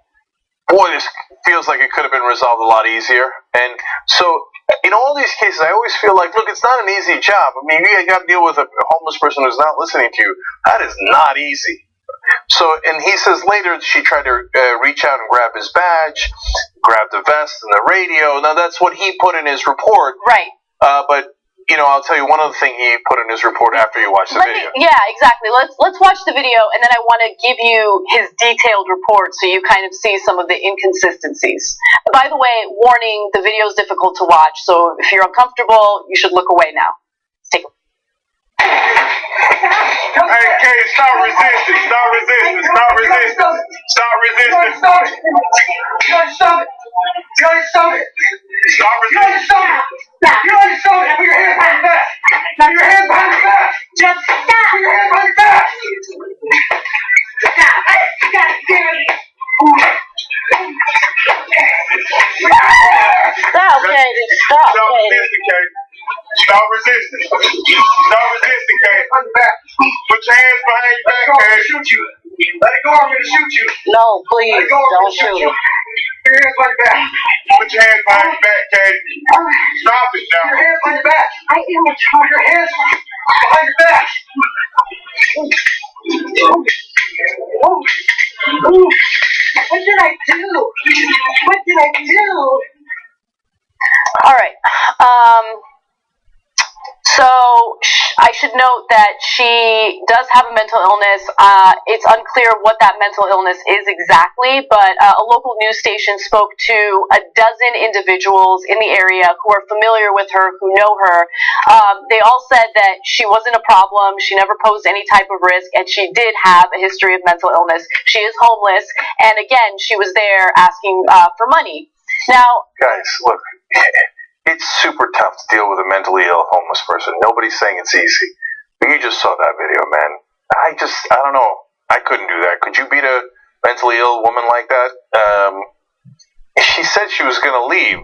Boy, this feels like it could have been resolved a lot easier. And so in all these cases, I always feel like, look, it's not an easy job. I mean, you got to deal with a homeless person who's not listening to you. That is not easy. So, and he says later she tried to reach out and grab his badge, grab the vest and the radio. Now, that's what he put in his report. Right. But, you know, I'll tell you one other thing he put in his report after you watch the video. Yeah, exactly. Let's watch the video, and then I want to give you his detailed report so you kind of see some of the inconsistencies. By the way, warning, the video is difficult to watch, so if you're uncomfortable, you should look away now. Let's take a look. Hey, Kay, stop resisting. Stop resisting. Stop resisting. Stop resisting. Stop it. You gotta stop it. You gotta stop it. Stop resisting. You gotta stop it. You gotta stop it. Put your hands behind your back. Now your hands behind your back. Just stop. Put your hands behind your back. Stop. God damn it. Stop, Katie. Stop, resisting, Kay. Stop resisting. Stop resisting, Kay. Put your hands behind your back, Kay. Shoot you. Let it go. I'm going to shoot you. No, please, don't shoot. your hands behind your back. Put your hands behind your back, Katie. Stop it now. Your hands behind your back. I am in charge. Your hands behind your back. What did I do? What did I do? All right. So I should note that she does have a mental illness. It's unclear what that mental illness is exactly, but a local news station spoke to a dozen individuals in the area who are familiar with her, who know her. They all said that she wasn't a problem, she never posed any type of risk, and she did have a history of mental illness. She is homeless, and again, she was there asking for money. Now, guys, look. It's super tough to deal with a mentally ill homeless person. Nobody's saying it's easy. But you just saw that video, man. I don't know. I couldn't do that. Could you beat a mentally ill woman like that? She said she was going to leave.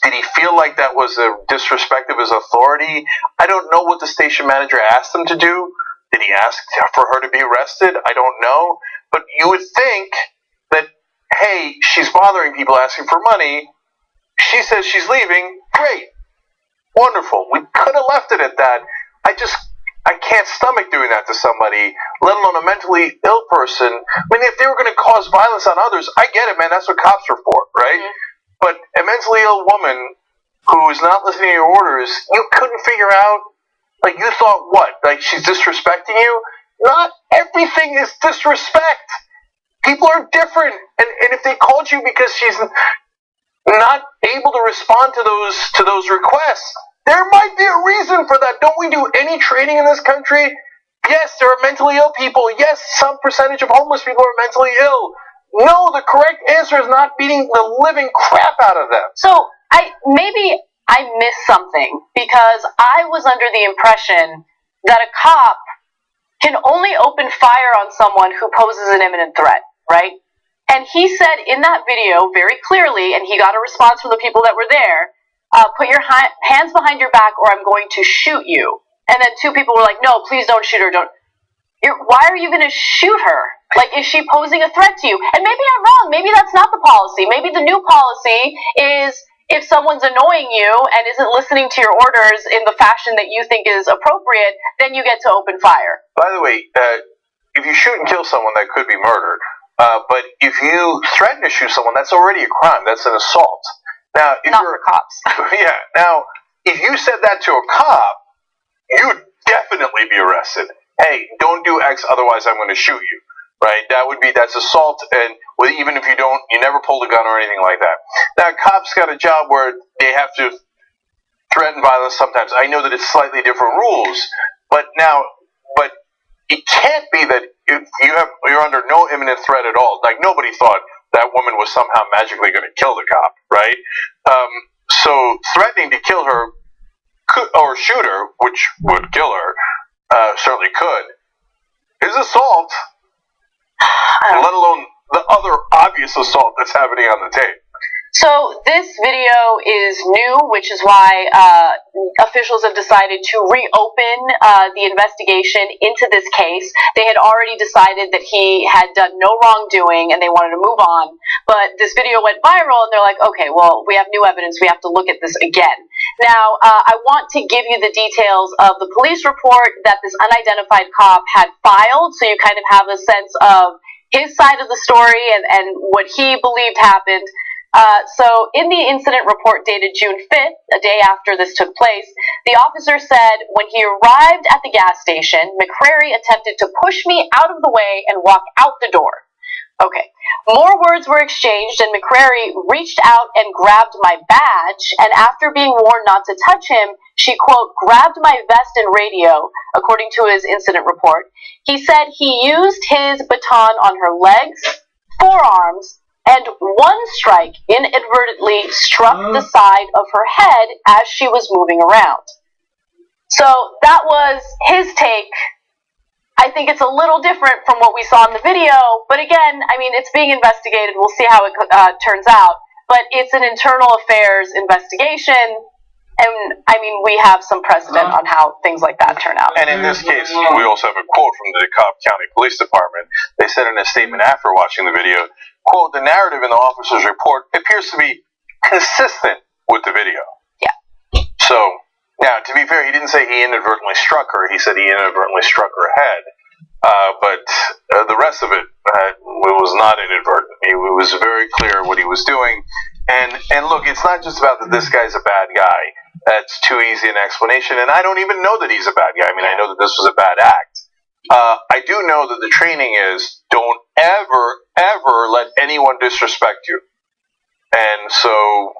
Did he feel like that was a disrespect of his authority? I don't know what the station manager asked him to do. Did he ask for her to be arrested? I don't know. But you would think that, hey, she's bothering people asking for money. She says she's leaving. Great. Wonderful. We could have left it at that. I can't stomach doing that to somebody, let alone a mentally ill person. I mean, if they were going to cause violence on others, I get it, man. That's what cops are for, right? Mm-hmm. But a mentally ill woman who is not listening to your orders, you couldn't figure out, like, you thought what? Like, she's disrespecting you? Not everything is disrespect. People are different. And if they called you because she's not able to respond to those requests, there might be a reason for that. Don't we do any training in this country? Yes, there are mentally ill people. Yes, some percentage of homeless people are mentally ill. No, the correct answer is not beating the living crap out of them. So maybe I missed something, because I was under the impression that a cop can only open fire on someone who poses an imminent threat, right? And he said in that video very clearly, and he got a response from the people that were there, put your hands behind your back or I'm going to shoot you. And then two people were like, no, please don't shoot her. Why are you going to shoot her? Like, is she posing a threat to you? And maybe I'm wrong. Maybe that's not the policy. Maybe the new policy is if someone's annoying you and isn't listening to your orders in the fashion that you think is appropriate, then you get to open fire. By the way, if you shoot and kill someone, that could be murder. But if you threaten to shoot someone, that's already a crime. That's an assault. Now, if not for cops. Yeah. Now, if you said that to a cop, you would definitely be arrested. Hey, don't do X, otherwise I'm going to shoot you. Right? That's assault, and even if you never pulled a gun or anything like that. Now, cops got a job where they have to threaten violence sometimes. I know that it's slightly different rules, but it can't be that if you're under no imminent threat at all. Like, nobody thought that woman was somehow magically going to kill the cop, right? So threatening to kill her or shoot her, which would kill her, certainly could, is assault. Let alone the other obvious assault that's happening on the tape. So this video is new, which is why officials have decided to reopen the investigation into this case. They had already decided that he had done no wrongdoing and they wanted to move on. But this video went viral and they're like, okay, well, we have new evidence. We have to look at this again. Now, I want to give you the details of the police report that this unidentified cop had filed, so you kind of have a sense of his side of the story and what he believed happened. So in the incident report dated June 5th, a day after this took place, the officer said, when he arrived at the gas station, McCrary attempted to push me out of the way and walk out the door. Okay. More words were exchanged and McCrary reached out and grabbed my badge, and after being warned not to touch him, she, quote, grabbed my vest and radio, according to his incident report. He said he used his baton on her legs, forearms, and one strike inadvertently struck the side of her head as she was moving around. So that was his take. I think it's a little different from what we saw in the video, but again, I mean, it's being investigated. We'll see how it turns out. But it's an internal affairs investigation, and I mean, we have some precedent on how things like that turn out. And in this case, we also have a quote from the DeKalb County Police Department. They said in a statement after watching the video quote, the narrative in the officer's report appears to be consistent with the video. Yeah. So, now, to be fair, he didn't say he inadvertently struck her. He said he inadvertently struck her head. But the rest of it was not inadvertent. It was very clear what he was doing. And look, it's not just about that this guy's a bad guy. That's too easy an explanation. And I don't even know that he's a bad guy. I mean, I know that this was a bad act. I do know that the training is don't ever let anyone disrespect you. And so,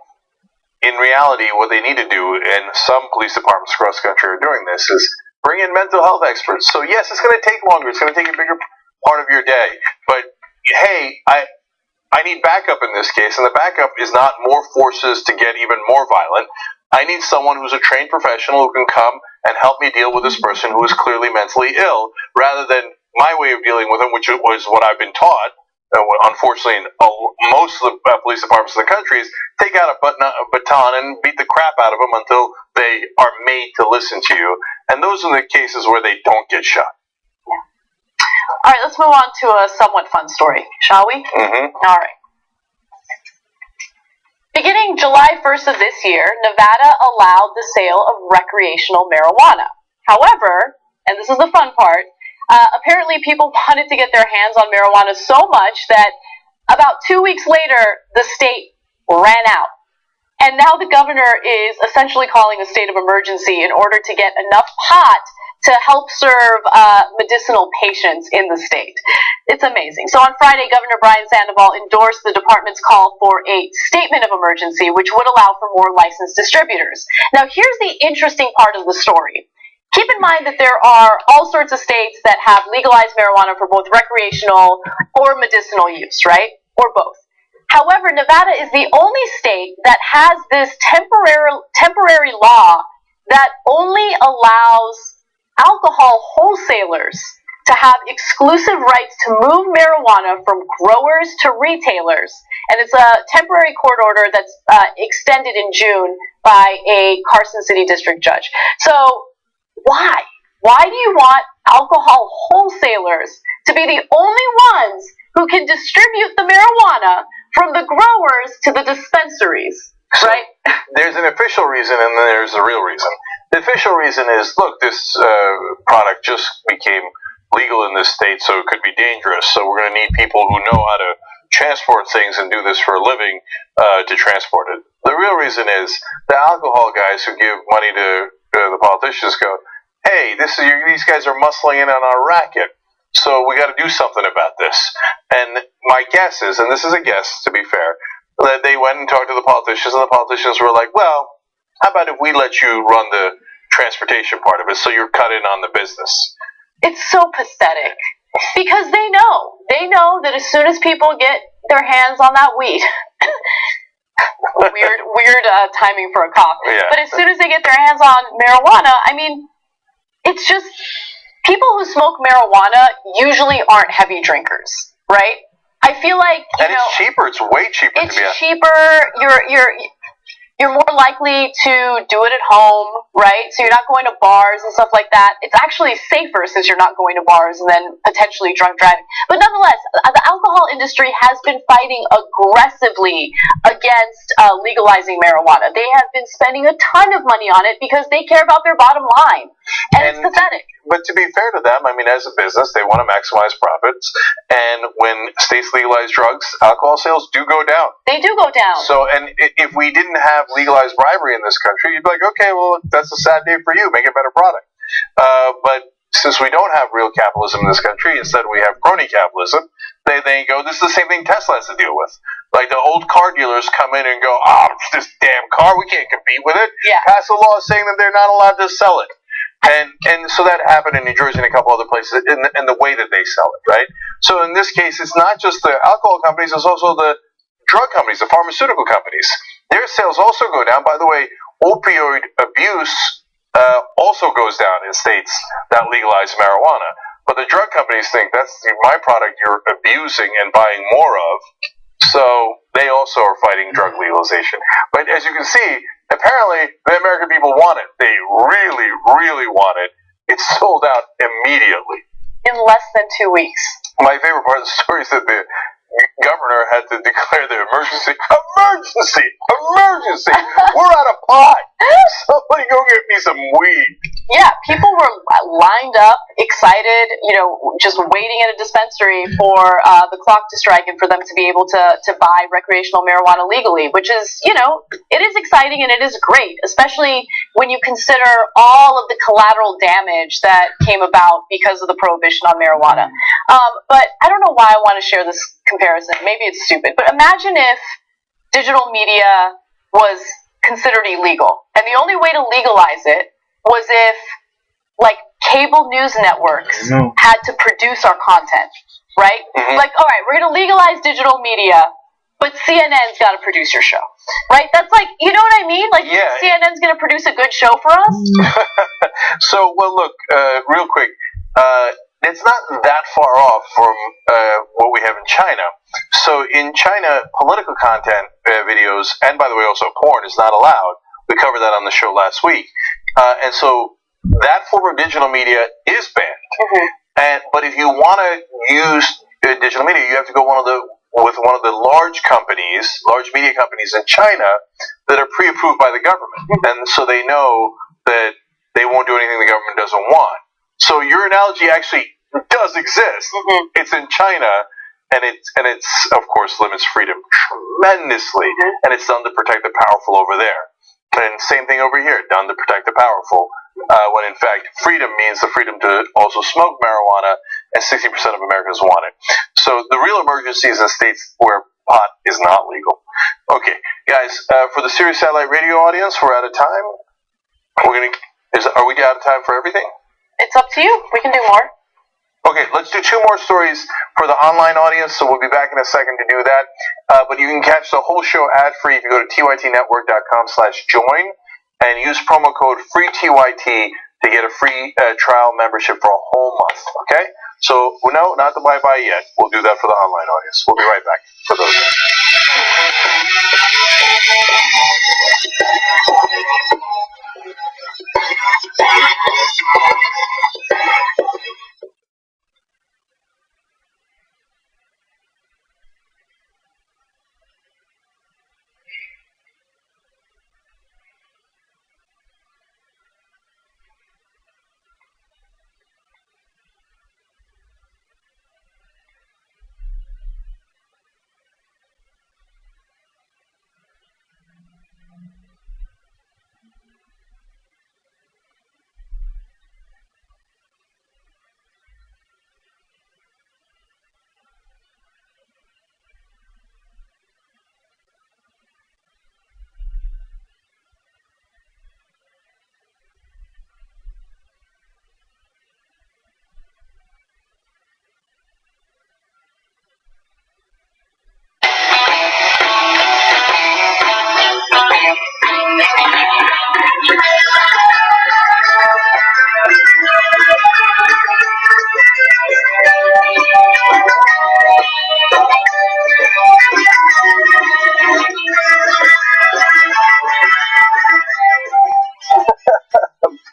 in reality, what they need to do, and some police departments across the country are doing this, is bring in mental health experts. So yes, it's going to take longer. It's going to take a bigger part of your day. But hey, I need backup in this case, and the backup is not more forces to get even more violent. I need someone who's a trained professional who can come and help me deal with this person who is clearly mentally ill, rather than my way of dealing with him, which was what I've been taught. Unfortunately, in most of the police departments in the country, is take out a baton and beat the crap out of them until they are made to listen to you. And those are the cases where they don't get shot. Yeah. All right, let's move on to a somewhat fun story, shall we? Mm-hmm. All right. Beginning July 1st of this year, Nevada allowed the sale of recreational marijuana. However, and this is the fun part, apparently people wanted to get their hands on marijuana so much that about 2 weeks later, the state ran out. And now the governor is essentially calling a state of emergency in order to get enough pot to help serve medicinal patients in the state. It's amazing. So on Friday, Governor Brian Sandoval endorsed the department's call for a statement of emergency, which would allow for more licensed distributors. Now, here's the interesting part of the story. Keep in mind that there are all sorts of states that have legalized marijuana for both recreational or medicinal use, right? Or both. However, Nevada is the only state that has this temporary law that only allows alcohol wholesalers to have exclusive rights to move marijuana from growers to retailers. And it's a temporary court order that's extended in June by a Carson City District judge. So why? Why do you want alcohol wholesalers to be the only ones who can distribute the marijuana from the growers to the dispensaries, right? There's an official reason and then there's a real reason. The official reason is, look, this product just became legal in this state, so it could be dangerous. So we're going to need people who know how to transport things and do this for a living to transport it. The real reason is the alcohol guys who give money to the politicians go, hey, these guys are muscling in on our racket, so we got to do something about this. And my guess is, and this is a guess to be fair, that they went and talked to the politicians, and the politicians were like, well, how about if we let you run the transportation part of it so you're cut in on the business? It's so pathetic because they know that as soon as people get their hands on that weed, weird timing for a cough, yeah. But as soon as they get their hands on marijuana, I mean, it's just people who smoke marijuana usually aren't heavy drinkers, right? I feel like it's cheaper. It's way cheaper. It's cheaper. You're more likely to do it at home, right? So you're not going to bars and stuff like that. It's actually safer since you're not going to bars and then potentially drunk driving. But nonetheless, the alcohol industry has been fighting aggressively against legalizing marijuana. They have been spending a ton of money on it because they care about their bottom line. And it's pathetic. But to be fair to them, I mean, as a business, they want to maximize profits. And when states legalize drugs, alcohol sales do go down. They do go down. So, and if we didn't have legalized bribery in this country, you'd be like, okay, well, that's a sad day for you. Make a better product. But since we don't have real capitalism in this country, instead we have crony capitalism, they go, this is the same thing Tesla has to deal with. Like the old car dealers come in and go, this damn car, we can't compete with it. Yeah. Pass a law saying that they're not allowed to sell it. And so that happened in New Jersey and a couple other places in the way that they sell it, right? So in this case, it's not just the alcohol companies, it's also the drug companies, the pharmaceutical companies. Their sales also go down. By the way, opioid abuse also goes down in states that legalize marijuana. But the drug companies think that's my product you're abusing and buying more of. So they also are fighting drug legalization. But as you can see, apparently the American people want it. They really, really want it. It's sold out immediately. In less than 2 weeks. My favorite part of the story is that governor had to declare the emergency. Emergency! We're out of pot. Somebody go get me some weed. Yeah, people were lined up, excited, just waiting at a dispensary for the clock to strike and for them to be able to buy recreational marijuana legally, which is, it is exciting and it is great, especially when you consider all of the collateral damage that came about because of the prohibition on marijuana. But I don't know why I want to share this comparison. Maybe it's stupid, but imagine if digital media was considered illegal, and the only way to legalize it was if, cable news networks had to produce our content, right? Mm-hmm. All right, we're going to legalize digital media, but CNN's got to produce your show, right? That's you know what I mean? Yeah. CNN's going to produce a good show for us? So, well, look, real quick, it's not that far off from what we have in China. So in China, political content videos, and by the way, also porn, is not allowed. We covered that on the show last week. And so that form of digital media is banned. But if you want to use digital media, you have to go with one of the large media companies in China that are pre-approved by the government. And so they know that they won't do anything the government doesn't want. So your analogy actually does exist. It's in China, and it's of course limits freedom tremendously, and it's done to protect the powerful over there. And same thing over here, done to protect the powerful. When in fact, freedom means the freedom to also smoke marijuana, and 60% of Americans want it. So the real emergency is in states where pot is not legal. Okay, guys, for the Sirius Satellite Radio audience, we're out of time. Are we out of time for everything? It's up to you. We can do more. Okay, let's do two more stories for the online audience, so we'll be back in a second to do that. But you can catch the whole show ad-free if you go to tytnetwork.com/join and use promo code FREETYT to get a free trial membership for a whole month, okay? So, no, not the bye-bye yet. We'll do that for the online audience. We'll be right back for those.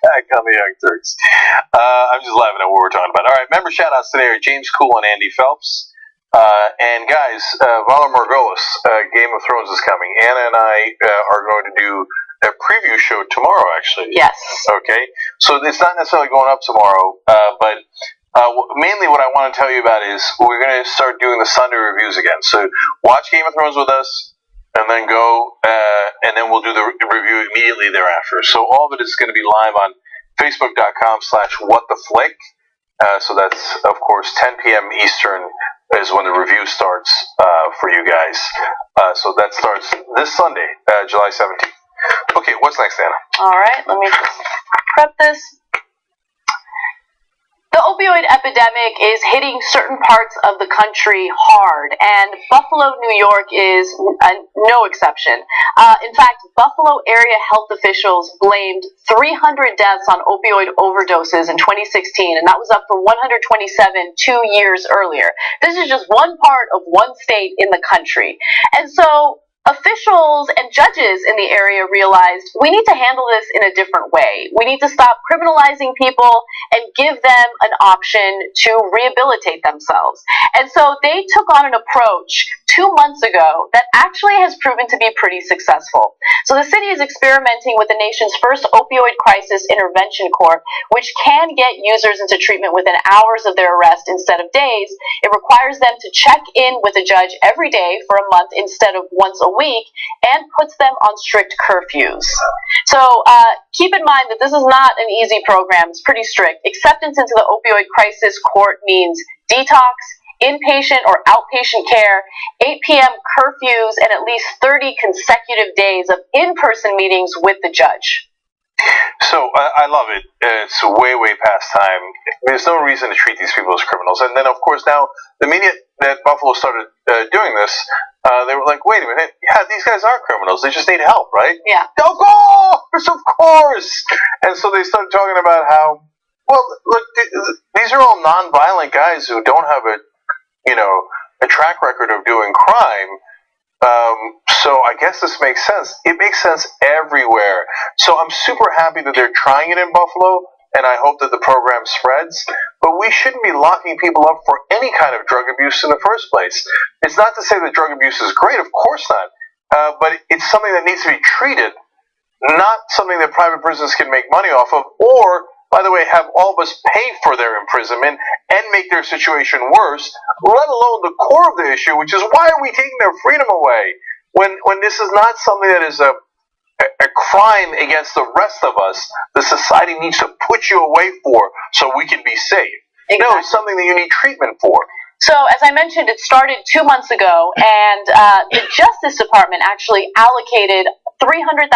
Back on the Young Turks. I'm just laughing at what we're talking about. All right, member shout-outs today are James Cool and Andy Phelps. And guys, Valar Morghulis, Game of Thrones is coming. Anna and I are going to do a preview show tomorrow, actually. Yes. Okay, so it's not necessarily going up tomorrow, but mainly what I want to tell you about is we're going to start doing the Sunday reviews again. So watch Game of Thrones with us, and then go, and then we'll do the review immediately thereafter. So all of it is going to be live on Facebook.com/WhatTheFlick. So that's, of course, 10 p.m. Eastern is when the review starts for you guys. So that starts this Sunday, July 17th. Okay, what's next, Anna? All right, let me just prep this. The opioid epidemic is hitting certain parts of the country hard, and Buffalo, New York is no exception. In fact, Buffalo area health officials blamed 300 deaths on opioid overdoses in 2016, and that was up from 127 2 years earlier. This is just one part of one state in the country. And so officials and judges in the area realized we need to handle this in a different way. We need to stop criminalizing people and give them an option to rehabilitate themselves. And so they took on an approach 2 months ago that actually has proven to be pretty successful. So the city is experimenting with the nation's first opioid crisis intervention court, which can get users into treatment within hours of their arrest instead of days. It requires them to check in with a judge every day for a month instead of once a week, and puts them on strict curfews. So keep in mind that this is not an easy program. It's pretty strict. Acceptance into the opioid crisis court means detox, inpatient or outpatient care, 8 p.m. curfews, and at least 30 consecutive days of in-person meetings with the judge. So I love it. It's way, way past time. There's no reason to treat these people as criminals. And then, of course, now the minute that Buffalo started doing this, they were like, wait a minute, yeah, these guys are criminals. They just need help, right? Yeah. Of course. And so they started talking about how, well, look, these are all nonviolent guys who don't have a track record of doing crime. So I guess this makes sense. It makes sense everywhere. So I'm super happy that they're trying it in Buffalo, and I hope that the program spreads. But we shouldn't be locking people up for any kind of drug abuse in the first place. It's not to say that drug abuse is great, of course not. But it's something that needs to be treated, not something that private prisons can make money off of, or, by the way, have all of us pay for their imprisonment and make their situation worse, let alone the core of the issue, which is why are we taking their freedom away when this is not something that is a crime against the rest of us. The society needs to put you away for so we can be safe. Exactly. No, it's something that you need treatment for. So, as I mentioned, it started 2 months ago, and the Justice Department actually allocated $300,000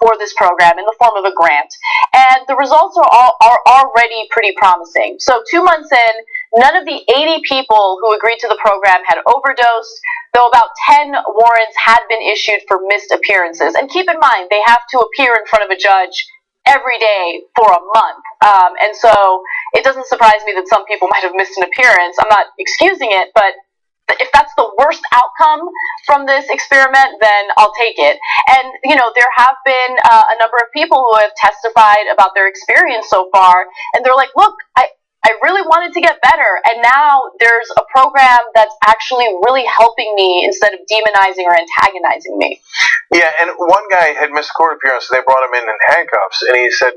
for this program in the form of a grant, and the results are already pretty promising. So 2 months in, none of the 80 people who agreed to the program had overdosed, though about 10 warrants had been issued for missed appearances. And keep in mind, they have to appear in front of a judge every day for a month. And so it doesn't surprise me that some people might have missed an appearance. I'm not excusing it, but if that's the worst outcome from this experiment, then I'll take it. And, there have been a number of people who have testified about their experience so far, and they're like, look, I really wanted to get better, and now there's a program that's actually really helping me instead of demonizing or antagonizing me. Yeah, and one guy had missed a court appearance, and they brought him in handcuffs, and he said,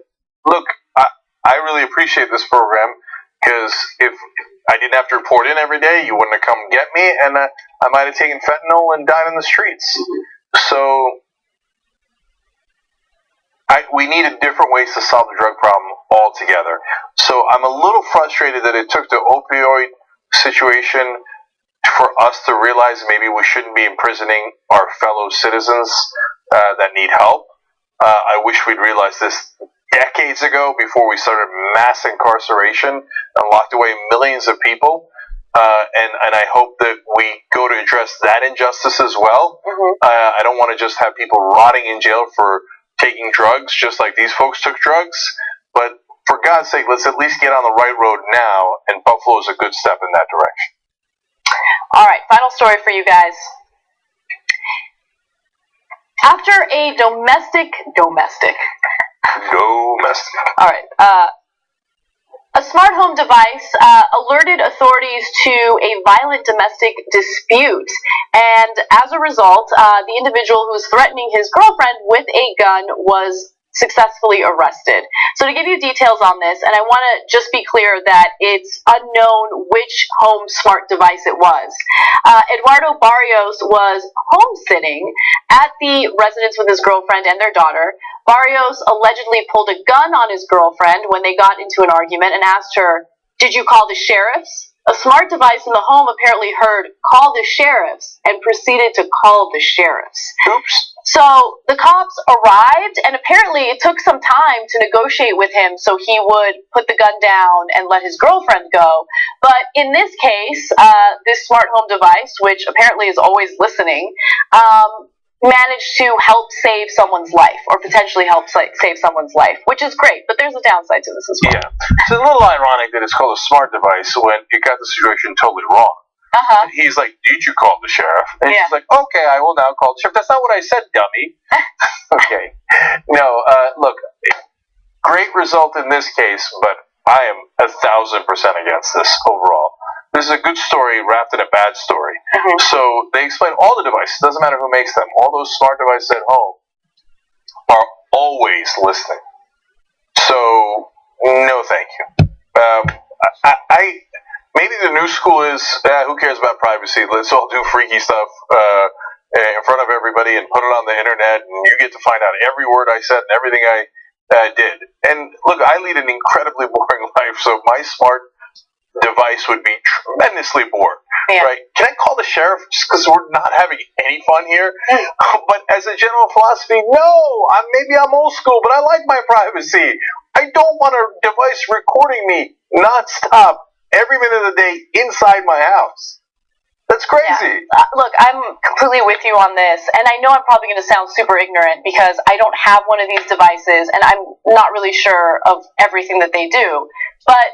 look, I really appreciate this program, because if I didn't have to report in every day, you wouldn't have come get me, and I might have taken fentanyl and died in the streets. So we needed different ways to solve the drug problem altogether. So I'm a little frustrated that it took the opioid situation for us to realize maybe we shouldn't be imprisoning our fellow citizens that need help. I wish we'd realized this decades ago before we started mass incarceration and locked away millions of people. And I hope that we go to address that injustice as well. Mm-hmm. I don't want to just have people rotting in jail for taking drugs, just like these folks took drugs. But for God's sake, let's at least get on the right road now, and Buffalo is a good step in that direction. All right, final story for you guys. After a domestic. All right. A smart home device alerted authorities to a violent domestic dispute, and as a result, the individual who was threatening his girlfriend with a gun was successfully arrested. So to give you details on this, and I want to just be clear that it's unknown which home smart device it was. Eduardo Barrios was home-sitting at the residence with his girlfriend and their daughter. Barrios allegedly pulled a gun on his girlfriend when they got into an argument and asked her, "Did you call the sheriffs?" A smart device in the home apparently heard, "Call the sheriffs," and proceeded to call the sheriffs. Oops. So the cops arrived, and apparently it took some time to negotiate with him so he would put the gun down and let his girlfriend go. But in this case, this smart home device, which apparently is always listening, managed to help save someone's life, or potentially help save someone's life, which is great, but there's a downside to this as well. Yeah. It's a little ironic that it's called a smart device when you got the situation totally wrong. Uh-huh. And he's like, did you call the sheriff? And Yeah. she's like, okay, I will now call the sheriff. That's not what I said, dummy. Okay. No, look, great result in this case, but I am 1,000% against this overall. This is a good story wrapped in a bad story. Mm-hmm. So they explain all the devices. Doesn't matter who makes them. All those smart devices at home are always listening. So, no thank you. I maybe the new school is, who cares about privacy? Let's all do freaky stuff in front of everybody and put it on the internet, and you get to find out every word I said and everything I did. And look, I lead an incredibly boring life, so my smart device would be tremendously bored. Yeah. Right? Can I call the sheriff just because we're not having any fun here? But as a general philosophy, no. Maybe I'm old school, but I like my privacy. I don't want a device recording me nonstop every minute of the day inside my house. That's crazy. Yeah. Look, I'm completely with you on this, and I know I'm probably going to sound super ignorant because I don't have one of these devices, and I'm not really sure of everything that they do. But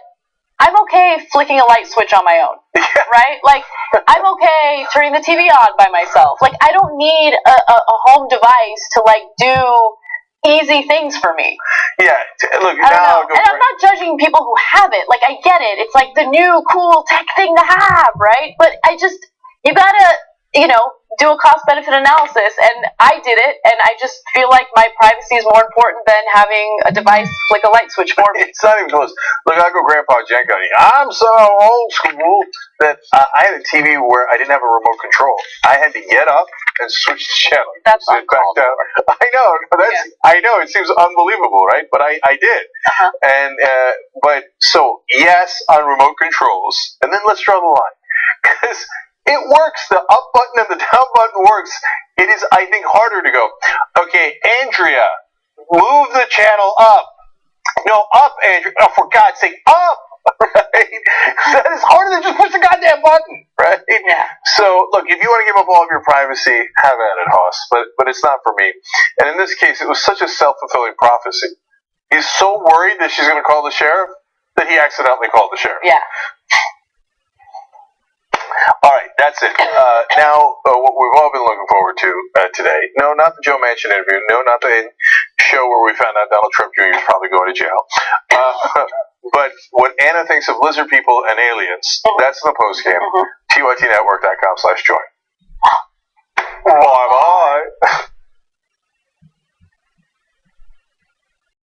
I'm okay flicking a light switch on my own, right? Like, I'm okay turning the TV on by myself. Like, I don't need a home device to, like, do easy things for me. Yeah, look, I don't know. And I'm not judging people who have it. Like, I get it. It's like the new cool tech thing to have, right? But you gotta, do a cost-benefit analysis, and I did it, and I just feel like my privacy is more important than having a device like a light switch for me. It's not even close. Look, I go Grandpa Cenk on you. I'm so old school that I had a TV where I didn't have a remote control. I had to get up and switch the channel. That's sit back down. I know. I know. It seems unbelievable, right? But I did. Uh-huh. And but so yes on remote controls, and then let's draw the line because it works. The up button and the down button works. It is, I think, harder to go, okay, Andrea, move the channel up. No, up, Andrea. Oh, for God's sake, up. Right? That is harder than just push the goddamn button, right? Yeah. So, look, if you want to give up all of your privacy, have at it, Hoss. But it's not for me. And in this case, it was such a self-fulfilling prophecy. He's so worried that she's going to call the sheriff that he accidentally called the sheriff. Yeah. All right, that's it. Now, what we've all been looking forward to today. No, not the Joe Manchin interview. No, not the show where we found out Donald Trump Jr. is probably going to jail. But what Anna thinks of lizard people and aliens, that's in the postgame. TYTnetwork.com/join.